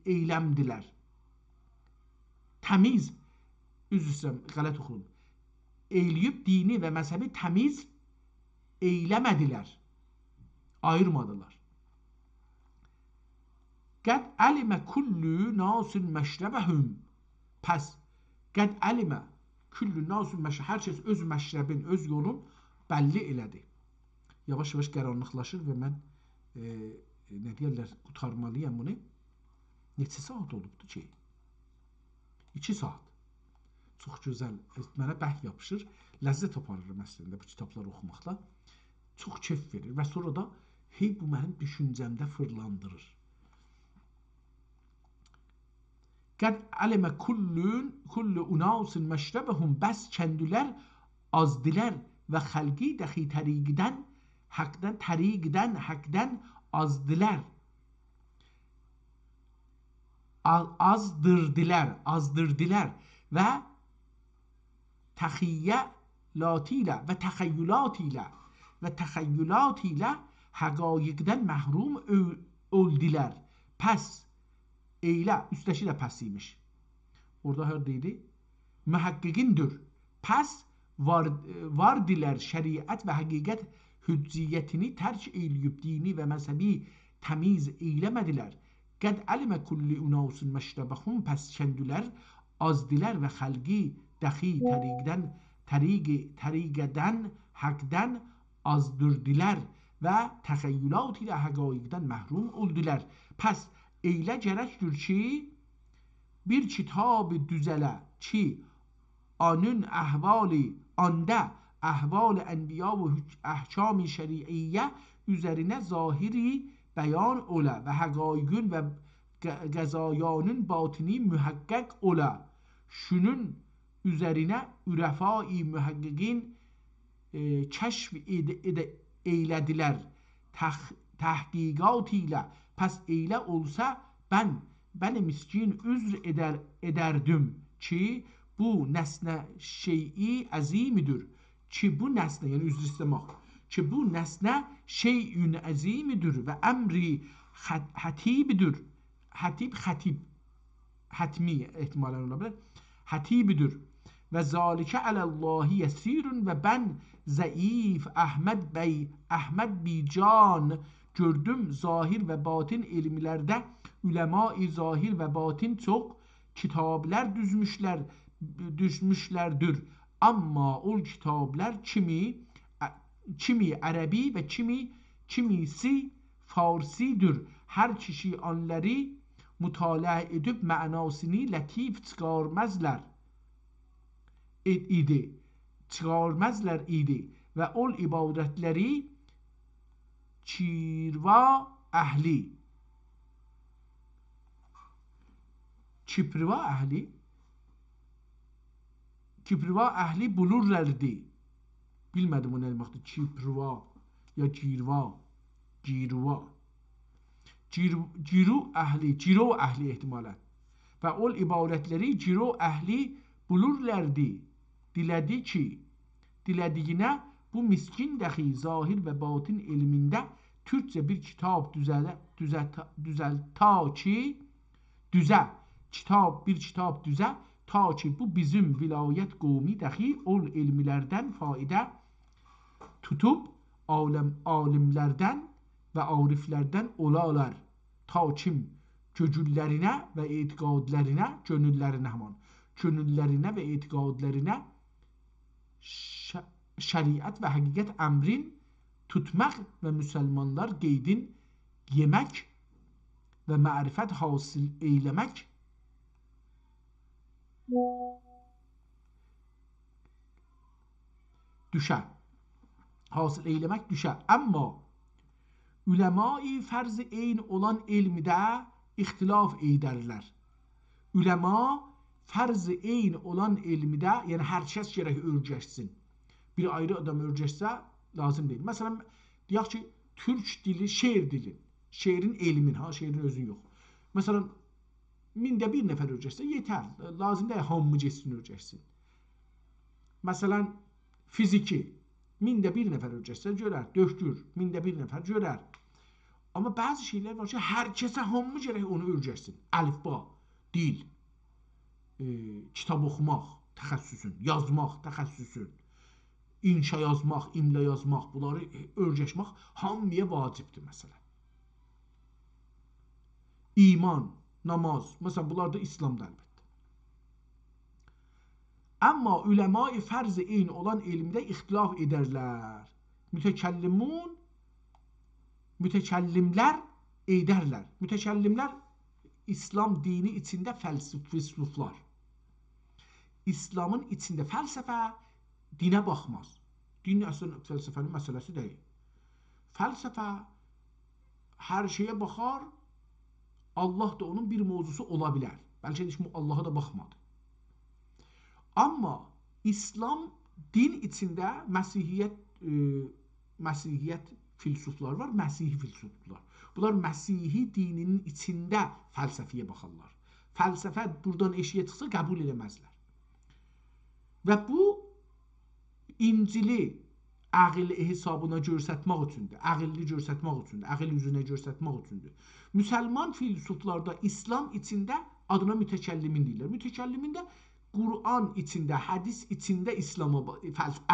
A: eylemdiler. Temiz, üzülsem galet okudum. Eyleyip dini ve mezhebi temiz eylemediler. Ayırmadılar. Kad alime kullu nasun meşrebehum. Pes kad alime kullu nasun meşrebehum. Her şey öz meşrebin, öz yolun belli elədi. Yavaş yavaş qaranlıqlaşır və mən ne deyirlər, qurtarmalıyam bunu. Neçə saat olubdu ki? 2 saat. Çox gözəl. Mənə bərk yapışır. Ləzzət aparırım əslində bu kitabları oxumaqla. Çox keyf verir və sonra da hey bu mənim düşüncəmdə fırlandırır. Qad alimə kullu unasin məşrəbəhum, bəs kəndilər azdilər və xəlqi dəxi təriqdən haqdən azdılar. Azdırdılar və təxəyyülatıyla həqaiqdən məhrum öldülər. Pəs eylə, üstəşi də pəsiymiş. Orada hördeydi. Mühəqqiqindir. Pəs vardilər şəriət və həqiqət hücciyyətini tərk eyləyib dini və məzhəbi təmiz eyləmədilər. Qəd əlimə kulli unasun məşrəbəhum, pəs kəndülər azdilər və xəlqi dəxi təriqədən haqdən azdırdılar və təxəyyülat ilə həqaiqdən məhrum oldular. Pəs eylə gərəkdir ki bir kitab düzələ ki anın anda əhval enbiya və əhkam şəriiyyə üzərinə zahiri bəyan ola və həqaiqün və qəzayanın batini mühəqqəq ola. Şunun üzərinə ürəfai mühəqqiqin kəşf eylədilər təhqiqat ilə. Pəs eylə olsa ben miskin üzr ederdim ki bu nesne şeyi azimidir. Ki bu nesne yani üzr istemek. Ki bu nesne şeyün azimidir ve emri hatibidir. Hatib hatmi ihtimalen olabilir. Hatibidir. Ve zalike alallahi yesirun ve ben zayıf Ahmed Bican gördüm zahir ve batin ilimlerde ulema-i zahir ve batin çok kitaplar düşmüşlerdir. Ama o kitaplar kimi Arabi ve kimisi Farsidir. Her kişi onları mutala edip manasını latif çıkarmazlar idi ve ol ibadetleri Çirva ehli bulurlardı. Bilmedim o ne demekti. Çirva ya Ciro ehli ihtimalen. Ve ol ibadetleri Ciro ehli bulurlardı. Dilediğine bu miskin dahi zahir ve batin ilminde Türkçe bir kitap düze ta ki bu bizim vilayet kavmi dahi ol ilmilerden faide tutup alimlerden ve ariflerden olalar. Ta kim gönüllerine ve itikadlerine şeriat ve hakikat emrin tutmaq və müsəlmanlar qeydin yemək və mərifət hasil eyləmək düşər. Hasil eyləmək düşər. Amma uləma-i fərz eyn olan elmidə ixtilaf eydərlər. Uləma fərz eyn olan elmidə, yəni hər kəs gərək öyrəşsin. Bir ayrı adam öyrəşsə lazım deyil. Məsələn, deyək ki, türk dili, şeir dili, şeirin elmin, şeirin özün yox. Məsələn, 1000-də bir nəfər öyrəşsə yetər. Lazım deyil, hamı getsin öyrəşsin. Məsələn, fiziki 1000-də bir nəfər öyrəşsə görər, döşgür 1000-də bir nəfər görər. Amma bəzi şeylər var ki, hər kəsə hamı gərək onu öyrəşsin. Əlifba, dil, kitab oxumaq, təxəssüsün, yazmaq, təxəssüsün, inşa yazmaq, imla yazmaq, bunları öyrəşmək hamıya vacibdir məsələn. İman, namaz, məsələn, bunlar da İslamda əlbəttə. Amma uləma-i fərz eyn olan elmdə ixtilaf edərlər. Mütəkəllimlər eydərlər. Mütəkəllimlər İslam dini içində fəlsuflar. İslamın içində fəlsəfə dinə baxmaz. Din əslində fəlsəfənin məsələsi deyil. Fəlsəfə hər şeyə baxar, Allah da onun bir mövzusu ola bilər. Bəlkə heç Allaha da baxmadı. Amma İslam din içində Məsihiyyət filsuflar var, Məsihi filsuflar. Bunlar Məsihi dininin içində fəlsəfiyə baxarlar. Fəlsəfə buradan eşiyə çıxsa qəbul eləməzlər. Və bu İncili əqil hesabına göstərmək üçündür, əqilli göstərmək üçündür, əqil üzünə göstərmək üçündür. Müsəlman filsuflarda İslam içində adına mütəkəllimin deyirlər. Mütəkəllimin də Qur'an içində, hədis içində İslama,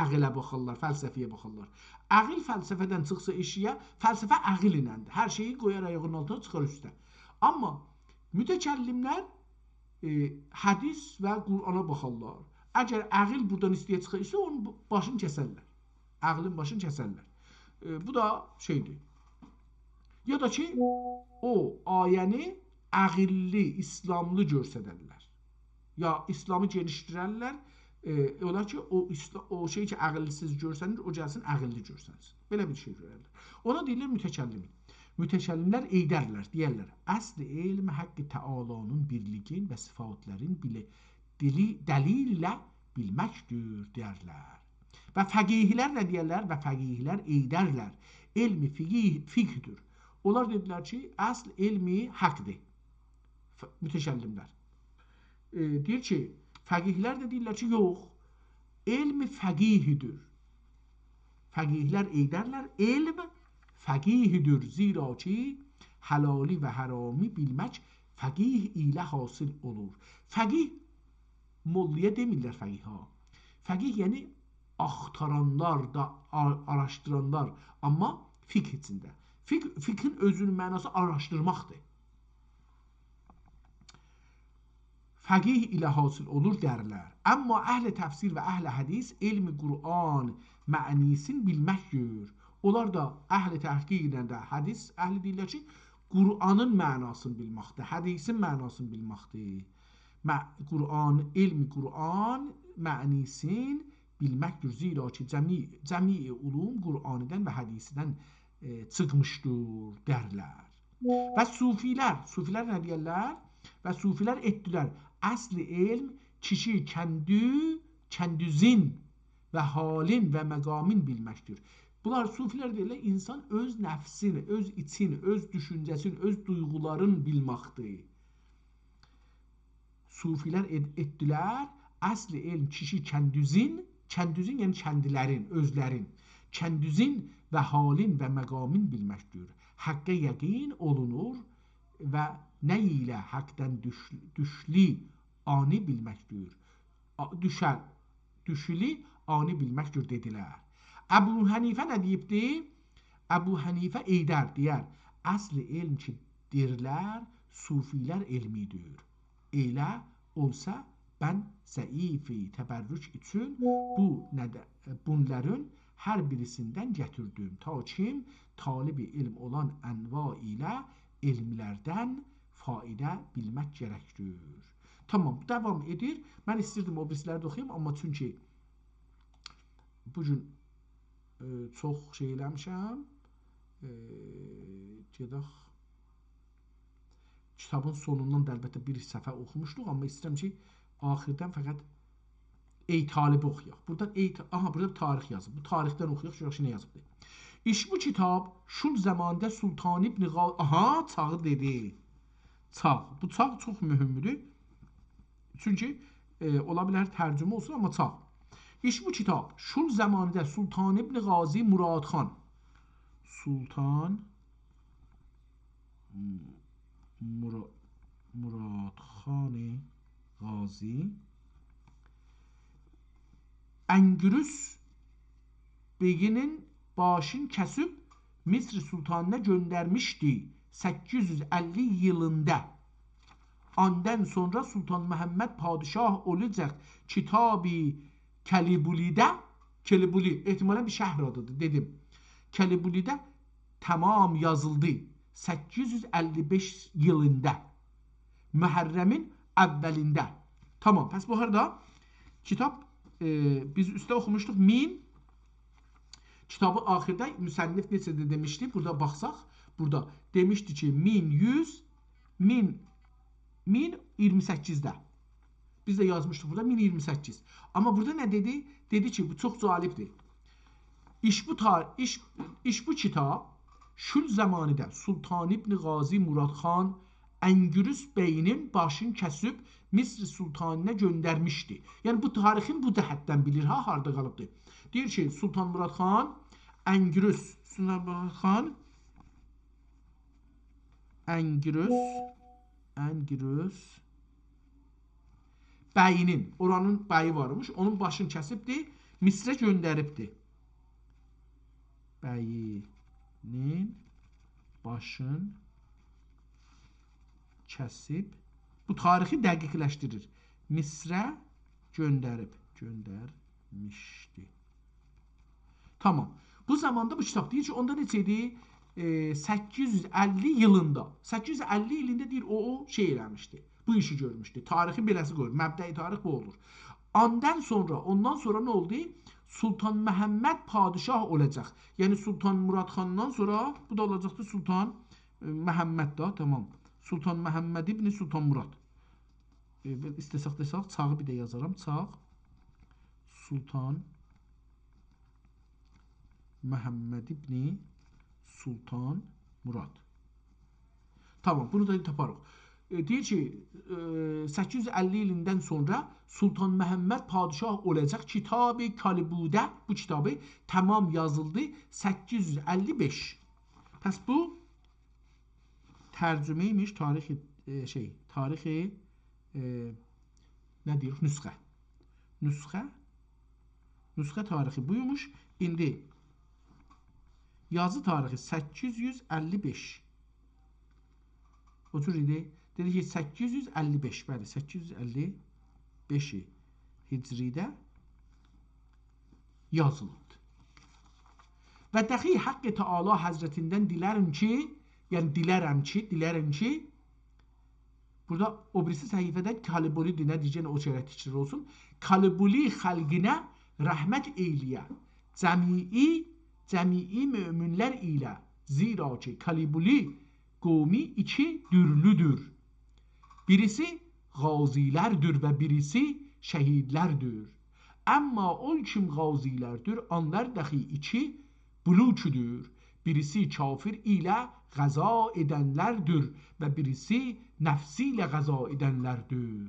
A: əqilə baxarlar, fəlsəfiyə baxarlar. Əqil fəlsəfədən çıxsa eşiyə, fəlsəfə əqil iləndir. Hər şeyi qoyar ayağının altına, çıxar üstə. Amma mütəkəllimlər hədis və Qur'ana baxarlar. Əgər əqil buradan istəyə çıxırsa, onun başını kəsərlər. Əqlin başını kəsərlər. Bu da şeydir. Ya da ki, o ayəni əqilli, İslamlı görsədərlər. Ya İslamı genişdirərlər, olar ki, o şey ki, əqillisiz görsənir, o gəlsin, əqilli görsənsin. Belə bir şey görərlər. Ona deyirlər mütəkəllimin. Mütəkəllimlər eydərlər, deyərlər. Əsl elm haqqı Təalanın birliyin və sifatlərin dəlillə bilməkdir, deyərlər. Və fəqihlər nə deyərlər? Və fəqihlər eydərlər. Elmi fiqhdir. Onlar dedilər ki, əsl elmi haqdır. Mütəkəllimlər. Deyir ki, fəqihlər də deyirlər ki, yox, elmi fəqihidir. Fəqihlər eydərlər, elm fəqihidir. Zira ki, həlali və hərami bilmək fəqih ilə hasil olur. Fəqih, molliyə demirlər fəqiha. Fəqih yəni axtaranlar da, araşdıranlar, amma fiqh içində. Fiqhin özünün mənası araşdırmaqdır. Fəqih ilə hasil olur dərlər. Amma əhl-i təfsir və əhl-i hədis elmi Qur'an mənisin bilməkdir. Onlar da əhl-i təhqiq ilə də hədis əhli deyirlər ki, Qur'anın mənasını bilməkdir, hədisin mənasını bilməkdir. Elmi Qur'an mənisin bilməkdir. Zira ki, cəmi ulum Qur'anidən və hədisindən çıxmışdır dərlər. Və sufilər nə deyərlər? Və sufilər etdilər. Əsli elm kişi kəndüzin və halin və məqamin bilməkdir. Bunlar sufilər deyirlər, insan öz nəfsini, öz içini, öz düşüncəsini, öz duyğularını bilməkdir. Sufilər etdilər. Əsli elm kişi kəndüzin yəni kəndilərin, özlərin, kəndüzin və halin və məqamin bilməkdir. Həqqə yəqin olunur və nə ilə həqdən düşli ani bilməkdir. Düşli ani bilməkdir dedilər. Əbu Hənifə nə deyibdir? Əbu Hənifə eydər, deyər. Əsli elm ki dirlər, sufilər elmidir. Elə olsa, mən zəifi təbərrük üçün bunların hər birisindən gətirdim. Ta kim talibi ilm olan ənva ilə elmlərdən faidə bilmək gərəkdir. Tamam, devam edir. Mən istirdim o birisləri də oxuyum, amma çünki bugün çox şey eləmişəm. Gedək. Kitabın sonundan da əlbəttə bir səfə oxumuşduq, amma istəyirəm ki, axirdən fəqət ey talibi oxuyaq. Buradan burada bir tarix yazıb. Bu tarixdən oxuyaq, görək nə yazıbdır. İş bu kitab şul zamanında Sultan İbn çağı dedi. Çağ. Bu çağ çox mühümdür. Çünki ola bilər tərcümə olsun, amma çağ. İş bu kitab şul zamanında Sultan İbn Qazi Muradxan. Sultan Muradxan Qazi Əngürüs Beginin başını kəsib Misr sultanına göndərmişdi 850 yılında. Ondan sonra Sultan Məhəmməd padişah olacaq Kitab-ı Kəlibulidə, Kelibuli ehtimalən bir şəhər adıdır dedim. Kelibulidə tamam yazıldı 855 yılında. Mühərrəmin əvvəlində. Tamam. Pəs bu arada kitap biz üstə oxumuşduq 1000. Kitabı axirdə müsənnif necədir demişdi. Burada baxsaq, burada demişdi ki 1028-də. Biz də yazmışdıq burada 1028. Amma burada nə dedi? Dedi ki bu çox cəlibdir. İş bu kitab şul zamanında Sultan İbn Qazi Muradxan Əngürüs beyinin başını kəsib Misr sultanına göndərmişdi. Yəni bu tarixin bu cəhətdən bilir ha, harda qalıbdır. Deyir ki Sultan Muradxan Əngürüs bəyinin, oranın bəyi varmış, onun başını kəsibdi, Misrə göndəribdi. Bəyinin başını kəsib, bu tarixi dəqiqləşdirir. Misrə göndərmişdi. Tamam. Bu zamanda bu kitab deyir ki, onda necə idi? 850 yılında. 850 ilində deyir, o şey eləmişdi. Bu işi görmüşdü. Tarixi beləsi qoyur. Məbdəi tarix bu olur. Ondan sonra nə oldu? Sultan Məhəmməd padişah olacaq. Yəni Sultan Muradxandan sonra bu da olacaqdı Sultan Məhəmməd da, tamam. Sultan Məhəmməd ibn Sultan Murad. İstəsək desək, çağı bir də yazaram. Çağ Sultan Məhəmməd ibn Sultan Murad. Tamam, bunu da taparıq. Deyir ki, 850 ilindən sonra Sultan Məhəmməd padişah olacaq. Kitab-ı Kəlibudə, bu kitabı tamam yazıldı 855. Pəs bu tərcümə imiş, tarixi nə deyir? Nüsxə tarixi buymuş. İndi yazı tarixi 855. O cür idi. Dedi ki 855, bəli 855-i Hicridə yazılıb. Və dəxi Haqq-ı Teala Həzrətindən dilərəm ki, burada o birisi səhifədə Kalibuli nə deyəcək, o çərək tikir olsun. Kalibuli xalqinə rəhmət eyliyə, cəmi'i möminlər ilə, zira ki Kalibuli qovmi iki dürlüdür. Birisi qazilərdir və birisi şəhidlərdir. Amma o kim qazilərdir, onlar dahi iki buluçudur. Birisi kafir ilə qəza edənlərdir və birisi nəfsi ilə qəza edənlərdir.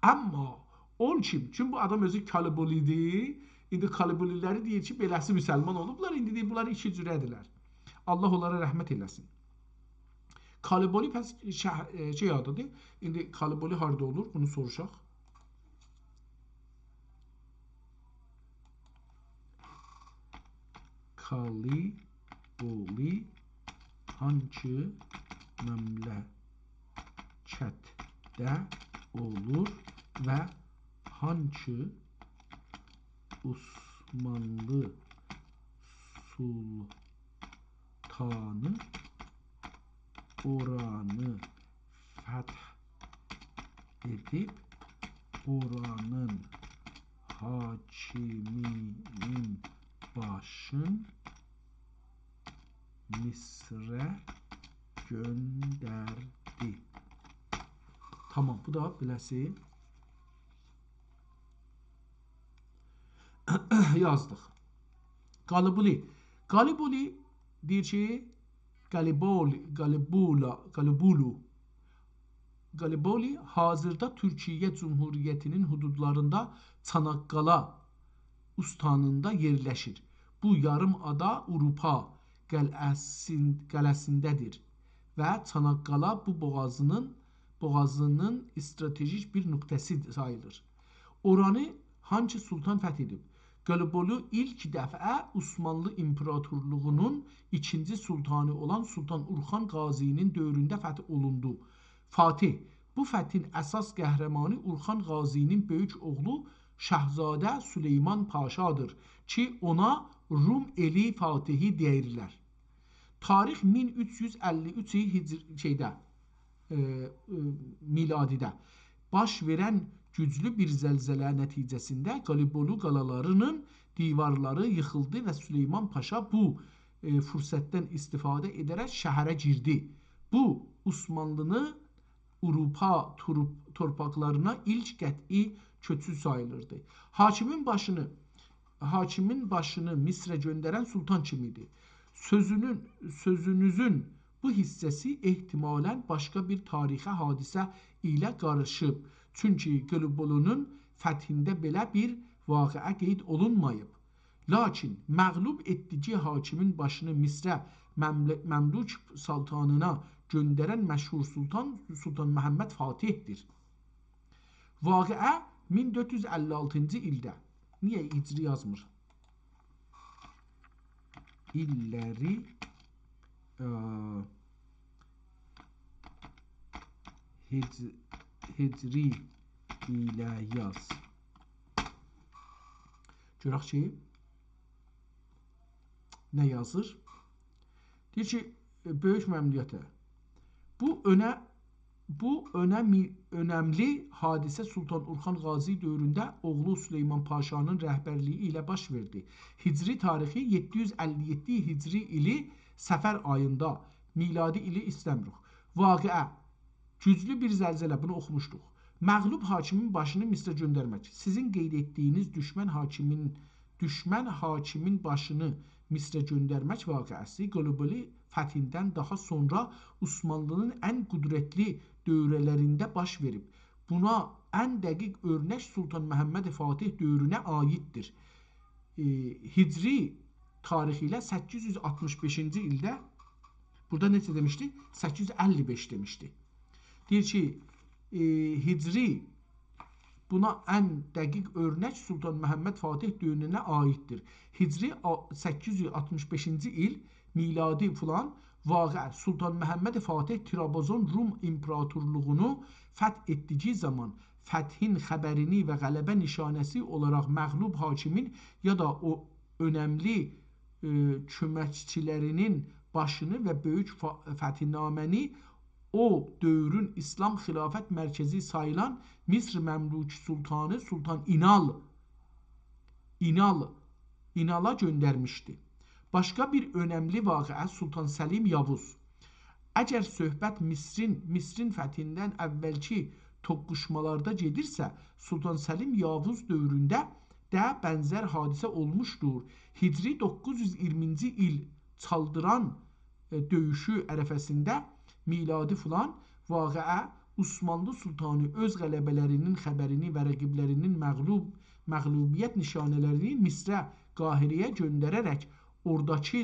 A: Amma o kim, çünki bu adam özü Kalibulidir, indi Kalibuliləri deyir ki, beləsi müsəlman olublar, indi deyir, bunlar iki cürədirlər. Allah onlara rəhmət eləsin. Kaliboli pəs şey adıdır. İndi Kaliboli harda olur? Bunu soruşaq. Kaliboli hangi məmləkətdə olur və hangi Osmanlı sultanı oranı fəth edib oranın hakiminin başın Misrə göndərdi. Tamam, bu da beləsi yazdıq. Qalibuli. Qalibuli deyir ki, Qalibuli hazırda Türkiyə Cumhuriyyətinin hududlarında Çanaqqala ustanında yerləşir. Bu yarımada Urpa qələsindədir və Çanaqqala bu boğazının stratejik bir nöqtəsi sayılır. Oranı hangi sultan fəth edib? Qalibolu ilk dəfə Osmanlı İmparatorluğunun ikinci sultanı olan Sultan Orxan Qazinin dövründə fəth olundu. Fatih. Bu fəthin əsas qəhrəmanı Orxan Qazinin böyük oğlu Şahzadə Süleyman Paşadır ki, ona Rum eli Fatihi deyirlər. Tarix 1353 miladidə baş verən güclü bir zəlzələ nəticəsində Qalibolu qalalarının divarları yıxıldı və Süleyman Paşa bu fürsətdən istifadə edərək şəhərə girdi. Bu, Osmanlı'nı Urpa torpaqlarına ilk qəti köçü sayılırdı. Hakimin başını Misrə göndərən sultan kim idi? Sözünüzün bu hissəsi ehtimalən başqa bir tarixi hadisə ilə qarışıb. Çünki Qalibolu'nun fəthində belə bir vaqiə qeyd olunmayıb. Lakin məğlub etdiyi hakimin başını Misrə Məmlük sultanına göndərən məşhur Sultan Məhəmməd Fatihdir. Vaqiə 1456-cı ildə. Niyə hicri yazmır? İlləri hicri ilə yaz. Görək ki, nə yazır? Deyir ki, böyük məmləkətə. Bu önəmli hadisə Sultan Orxan Qazi dövründə oğlu Süleyman Paşanın rəhbərliyi ilə baş verdi. Hicri tarixi 757 hicri ili Səfər ayında, miladi ili istəmirik. Vaqiə, güclü bir zəlzələ, bunu oxumuşduq. Məğlub hakimin başını Misrə göndərmək. Sizin qeyd etdiyiniz düşmən hakimin başını Misrə göndərmək vaqiəsi Qalibolu fəthindən daha sonra Osmanlı'nın ən qüdrətli dövrələrində baş verib. Buna ən dəqiq örnək Sultan Məhəmməd Fatih dövrünə aiddir. Hicri tarixi ilə 865-ci ildə, burada necə demişdi? 855 demişdi. Deyir ki, Hicri buna ən dəqiq örnək Sultan Məhəmməd Fatih dövrünə aiddir. Hicri 865-ci il miladi filan vaqiə Sultan Məhəmməd Fatih Trabzon Rum İmparatorluğunu fəth etdiyi zaman fəthin xəbərini və qələbə nişanəsi olaraq məğlub hakimin ya da o önəmli köməkçilərinin başını və böyük fəthnaməni o dövrün İslam xilafət mərkəzi sayılan Misr Məmlük Sultanı Sultan İnala göndərmişdi. Başqa bir önəmli vaqiə Sultan Səlim Yavuz. Əgər söhbət Misrin fəthindən əvvəlki toqquşmalarda gedirsə, Sultan Səlim Yavuz dövründə də bənzər hadisə olmuşdur. Hicri 920-ci il Çaldıran döyüşü ərəfəsində miladi filan vaqiə Osmanlı Sultanı öz qələbələrinin xəbərini və rəqiblərinin məğlubiyyət nişanələrini Misrə, Qahirəyə göndərərək oradakı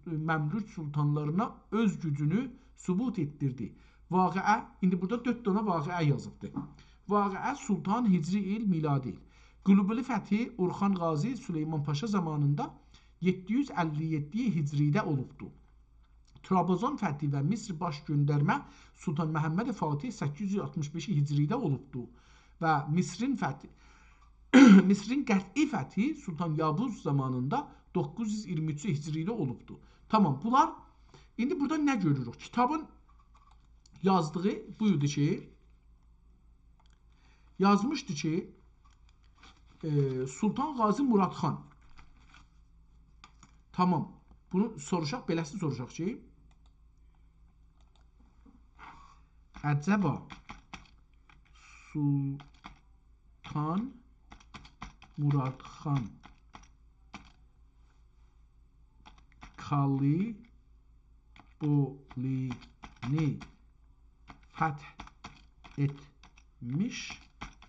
A: Məmlük sultanlarına öz gücünü sübut etdirdi. Vaqiə, indi burada 4 dənə vaqiə yazıbdır. Vaqiə Sultan Hicri il, miladi il. Qalibolu fəthi Orxan Qazi Süleyman Paşa zamanında 757 hicridə olubdur. Trabzon fəthi və Misr baş göndərmə Sultan Məhəmməd Fatih 865 hicridə olubdur. Və Misrin qəti fəthi Sultan Yavuz zamanında 923 hicri ilə olubdu. Tamam, bunlar indi burada nə görürük? Kitabın yazdığı buydu ki, yazmışdı ki, Sultan Qazi Murad Xan. Tamam, bunu soruşaq, beləsi soruşaq ki, əcəba Sultan Murad Xan Kalibolini fəth etmiş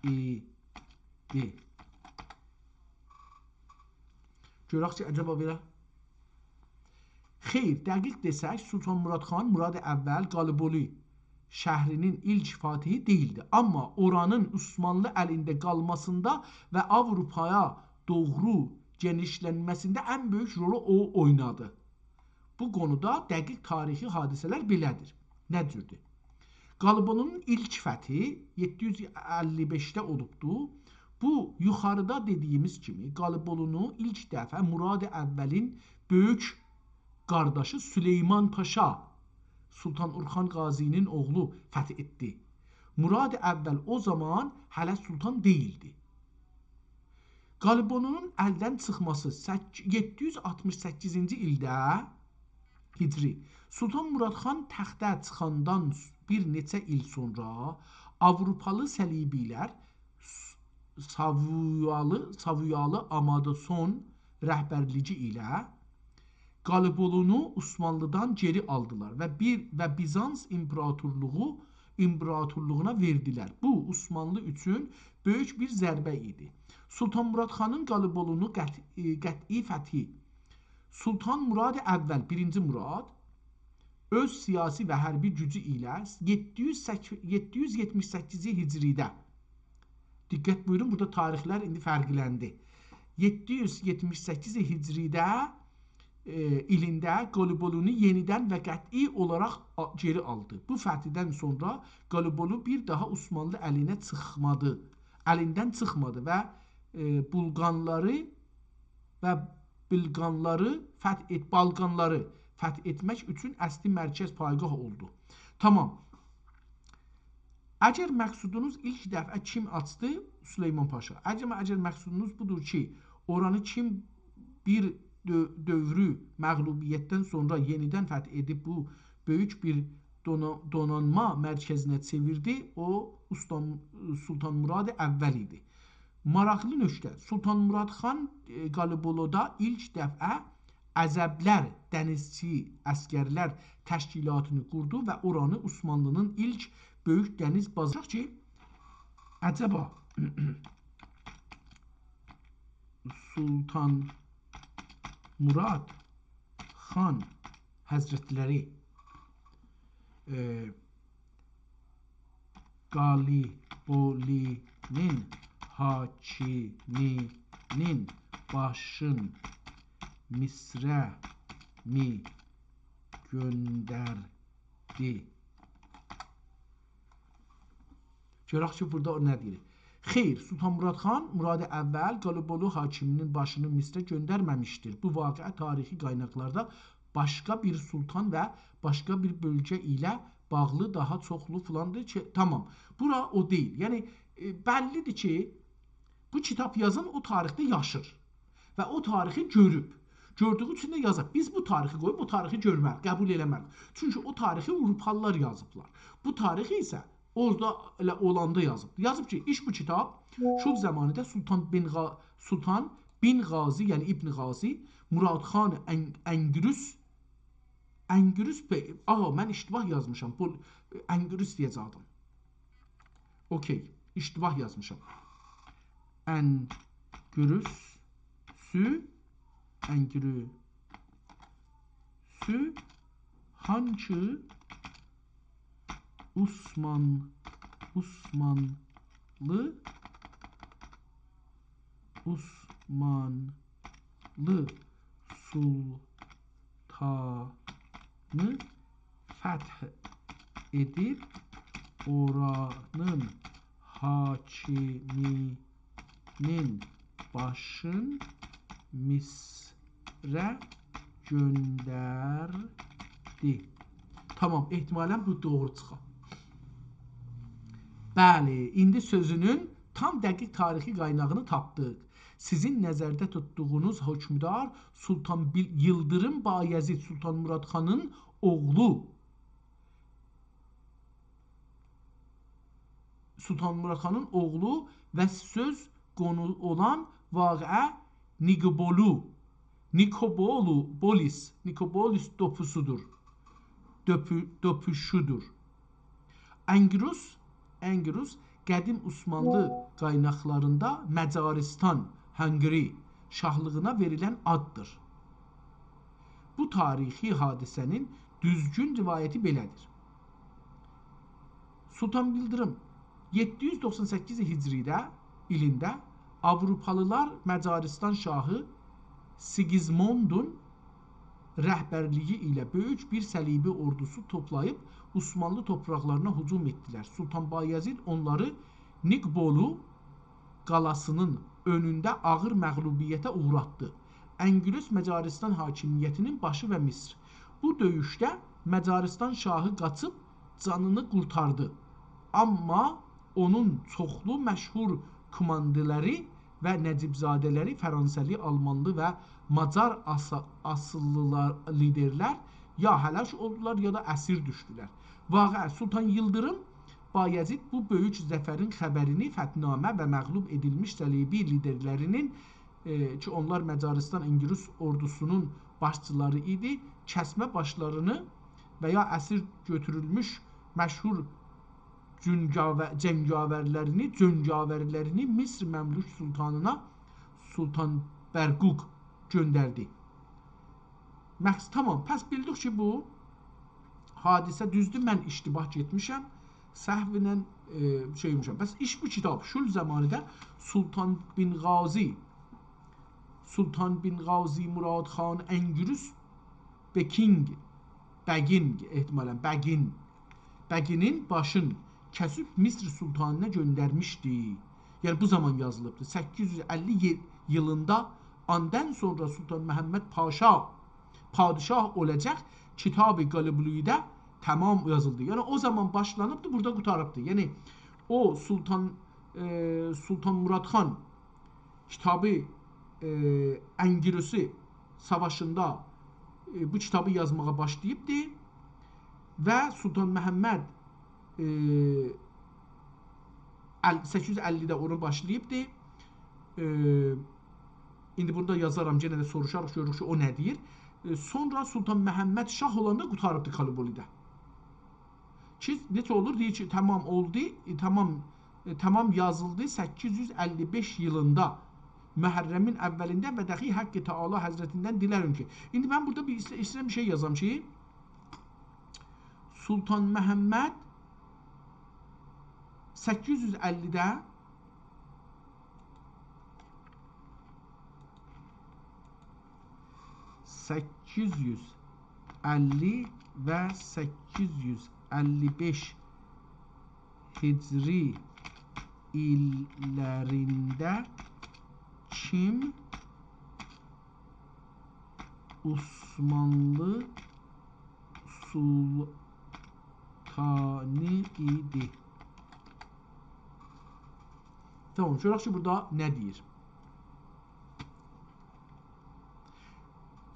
A: idi. Görək ki, əcəba belə. Xeyr, dəqiq desək, Sultan Murad Xan Murad əvvəl Qaliboli şəhrinin ilk fatihi değildi. Amma oranın Osmanlı əlində qalmasında və Avropaya doğru genişlənməsində ən böyük rolu o oynadı. Bu konuda dəqiq tarixi hadisələr belədir. Nə cürdür? Qalibolu'nun ilk fəthi 755'te olubdu. Bu, yuxarıda dediyimiz kimi Qalibolu'nu ilk dəfə Murad əvvəlin böyük qardaşı Süleyman Paşa Sultan Orxan Qazi'nin oğlu fəth etdi. Murad əvvəl o zaman hələ sultan değildi. Qalibolu'nun əldən çıxması 768-ci ildə Hicri. Sultan Murad Xan təxtə çıxandan bir neçə il sonra Avropalı səlibilər Savuyalı Amadeson rəhbərliyi ilə Qalibolu'nu Osmanlı'dan geri aldılar və Bizans imparatorluğuna verdilər. Bu, Osmanlı üçün böyük bir zərbə idi. Sultan Murad Xanın Qalibolu'nu qəti fəthi. Sultan Murad əvvəl 1-ci Murad öz siyasi və hərbi gücü ilə 778-ci hicridə, diqqət buyurun, burada tarixlər indi fərqləndi. 778 hicridə ilində Qalibolu'nu yenidən və qəti olaraq geri aldı. Bu fəthidən sonra Qalibolu bir daha Osmanlı əlindən çıxmadı və Balqanları fəth etmək üçün əsli mərkəz paygah oldu. Tamam. Əgər məqsudunuz ilk dəfə kim açdı? Süleyman Paşa. Əgər məqsudunuz budur ki, oranı kim bir dövrü məğlubiyyətdən sonra yenidən fəth edib bu böyük bir donanma mərkəzinə çevirdi, o Sultan Murad əvvəl idi. Maraqlı nöqtə, Sultan Murad Xan Qalibolu'da ilk dəfə Əzəblər dənizçi əskərlər təşkilatını qurdu və oranı Osmanlı'nın ilk böyük dəniz bazı ki, əcəba Sultan Murad Xan Həzrətləri Qaliboli'nin hakiminin başın Misrə mi göndərdi? Görək ki, burada o nə deyir? Xeyr, Sultan Murad Xan Murad əvvəl Qalibolu hakiminin başını Misrə göndərməmişdir. Bu vaqiə tarixi qaynaqlarda başqa bir sultan və başqa bir bölgə ilə bağlı daha çoxlu filandır ki, tamam. Bura o deyil. Yəni, bəllidir ki, bu kitab yazan o tarixdə yaşır və o tarixi görüb. Gördüyü üçün də yazıb. Biz bu tarixi qoyub, o tarixi görmərik, qəbul eləmərik. Çünki o tarixi Avropalılar yazıblar. Bu tarixi isə orada elə olanda yazıb. Yazıb ki, bu kitab şu zamanında Sultan bin Qazi, yəni İbn Qazi, Murad Xan Əngürüs Bey. Mən iştibah yazmışam. Əngürüs deyəcəkdim. Okey, iştibah yazmışam. Əngürüsü hançı Osmanlı sultanı fəth edib oranın hakiminin başın Misrə Misrə göndərdi. Tamam, ehtimalən bu doğru çıxar. Bəli, indi sözünün tam dəqiq tarixi qaynağını tapdıq. Sizin nəzərdə tutduğunuz hökmdar Sultan Yıldırım Bayezid Sultan Muradxanın oğlu. Sultan Muradxanın oğlu və söz qonu olan vaqə Nikobolis dopusudur. Döpüşüdür. Engrus qədim Osmanlı qaynaqlarında Məcaristan, Hungary şahlığına verilən addır. Bu tarixi hadisənin düzgün rivayəti belədir. Sultan Yıldırım 798 Hicridə ilində Avropalılar Məcaristan şahı Sigismundun rəhbərliyi ilə böyük bir səlibi ordusu toplayıb Osmanlı torpaqlarına hücum etdilər. Sultan Bayezid onları Nikbolu qalasının önündə ağır məğlubiyyətə uğratdı. Engrus Məcaristan hakimiyyətinin başı və Misr. Bu döyüşdə Məcaristan şahı qaçıb canını qurtardı. Amma onun çoxlu məşhur komandirləri və Nəcibzadələri Fransəli, Almanlı və Macar asıllı liderlər ya həlak oldular ya da əsir düşdülər. Vaqə Sultan Yıldırım Bayezid bu böyük zəfərin xəbərini fəthnamə və məğlub edilmiş səlibi liderlərinin ki onlar Məcaristan Engrus ordusunun başçıları idi, kəsmə başlarını və ya əsir götürülmüş məşhur cəngavərlərini Misr Məmlük Sultanına Sultan Bərquq göndərdi. Tamam, pəs bildik ki bu hadisə düzdür, mən iştibah getmişəm, səhvlə şeymişəm. Bəs iş bu kitab şul zamanıda Sultan bin Qazi Murad Xan Engrus Bəginin başın kəsib Misr Sultanına göndərmişdi. Yəni bu zaman yazılıbdır. 850 yılında ondan sonra Sultan Məhəmməd padişah olacaq Kitab-ı Qaliblu'da tamam yazıldı. Yəni o zaman başlanıbdı, burada qutarıbdı. Yəni o Sultan Muradxan Kitab-ı Engrus'u savaşında bu kitabı yazmağa başlayıbdı və Sultan Məhəmməd 850-də onu başlayıbdı. İndi burada yazaram, yenə də soruşarıq, görürük ki, o nə deyir. Sonra Sultan Məhəmməd şah olanda qutarıbdı Kalibolidə. Ki, necə olur? Deyir ki, tamam oldu, tamam yazıldı 855 yılında Məhərrəmin əvvəlində və dəxi Haqqı Teala Həzrətindən dilərim ki. İndi mən burada istəyirəm bir şey yazam ki, Sultan Məhəmməd 850-də və 855 Hicri illərində kim Osmanlı sultanı idi? Tamam, görək ki, burada nə deyir?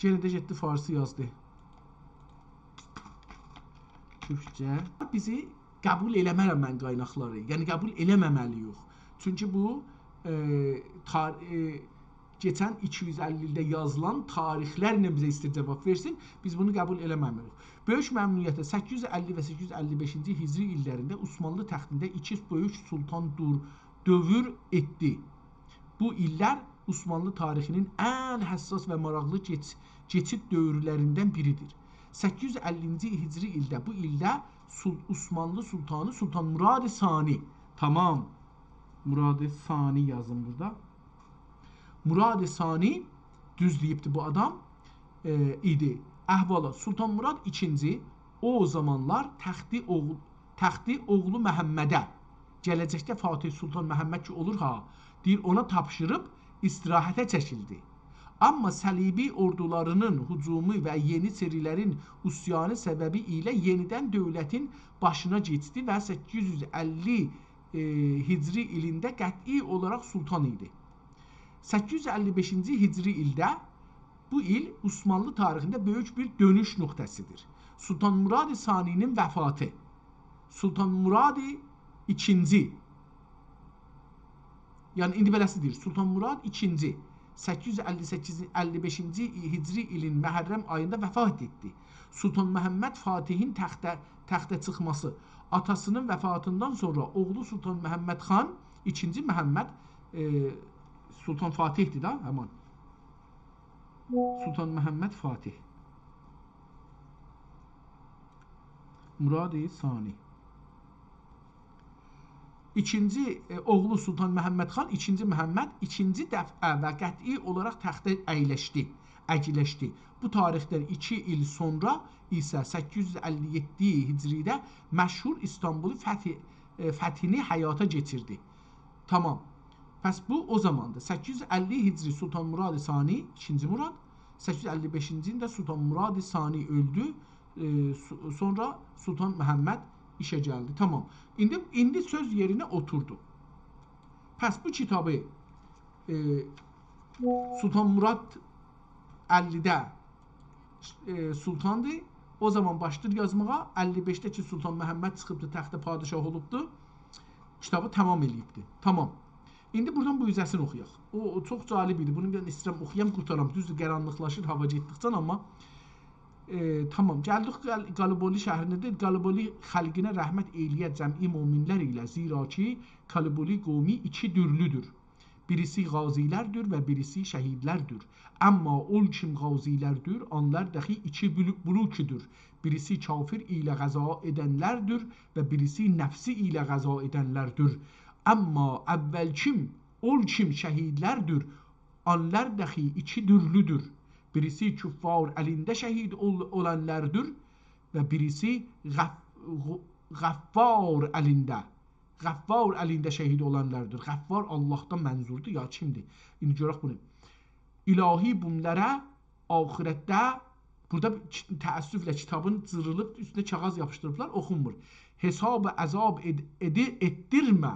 A: Yenə də getdi, farsı yazdı. Türkçə. Bizi qəbul eləmərəm mən qaynaqları. Yəni, qəbul eləməməliyik. Çünki bu, geçən 250 ildə yazılan tarixlərlə bizə istəyir cavab versin. Biz bunu qəbul eləməməliyik. Böyük məmnuniyyətlə 850 və 855-ci Hicri illərində Osmanlı təxtində iki böyük sultan dövr etdi. Bu illər Osmanlı tarixinin ən həssas və maraqlı keçid dövrlərindən biridir. 850-ci Hicri ildə, bu ildə Osmanlı sultanı Sultan Murad-ı Sani, tamam, Murad-ı Sani yazın burada. Murad-ı Sani düzləyibdi bu adam idi. Əhvala Sultan Murad II o zamanlar təxti oğlu Məhəmmədə, gələcəkdə Fatih Sultan Məhəmməd ki olur ha, deyir ona tapşırıb istirahətə çəkildi. Amma Səlibi ordularının hücumu və Yeniçerilərin üsyanı səbəbi ilə yenidən dövlətin başına keçdi və 850 Hicri ilində qəti olaraq sultan idi. 855-ci Hicri ildə bu il Osmanlı tarixində böyük bir dönüş nöqtəsidir. Sultan Murad Sani'nin vəfatı. Sultan Murad II. Yəni indi beləsidir. Sultan Murad II 858-55-ci Hicri ilin Məhərrəm ayında vəfat etdi. Sultan Məhəmməd Fatihin təxtə çıxması, atasının vəfatından sonra oğlu Sultan Məhəmməd xan, ikinci Məhəmməd Sultan Fatihdir da, həman. Sultan Məhəmməd Fatih. Murad-i Sani. İkinci oğlu Sultan Məhəmməd xan, ikinci Məhəmməd ikinci dəfə və qəti olaraq təxtə əyləşdi. Bu tarixdən 2 il sonra isə 857 Hicridə məşhur İstanbul'u fəthini həyata keçirdi. Tamam. Pəs bu o zamandır. 850 Hicri Sultan Murad Sani, 2. Murad, 855-ci ildə Sultan Murad Sani öldü. Sonra Sultan Məhəmməd işə gəldi. Tamam. İndi söz yerinə oturdu. Pəs bu kitabı Sultan Murad 50-də sultandır. O zaman başlayır yazmağa. 55-də ki Sultan Məhəmməd çıxıbdı, təxtə padişah olubdu. Kitabı tamam eləyibdi. Tamam. İndi buradan bu üzəsini oxuyaq. O çox cəlib idi. Bunu mən istəyirəm oxuyam, qurtaram. Düzdür, qaranlıqlaşır hava getdikcə, amma tamam. Gəldik Qaliboli şəhrinə. Qaliboli xalqinə rəhmət eyliyə cəmi möminlər ilə. Zira ki, Qaliboli qovmi iki dürlüdür. Birisi qazilərdir və birisi şəhidlərdir. Amma ol kim qazilərdir, onlar dahi iki bulukidir. Birisi kafir ilə qəza edənlərdir və birisi nəfsi ilə qəza edənlərdir. Amma əvvəl kim, ol kim şəhidlərdir, onlar dahi iki dürlüdür. Birisi küffar əlində şəhid olanlardır və birisi Qəffar əlində şəhid olanlardır. Qəffar Allahdan mənzurdur ya kimdir? İndi görək bunu. İlahi bunlara ahirətdə, burada təəssüflə kitabın cırılıb, üstünə kağız yapışdırıblar, oxunmur. Hesab-ı əzab etdirmə,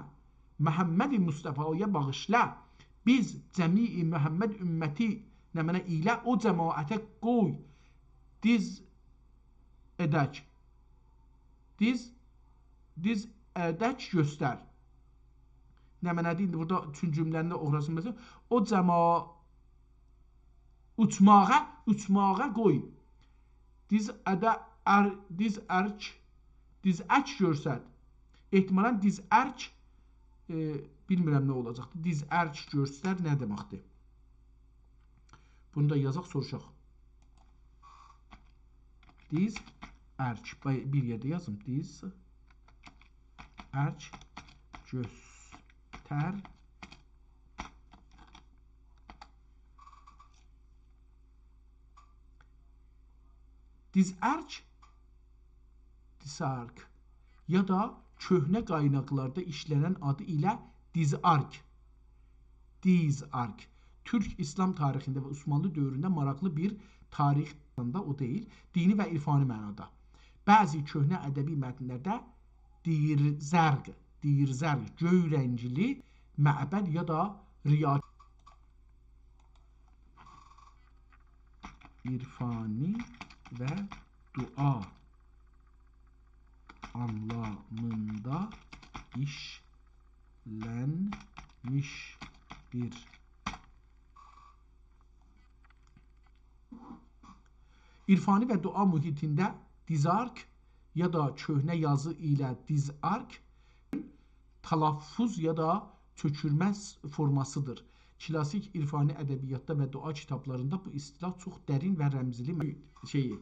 A: Məhəmməd-i Mustafa'ya bağışla. Biz cəmi-i Məhəmməd ümməti nəmənə ilə o cəmaətə qoy. Diz edək. Diz edək göstər. Nəmənədir, indi burada üçün cümləndə oxurasın məsələn. O uçmağa qoy. Diz ərç görsət. Ehtimalən diz ərç bilmirəm nə olacaqdır. Diz ərç göstər nə deməkdir? Bunu da yazaq, soruşaq. Diz ərç. Bir yerdə yazım. Diz ərç göstər. Diz ərç, disark ya da köhnə qaynaqlarda işlənən adı ilə dizark. Dizark. Türk İslam tarixində və Osmanlı dövründə maraqlı bir tarixdə o deyil, dini və irfani mənada. Bəzi köhnə ədəbi mətnlərdə dirzərq, göy rəngli məbəd ya da riyad irfani və dua anlamında işlənmiş bir irfani və dua mühitində dizark ya da köhnə yazı ilə dizark talaffuz ya da tökülməz formasıdır. Klasik irfani ədəbiyyatda və dua kitablarında bu istilah çox dərin və rəmzili şeyi.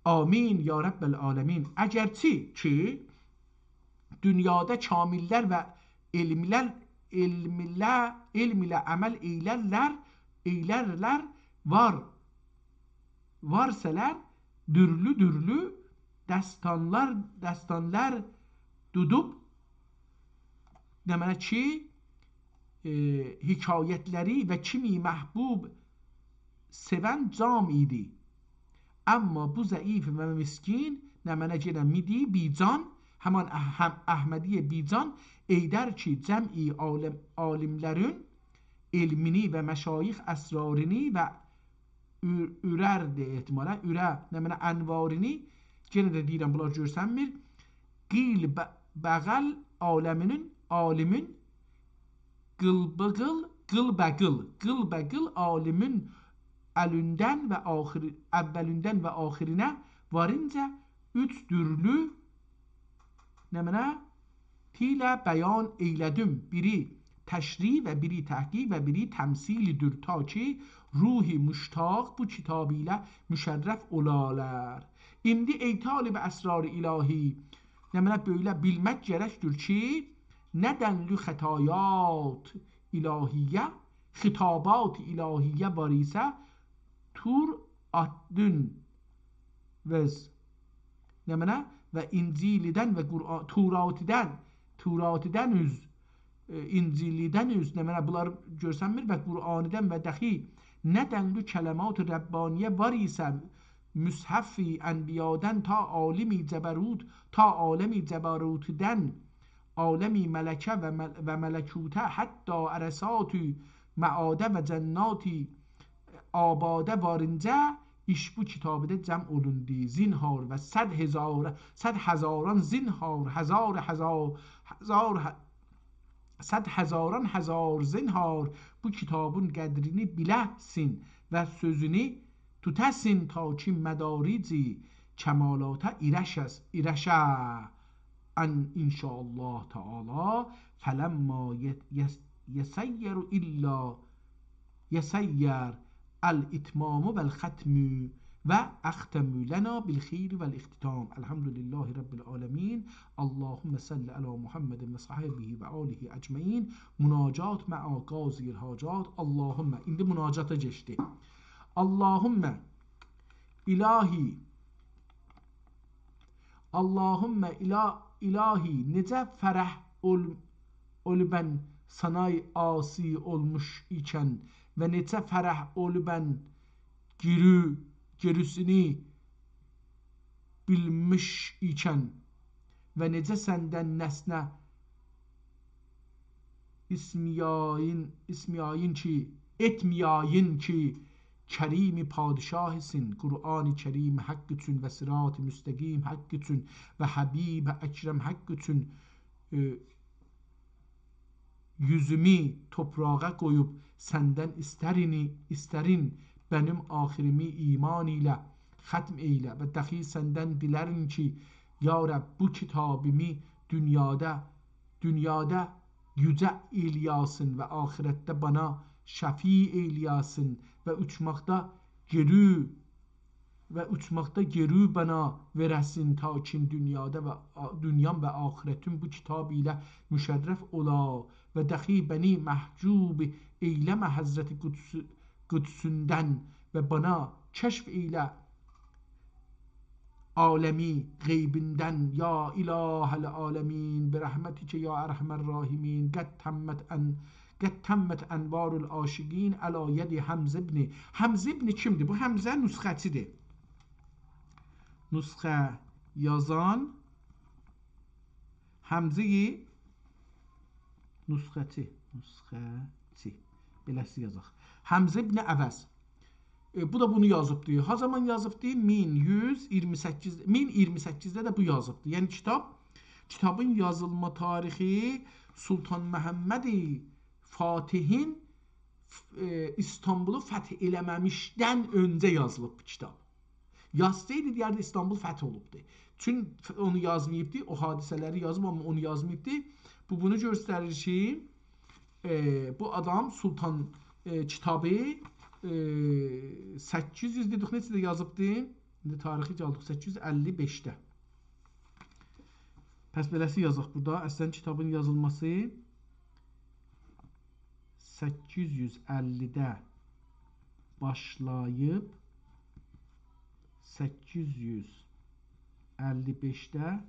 A: Amin ya Rəbbəl aləmin. Əgərçi ki, dünyada kamillər və elm ilə əməl eylərlər varsələr, dürlü dəstanlar dudub, deməli ki, hikayətləri və kimi məhbub sevən cam idi. Amma bu zəif və miskin nə mənə yenə midi bican, həman Əhmədiyə bican eydər ki cəm'i alimlərin elmini və məşayix əsrarini və ürərdi ehtimala, ürə nə mənə ənvarini, yenə də deyirəm bunlar görsənmir, qil bəğəl alimin qılbəqıl alimin əvvəlindən və axirinə varınca üç dürlü nə mənə tilə bəyan eylədim. Biri təşrih və biri təhqiq və biri təmsilidir ta ki ruhi müştaq bu kitab ilə müşərrəf olalar. İndi ey talib əsrar ilahi, nə mənə belə bilmək gərəkdir ki nə dənlü xətayat ilahiyyə, xitabat ilahiyyə var isə tur addün vəz nə mənə və İncilidən və Turatidən üz İncilidən üz nə mənə bunlar görsənmir və Qur'anidən və dəxi nə dənlü kələmat Rəbbaniyə var isə müshəfi ənbiyadən ta alimi cəbarutdən alemi mələkə və mələkutə hətta ərəsatü məadə və cənnati abadə varınca iş bu kitabda cəm olundu. Zinhar və səd həzaran zinhar, səd həzaran həzar zinhar bu kitabın qədrini biləhsin və sözünü tutəsin ta ki mədarici kəmalata irəşə ən inşallah Teala fələmma yəsəyyər illə yəsəyyər el-itmamu vel-xətmü və əxtəmü lənə bil-xeyri vel-ixtitam. Elhamdülillahi Rabbil alemin. Allahümme salli ala Muhammedin və sahibihi və alihi əcməin. Münacat mə'a qaziyil hacat. Allahümme, indi münacata geçti. Allahümme ilahi necə fərəh ol bən sanay asi olmuş ikən və necə fərəh ol bən gerüsünü bilmiş ikən və necə səndən nəsnə etmiyayın ki Kerimi padişahısın, Kur'an-ı Kerim haqq üçün və sırat-ı müstəqim haqq üçün və Habib Əkrəm haqq üçün yüzümü toprağa qoyub səndən istərin benim axirimi iman ilə xətm eylə və dəxi səndən dilərim ki ya Rəbb bu kitabımı dünyada yücə eyləyasın və axirətdə bana şəfi eyləyasın və uçmaqda gerü bana verəsin ta ki dünyam və axirətim bu kitab ilə müşərrəf ola və dəxi bəni məhcub eyləmə Həzrəti Qüdsündən və bana kəşf eylə alemi qeybindən ya ilahəl aləmin bi rəhmətikə ya ərhəmər rahimin qəd təmmət ənvarul aşiqin əla yedi Həmzə ibni kimdir? Bu Həmzə nüsxəçidir. Nüsxə yazan Həmzəyi nüsxəçi beləsi yazaq. Həmzə ibn Əvəz. Bu da bunu yazıbdır. Ha zaman yazıbdır? 1028'də də bu yazıbdır. Yəni kitabın yazılma tarixi Sultan Məhəmməd Fatihin İstanbul'u fəth eləməmişdən öncə yazılıb bu kitab. Yazsaydı deyərdi İstanbul fəth olubdu. Çünki onu yazmayıbdı, o hadisələri yazıb amma onu yazmayıbdı. Bu bunu göstərir ki bu adam Sultan kitabı 800 dedik, neçədə yazıbdı? İndi tarixi aldıq 855'də. Pəs beləsi yazaq burada. Əslən kitabın yazılması 850'də başlayıb 855'də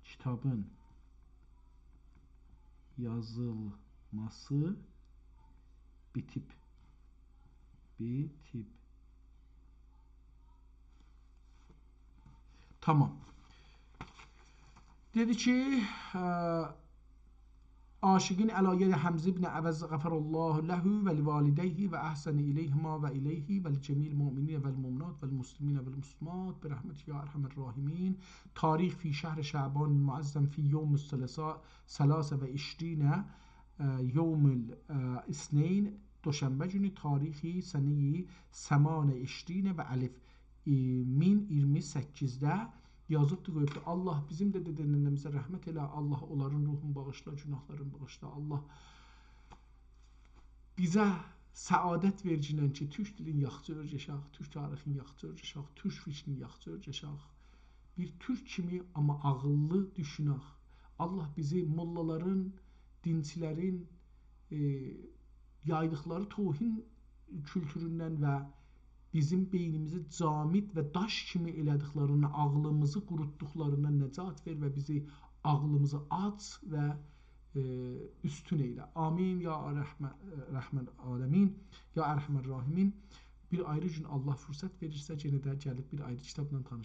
A: kitabın yazılması Bitib. Bitib. Tamam. Dedi ki, aşiqin əlayə Həmzə ibn Əvəz qəfərallahu ləhu və livalideyhi və əhsəni ileyhima və ileyhi və licəmil müminə vəl müminat vəl musliminə vəl muslimat bi rəhməti ya ərhəmər rahimin. Tarix fi şəhr Şəban müəzzəm fi yevmüs səlasə və işrinə yevmül isneyn Doşənbə günü tarixi sənəyi səmanə işrinə və əlif 1028-də yazıbdı, qoyubdu. Allah bizim də dedənlərimizə rəhmət elə. Allah onların ruhunu bağışla, günahlarını bağışla. Allah bizə səadət vercinən ki, türk dilin yaxçı örgəşaq, türk tarixin yaxçı örgəşaq, türk fikrinin yaxçı örgəşaq. Bir türk kimi amma ağıllı düşünək. Allah bizi mollaların, dinçilərin yaydıqları tohin kültüründən və bizim beynimizi camid və daş kimi elədiklərini, ağlımızı qurutduqlarından nəcat ver və bizi ağlımızı aç və üstün eylə. Amin ya rəhmən aləmin, ya ərhəmər rahimin. Bir ayrı gün Allah fürsət verirsə, yenə də gəlib bir ayrı kitabla tanışırıq.